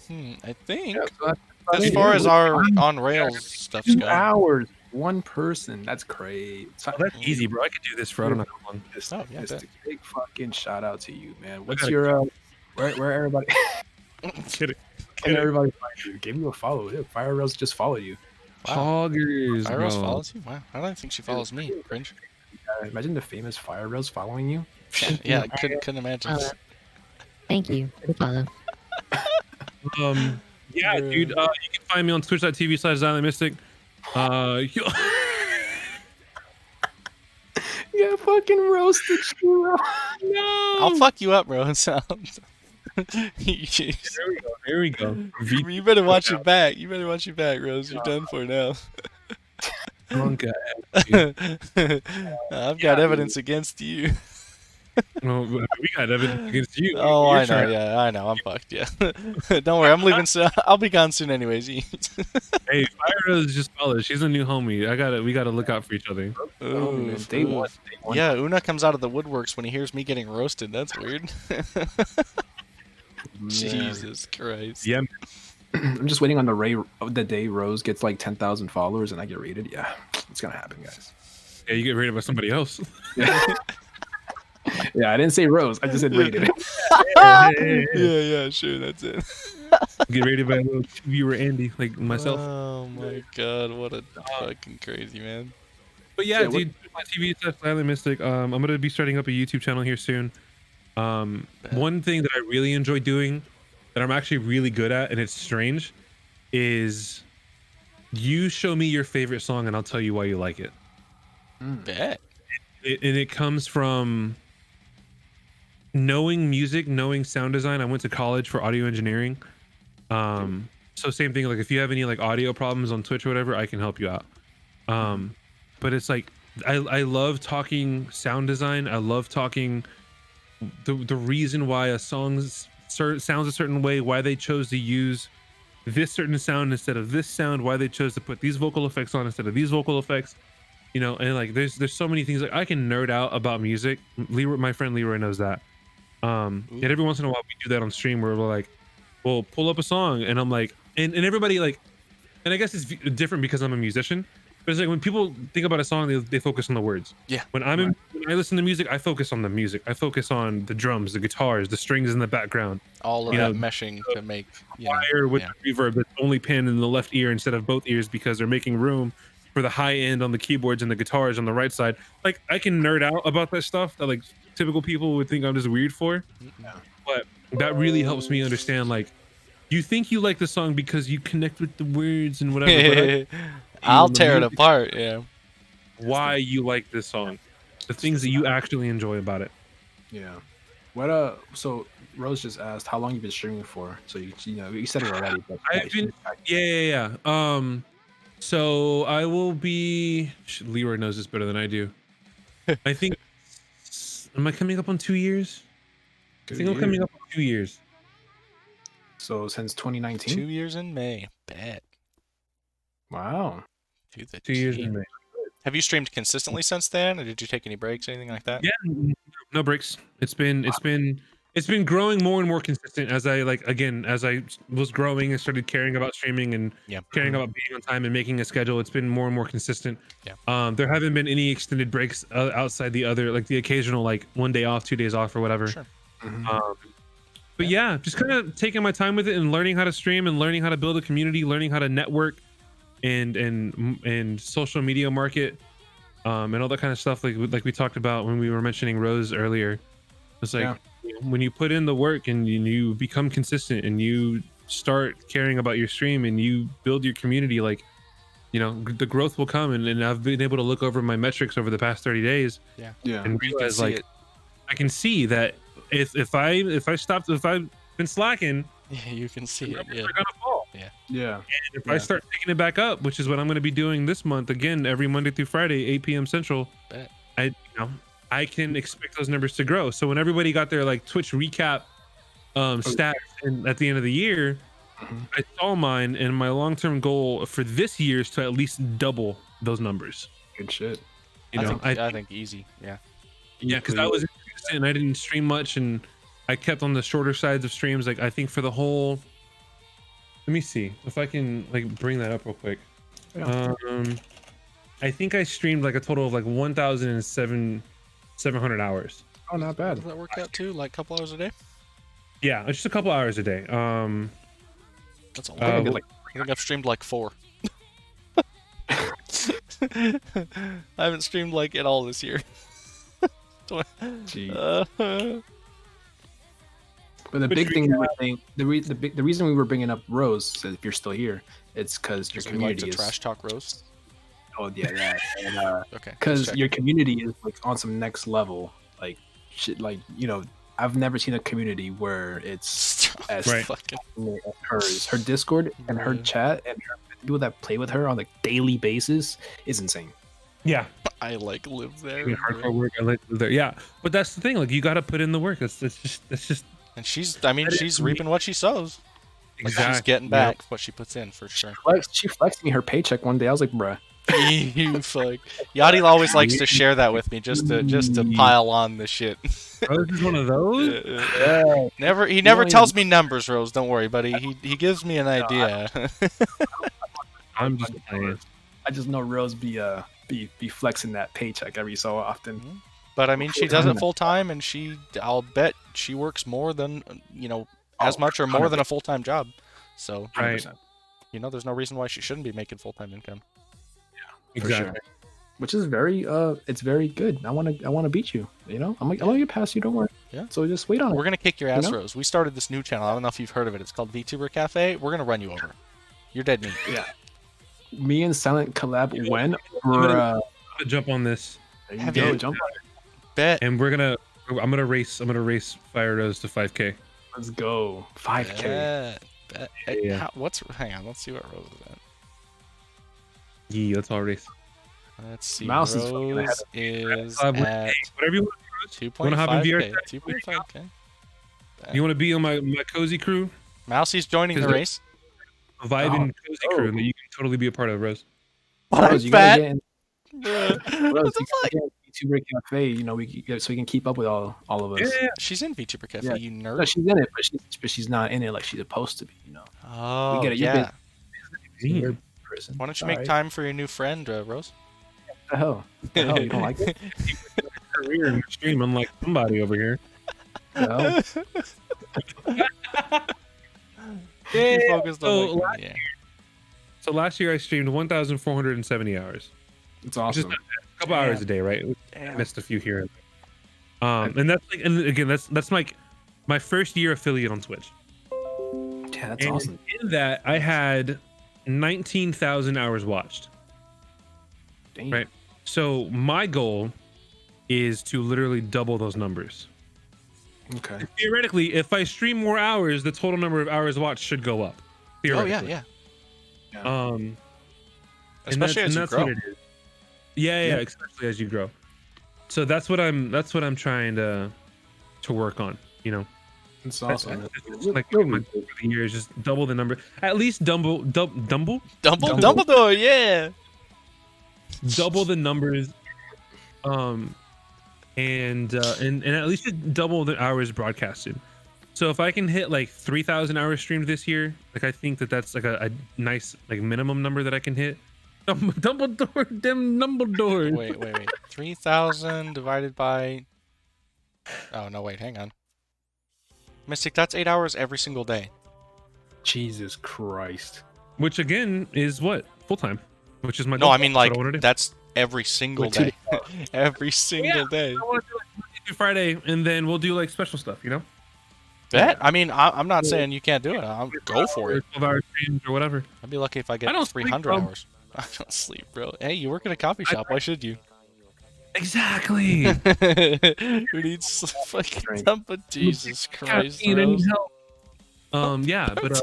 I think So as far as our on Rails stuff's 2 go. hours, one person. That's great. Oh, that's easy, bro. I could do this for I don't know how long. Oh, yeah, Just bet. a big fucking shout out to you, man. What's your where everybody? Kidding. Can everybody find you? Give you a follow. Yeah, Fire Rails just follow you. Hoggers, Fire Rails bro. follows you? Wow, I don't think she follows me. Cringe. Imagine the famous Fire Rails following you. Yeah, I couldn't imagine. Thank you. Good follow. Yeah, dude. You can find me on twitch.tv/ZilentMystic. Yeah, fucking roasted you. No. I'll fuck you up, bro. There we go. You better watch your back. You better watch your back, Rose. You're done for now. Drunk ass. I've got evidence against you. Well, we got evidence against you. Oh, You're I know. trying- Yeah, I know. I'm fucked. Yeah. Don't worry. I'm leaving soon. I'll be gone soon, anyways. Hey, Fire is just followed. She's a new homie. We gotta look out for each other. Day one. Yeah, Una comes out of the woodworks when he hears me getting roasted. That's weird. Jesus Christ. Yeah, I'm just waiting on the day Rose gets like 10,000 followers and I get rated. Yeah, it's gonna happen, guys. yeah, you get rated by somebody else. Yeah, I didn't say Rose. I just said rated. Yeah, sure, that's it. Get rated by a little viewer Andy, like myself. Oh my god, what a fucking crazy man. But yeah, Yeah, what- dude, my TV stuff, Silent Mystic. I'm gonna be starting up a YouTube channel here soon. One thing that I really enjoy doing, that I'm actually really good at, and it's strange, is you show me your favorite song and I'll tell you why you like it. Bet. And it comes from knowing music, knowing sound design. I went to college for audio engineering. So same thing, like if you have any like audio problems on Twitch or whatever, I can help you out. But it's like I love talking sound design. I love talking the reason why a song sounds a certain way, why they chose to use this certain sound instead of this sound, why they chose to put these vocal effects on instead of these vocal effects. You know, and like there's so many things. Like I can nerd out about music. Leroy, my friend Leroy, knows that. And every once in a while we do that on stream where we're like, we'll pull up a song and I'm like, and everybody like, and I guess it's different because I'm a musician, but it's like when people think about a song, they focus on the words. Yeah. When when I listen to music, I focus on the music. I focus on the drums, the guitars, the strings in the background. All of You that know, meshing to make Choir with the reverb that's only pinned in the left ear instead of both ears because they're making room for the high end on the keyboards and the guitars on the right side. Like I can nerd out about that stuff that like typical people would think I'm just weird for. But that really helps me understand, like, you think you like the song because you connect with the words and whatever, but I'll tear it apart, yeah. why you like this song, the things that you actually enjoy about it. Yeah. So Rose just asked how long you've been streaming for. So you said it already, but I've been yeah. So I will be, Leroy knows this better than I do. I think, am I coming up on 2 years? I think I'm coming up on 2 years. So since 2019? 2 years in May. Bet. Wow. 2 years in May. Have you streamed consistently since then, or did you take any breaks, anything like that? Yeah, no breaks. It's been growing more and more consistent as I was growing and started caring about streaming and caring about being on time and making a schedule. It's been more and more consistent. Yeah. There haven't been any extended breaks outside the other, like the occasional like 1 day off, 2 days off or whatever. Sure. But yeah, just kind of taking my time with it and learning how to stream and learning how to build a community, learning how to network and social media market, and all that kind of stuff. Like we talked about when we were mentioning Rose earlier. It's like when you put in the work and you become consistent and you start caring about your stream and you build your community, like, you know, the growth will come. And I've been able to look over my metrics over the past 30 days. And realize like I can see that if I've been slacking, you can see it. Yeah. They're gonna fall. Yeah. And if I start picking it back up, which is what I'm going to be doing this month, again, every Monday through Friday, 8 p.m. Central, I can expect those numbers to grow. So when everybody got their like Twitch recap stats at the end of the year, I saw mine, and my long-term goal for this year is to at least double those numbers. Good shit. I think easy. Yeah. Yeah, because I was inconsistent and I didn't stream much, and I kept on the shorter sides of streams. Like I think for the whole, let me see if I can like bring that up real quick. I think I streamed like a total of like 1,700 hours. Oh, not bad. Does that work out too? Like a couple hours a day? Yeah, just a couple hours a day. That's a lot. I think I've streamed like 4. I haven't streamed like at all this year. But the big thing we were saying, the reason we were bringing up Rose, if you're still here, it's because your community like is trash talk roast. Oh yeah, that. And, okay. Because your community is like on some next level, like shit. Like, you know, I've never seen a community where it's as fucking as hers. Her Discord and her chat and her people that play with her on a daily basis is insane. Yeah, I like live there. Hardcore work. I like live there. Yeah, but that's the thing. Like you got to put in the work. That's just. And she's reaping what she sows. Like Exactly. she's getting back what she puts in for sure. She flexed me her paycheck one day. I was like, bruh. You fuck. Yachty always likes to share that with me just to pile on the shit. Rose is one of those. He never tells me numbers, Rose. Don't worry, buddy. He gives me an idea. I'm just playing. I just know Rose be flexing that paycheck every so often. But I mean, she does it full time, and I'll bet she works more than as much or more than a full time job. So Right. there's no reason why she shouldn't be making full time income. Exactly. Sure. Which is very it's very good. I wanna beat you. I'm gonna get past you. Don't worry. Yeah. So just wait on it. We're gonna kick your ass, You know? Rose. We started this new channel. I don't know if you've heard of it. It's called VTuber Cafe. We're gonna run you over. You're dead meat. Yeah. Me and Silent collab when I'm we're gonna jump on this, there you Have go, you- jump on it. Bet. and I'm gonna race Fire Rose to 5K. Let's go. 5K. Bet. Yeah. Hang on. Let's see what Rose is at. Yeah, let's all race. Let's see. Mouse is fucking ahead Rose is Whatever at you want. 2.5k. 2.5k. You want to be on my cozy crew, Mousie's joining the race. a vibing cozy oh. crew that you can totally be a part of, Rose. Rose, you gotta get in. Rose, What you the gotta fuck? get in VTuber Cafe. So we can keep up with all of us. Yeah. She's in VTuber Cafe, Yeah. you No, nerd. she's in it, but she's not in it like she's supposed to be. Oh, get it. You've yeah. You're a person. Why don't you All make right. time for your new friend, Rose? What the hell? What the hell? You don't like it? Career in the stream, unlike somebody over here. What the hell? You focused So on last- yeah. So last year I streamed 1,470 hours. It's Just awesome. a couple hours a day, right? I Damn. missed a few here. And that's like, and again, that's like my first year affiliate on Twitch. Yeah, that's And awesome. in that, I had 19,000 hours watched. Damn. Right. So my goal is to literally double those numbers. Okay. Theoretically, if I stream more hours, the total number of hours watched should go up. Oh yeah, Theoretically. yeah. And Especially as you that's grow. what it is. Yeah, especially as you grow. So that's what I'm trying to work on. It's That's awesome. it's like my goal for the year is just double the number, at least double Dumbledore, yeah. double the numbers, and at least just double the hours broadcasted. So if I can hit like 3,000 hours streamed this year, like I think that's like a nice like minimum number that I can hit. Dumbledore, them Dumbledore. Wait. 3,000 divided by. Oh no! Wait, hang on. Mystic, that's 8 hours every single day. Jesus Christ. Which again is what full time, which is my No, goal. I mean That's like what I wanna do. that's every single Wait, 2 day. Every single day. I want to do like Monday through Friday, and then we'll do like special stuff, Bet. I mean, I'm not saying you can't do it. I'll go for it. 12-hour streams or whatever. I'd be lucky if I get I don't sleep, 300 bro. hours. I don't sleep, bro. Hey, you work in a coffee shop. Why should you? Exactly. Who needs fucking Right. dump of Jesus Christ, Caffeine, I need Rose. help. Yeah, but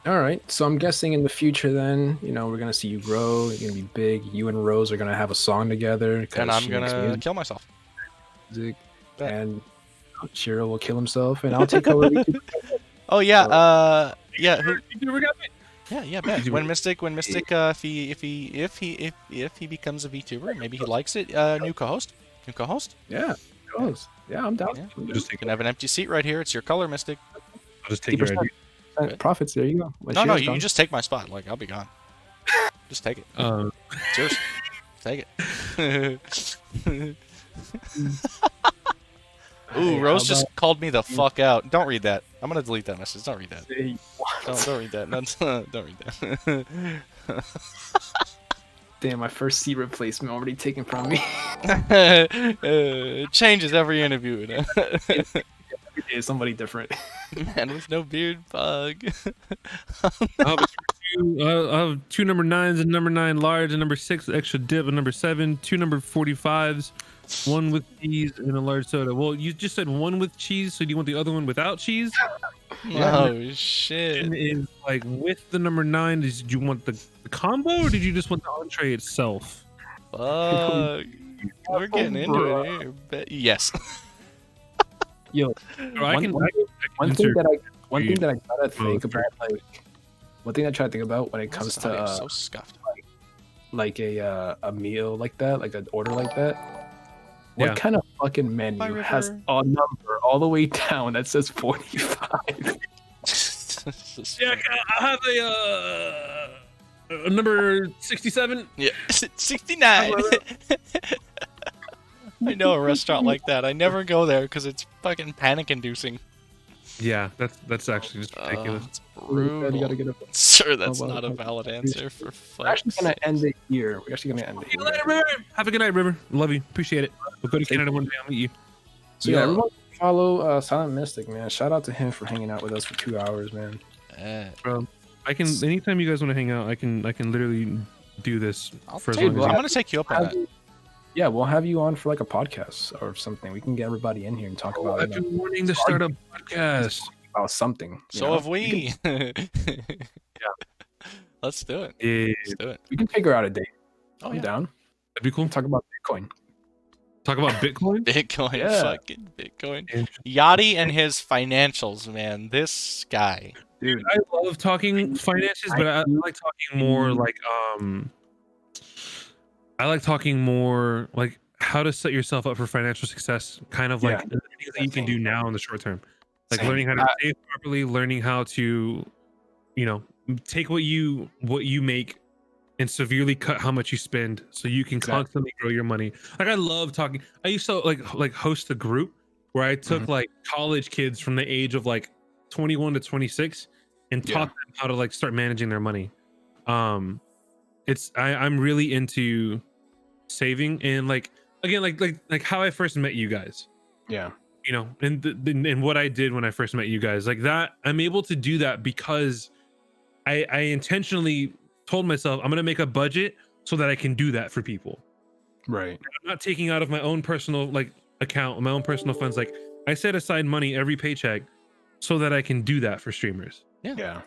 All right. So I'm guessing in the future, then we're gonna see you grow. You're gonna be big. You and Rose are gonna have a song together. 'cause And I'm she makes gonna kill myself. music, Bet. and Shiro will kill himself, and I'll take over. YouTube. Oh yeah, yeah. Who? we got it. Yeah, bet. When Mystic, if he becomes a VTuber, maybe he likes it. New co-host. Yeah. Rose. Yeah, I'm down. Yeah. Just You take, can have an empty seat right here. It's your color, Mystic. I'll just take your 50%. idea. Profits. There you go. When No, Shiro's you gone. just take my spot. Like I'll be gone. Just take it. It's yours. Take it. Ooh, Hey, Rose how just about- called me the fuck out. Don't read that. I'm gonna delete that message. Don't read that. Hey, Don't read that. Don't read that. damn, my first seat replacement already taken from me. It changes every interview. It's somebody different. Man with no beard, bug. I'll have two number 9s, and number 9 large, and number 6 extra dip, and number 7 2 number 45s, one with cheese and a large soda. Well, you just said one with cheese, so do you want the other one without cheese? Oh shit. And is like with the number 9, did you want the combo, or did you just want the entree itself? Fuck. We're getting into it here. Yes. Yo, Or I One- can, one- I can one answer. thing that I you. try to think Oh, about, like, one thing I try to think about when it comes This audio is to so scuffed. like a meal like that, like an order like that, what Yeah. kind of fucking Bye, menu has River. a number all the way down that says 45? Yeah, I'll have a number 67. Yeah, 69. I know a restaurant like that. I never go there because it's fucking panic-inducing. Yeah, that's actually just ridiculous. It's You gotta brutal. get up. Sir, that's well, not a valid answer for We're actually fuck's gonna sake. end it here. We're actually gonna end it See you here. later, River. Have a good night, River. Love you. Appreciate it. We'll go to Canada one day. I'll meet you. So yeah, everyone follow Silent Mystic, man. Shout out to him for hanging out with us for 2 hours, man. Bro, I can anytime you guys want to hang out, I can literally do this I'll for as take- long as I'm you. gonna take you up on that. Yeah, we'll have you on for like a podcast or something. We can get everybody in here and talk about, I've you know, been wanting to start a podcast. about something. you So know? have we. Let's do it. Yeah, Let's do it. We can figure out a date. Oh I'm yeah. down. that'd be cool. Talk about Bitcoin. Talk about Bitcoin. Bitcoin, Yeah. fucking Bitcoin. Yachty and his financials, man. This guy. Dude, I love talking finances, but I like talking more like I like talking more like how to set yourself up for financial success, kind of like Yeah. the things that you can do now in the short term. Like Same. learning how to save properly, learning how to, you know, take what you make and severely cut how much you spend so you can Exactly. constantly grow your money. Like I love talking. I used to like host a group where I took like college kids from the age of like 21 to 26 and Yeah. taught them how to like start managing their money. I'm really into saving and like again like how I first met you guys. yeah. You know, and what I did when I first met you guys, like that, I'm able to do that because I intentionally told myself I'm gonna make a budget so that I can do that for people. Right. I'm not taking out of my own personal like account, my own personal funds. Like I set aside money every paycheck so that I can do that for streamers. Yeah.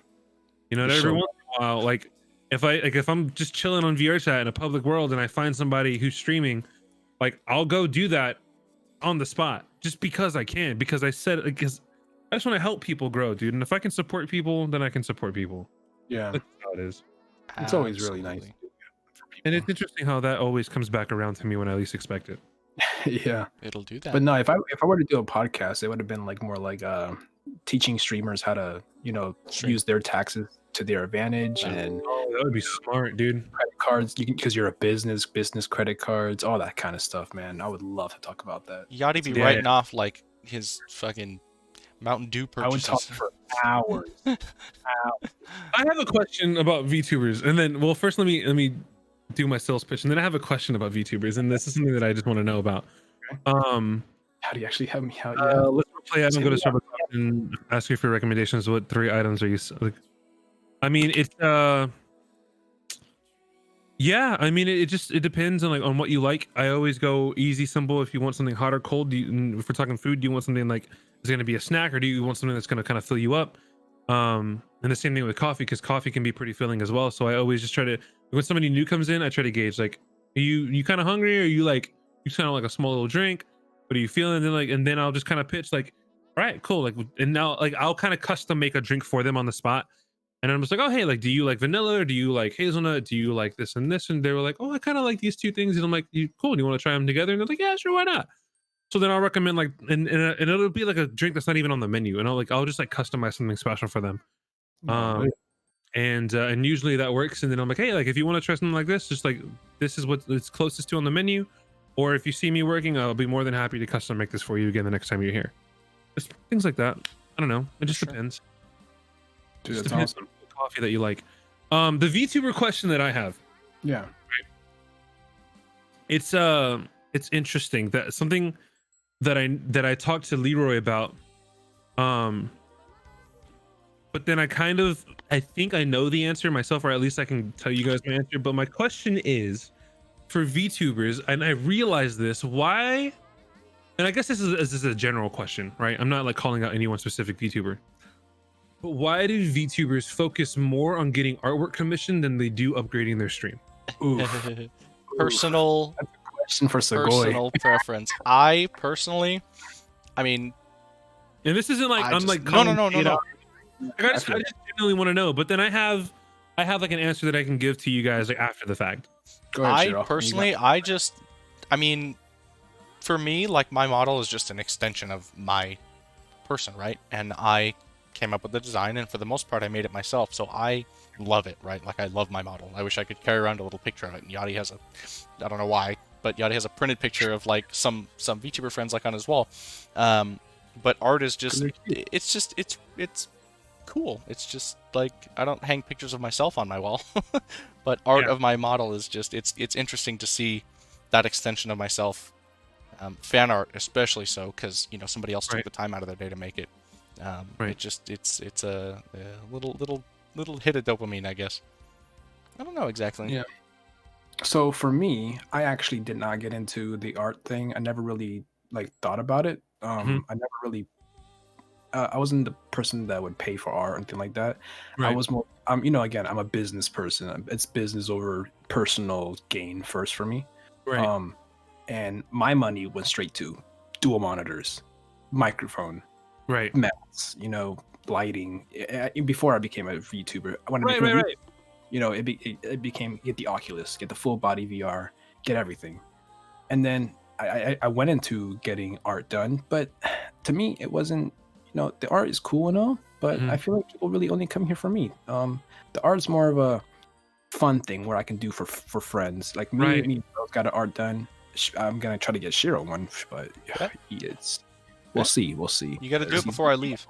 You know, and For every sure. once in a while, like if I'm just chilling on VRChat in a public world and I find somebody who's streaming, like I'll go do that on the spot just because I can, because I said because I just want to help people grow, dude. And if I can support people, then I can support people. Yeah. That's how it is. It's always really nice. Absolutely. For people. And it's interesting how that always comes back around to me when I least expect it. Yeah. It'll do that. But no, if I were to do a podcast, it would have been like more like teaching streamers how to, you know, Stream. use their taxes to their advantage and Oh, that would be smart, dude. credit cards. You can because you're a business credit cards, all that kind of stuff, man. I would love to talk about that. Yachty be Yeah. writing off like his fucking Mountain Dew I would talk purchases. for hours. I have a question about VTubers, and then well, first let me do my sales pitch, and then I have a question about VTubers, and this is something that I just want to know about. How do you actually have me out? Yeah. Let's play. I'm Say going to me start with and ask you for recommendations. What 3 items are you like? I mean, it's yeah. I mean, it depends on like on what you like. I always go easy, simple. If you want something hot or cold, if we're talking food, do you want something like is going to be a snack, or do you want something that's going to kind of fill you up? And the same thing with coffee, because coffee can be pretty filling as well. So I always just try to when somebody new comes in, I try to gauge like, are you kind of hungry, or are you like you kind of like a small little drink? What are you feeling? And then I'll just kind of pitch like, all right, cool. Like, and now like I'll kind of custom make a drink for them on the spot. And I'm just like, oh, hey, like, do you like vanilla or do you like hazelnut? Do you like this and this? And they were like, oh, I kind of like these 2 things. And I'm like, cool. Do you want to try them together? And they're like, yeah, sure, why not? So then I'll recommend like, and it'll be like a drink that's not even on the menu. And I'll just like customize something special for them. And usually that works. And then I'm like, hey, like if you want to try something like this, just like this is what it's closest to on the menu. Or if you see me working, I'll be more than happy to custom make this for you again the next time you're here. Just things like that. I don't know. It just depends. Dude, Just that's depends awesome. on the coffee that you like. The VTuber question that I have. Yeah. It's interesting that something that I talked to Leroy about. But then I think I know the answer myself, or at least I can tell you guys my answer. But my question is for VTubers, and I realize this, why? And I guess this is a general question, right? I'm not like calling out any one specific VTuber. But why do VTubers focus more on getting artwork commissioned than they do upgrading their stream? Oof. Personal Question for Segoy. personal preference. I personally, I mean, And this isn't like I I'm just- like no. calling it out. Like, I just genuinely want to know. But then I have I have like an answer that I can give to you guys like after the fact. Go ahead, I Shiro. personally, I mean, for me, like my model is just an extension of my person, right? And I came up with the design, and for the most part, I made it myself. So I love it, right? Like I love my model. I wish I could carry around a little picture of it. And Yachty has I don't know why, but Yachty has a printed picture of like some VTuber friends like on his wall. But art is just, it's cool. It's just like I don't hang pictures of myself on my wall, but art of my model is just it's interesting to see that extension of myself. Fan art especially so because somebody else took the time out of their day to make it. It's a little hit of dopamine, I guess. I don't know exactly. Yeah. So for me, I actually did not get into the art thing. I never really like thought about it. I never really. I wasn't the person that would pay for art or anything like that. I was more. Again, I'm a business person. It's business over personal gain first for me. Right. And my money went straight to dual monitors, microphone, Right. mounts, lighting. Before I became a VTuber, I wanted to Right. It became get the Oculus, get the full body VR, get everything, and then I went into getting art done. But to me, it wasn't. The art is cool and all, but I feel like people really only come here for me. The art is more of a fun thing where I can do for friends. Like me got an art done. I'm gonna try to get Shiro one, but we'll see. You got to do it before I leave.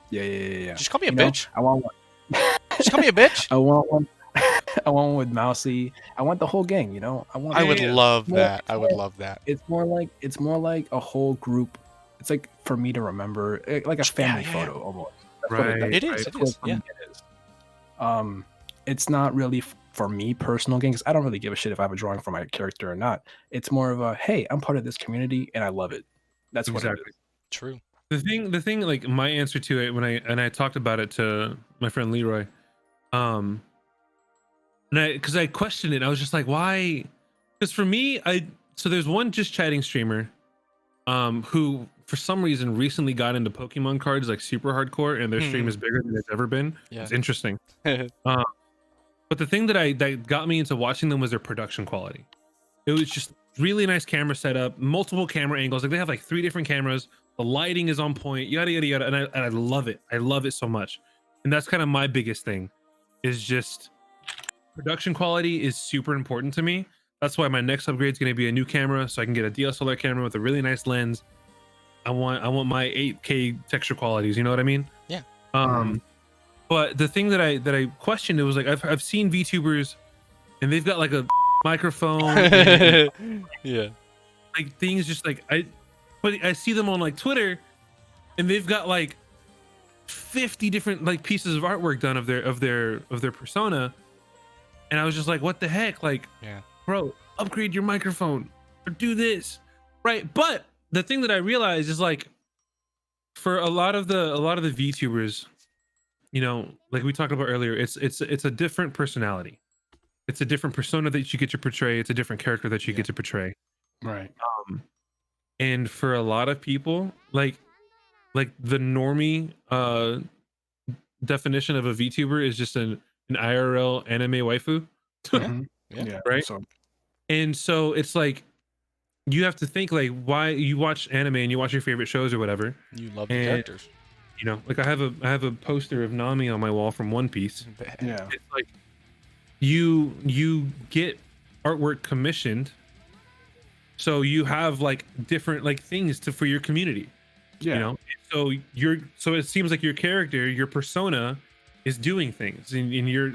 Yeah. Just call me a bitch. I want one. Just call me a bitch. I want one. I want one with Mousy. I want the whole gang. I would love that. I would love that. It's more like a whole group. It's like for me to remember, like a family photo almost. It is. Yeah. It's not really for me personal gain because I don't really give a shit if I have a drawing for my character or not. It's more of a hey, I'm part of this community and I love it. That's what it is. True. The thing, like my answer to it when I talked about it to my friend Leroy, because I questioned it, I was just like, why? Because for me, so there's one just chatting streamer, who for some reason recently got into Pokemon cards like super hardcore, and their stream is bigger than it's ever been. Yeah. It's interesting. But the thing that got me into watching them was their production quality. It was just really nice camera setup, multiple camera angles. Like they have like 3 different cameras. The lighting is on point, yada yada yada, and I love it. I love it so much, and that's kind of my biggest thing. Is just production quality is super important to me. That's why my next upgrade is going to be a new camera, so I can get a DSLR camera with a really nice lens. I want my 8K texture qualities. You know what I mean? Yeah. But the thing that I questioned, it was like I've seen VTubers, and they've got like a microphone. Yeah. Like things just like but I see them on like Twitter, and they've got like 50 different like pieces of artwork done of their persona, and I was just like, what the heck? Like, bro, upgrade your microphone or do this, right? But the thing that I realized is like, for a lot of the VTubers, like we talked about earlier, it's a different personality. It's a different persona that you get to portray. It's a different character that you get to portray. Right. And for a lot of people, like the normie definition of a VTuber is just an IRL anime waifu. Yeah. Right. And so it's like you have to think like why you watch anime and you watch your favorite shows or whatever. You love the characters. Like I have a poster of Nami on my wall from One Piece. Yeah. It's like you get artwork commissioned, so you have like different like things for your community. So it seems like your character, your persona is doing things, and you're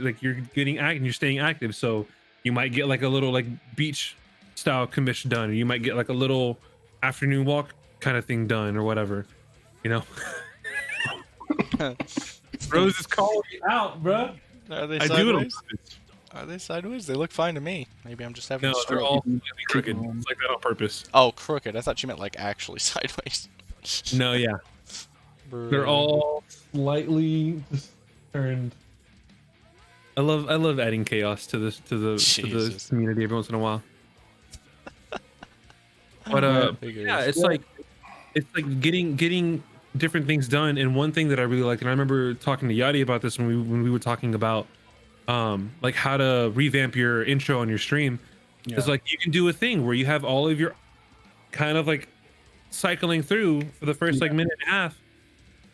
getting and you're staying active, so you might get like a little like beach style commission done, or you might get like a little afternoon walk kind of thing done or whatever. Rose is calling me out, bro. Are they I sideways? Are they sideways? They look fine to me. Maybe I'm just having a stroke. They're all crooked. It's like that on purpose. Oh, crooked. I thought you meant like actually sideways. No, yeah. They're all slightly turned. I love adding chaos to the community every once in a while. But it's like getting different things done. And one thing that I really liked, and I remember talking to Yadi about this when we were talking about like how to revamp your intro on your stream. It's like you can do a thing where you have all of your kind of like cycling through for the first like minute and a half,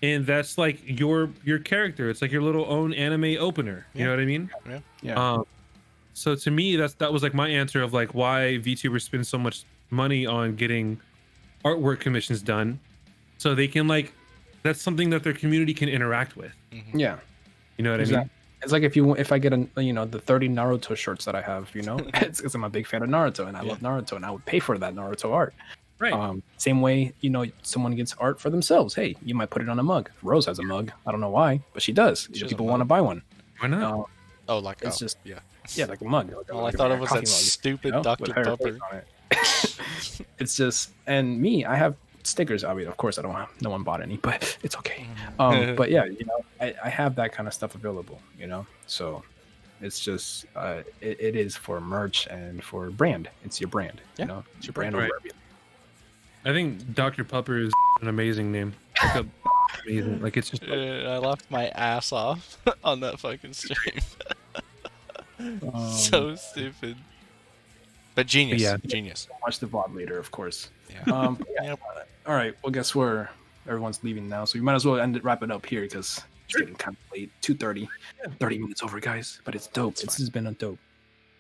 and that's like your character. It's like your little own anime opener. You know what I mean? Yeah. So to me, that was like my answer of like why VTubers spend so much money on getting artwork commissions done, so they can like that's something that their community can interact with. Yeah. You know what I mean? It's like if I get the 30 Naruto shirts that I have, it's because I'm a big fan of Naruto and I love Naruto and I would pay for that Naruto art. Right. Same way, someone gets art for themselves. Hey, you might put it on a mug. Rose has a mug. I don't know why, but she does. People want to buy one. Why not? It's just like a mug. Well, I thought it was that stupid Dr. Pepper. On it. It's just, and me, I have stickers. I mean, of course, I don't have, no one bought any, but it's okay. But yeah, I have that kind of stuff available. So it's just it is for merch and for brand. It's your brand. It's your brand over everything. I think Dr. Pupper is an amazing name. Amazing. Like it's just. I laughed my ass off on that fucking stream. So stupid. But genius. Yeah. Genius. Watch the VOD later, of course. Yeah. All right. Well, guess where everyone's leaving now, so we might as well wrap it up here because it's getting kind of late. 2:30. 30 minutes over, guys. But it's dope. This has been a dope.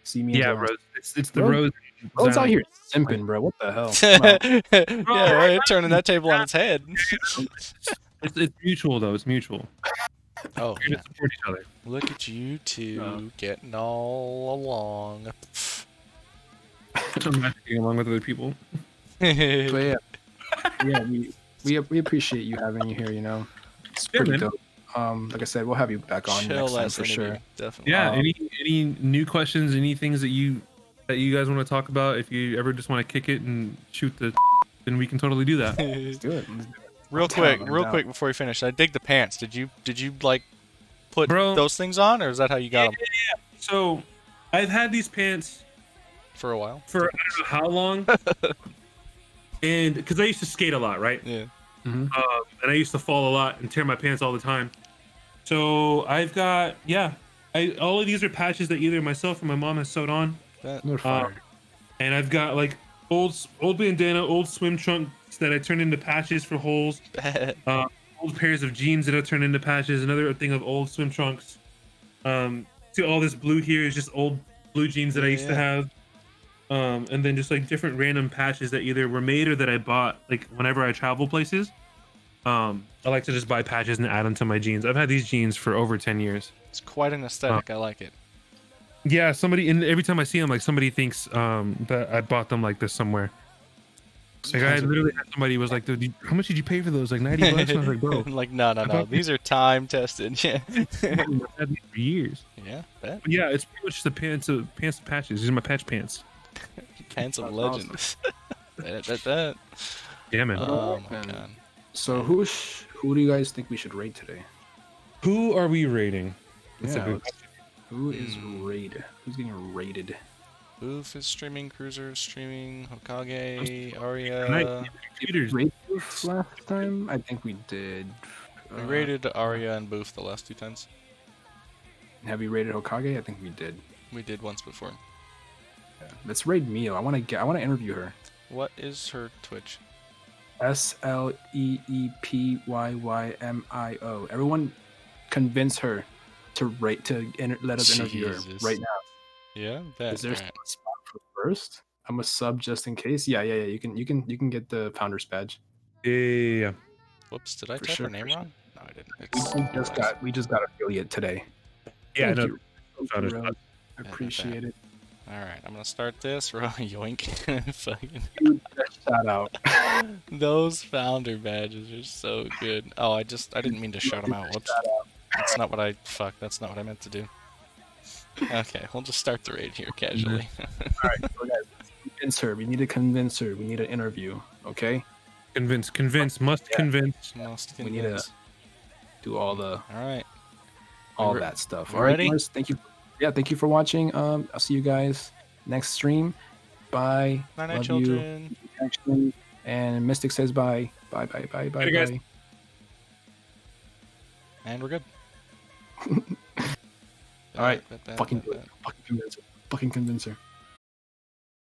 See me. Yeah, Rose. It's the Rose. Rose's out here simping, bro. What the hell? Yeah, right, turning that table on its head. It's mutual though. It's mutual. Oh, We're to support each other. look at you two getting all along. I'm not getting along with other people. But yeah, we appreciate you having you here. It's pretty man. dope. Like I said, we'll have you back on Chill next time ass for interview, sure. definitely. Yeah. Any new questions? Any things that you guys want to talk about? If you ever just want to kick it and shoot then we can totally do that. Let's do it. Real quick before we finish, I dig the pants. Did you like put Bro. those things on, or is that how you got them So, I've had these pants for a while? for I don't know how long, and because I used to skate a lot, right? Yeah. And I used to fall a lot and tear my pants all the time. So I've got all of these are patches that either myself or my mom has sewed on. They're fire. And I've got like old bandana, old swim trunks that I turned into patches for holes. Old pairs of jeans that I turned into patches. Another thing of old swim trunks. To all this blue here is just old blue jeans that I used to have. And then just like different random patches that either were made or that I bought like whenever I travel places. I like to just buy patches and add them to my jeans. I've had these jeans for over 10 years. It's quite an aesthetic. I like it. Yeah, and every time I see them, like somebody thinks that I bought them like this somewhere. Like I literally had somebody was like, "Dude, how much did you pay for those? Like $90?" And I was like, "Bro, Like no. These are time tested. Yeah. I've had these for years." Yeah. Bet. But yeah, it's pretty much the pants of patches. These are my patch pants. Pants of That's legend. Bet. Yeah, man. Oh my god. So who do you guys think we should rate today? Who are we rating? That's a Yeah, good who is rated? Who's getting rated? Boof is streaming. Cruiser is streaming. Hokage, Arya. computers. Rate Boof last time? I think we did. We rated Arya and Boof the last 2 times. Have you rated Hokage? I think we did. We did once before. Yeah. Let's raid Mio. I want to interview her. What is her Twitch? SLEEPYYMIO. Everyone, convince her to let us interview her Jesus. right now. Yeah, bet. Is there Alright. a spot for first? I'm a sub just in case. Yeah. You can get the founder's badge. Yeah. Whoops, did I For type sure, her name for sure. wrong? No, I didn't. It's We just got affiliate today. Yeah, Thank no. you. Founder's Rose. badge. I appreciate it. Alright, I'm gonna start this. Yoink. Fucking. Dude, shout out. Those founder badges are so good. Oh, I didn't mean to shout them out. Whoops. That's not what I meant to do. Okay, we'll just start the raid here casually. All right, so guys, convince her. We need to convince her. We need an interview. Okay. Convince, must Yeah. convince. Must We need to convince. do all Alright. that stuff. we All right, ready? guys. Thank you. Yeah, thank you for watching. I'll see you guys next stream. Bye. Night night, Love children. you. Action. And Mystic says bye. Bye. Later, guys. Bye. And we're good. All right, fucking do it. Fucking convince her. Fucking convince her.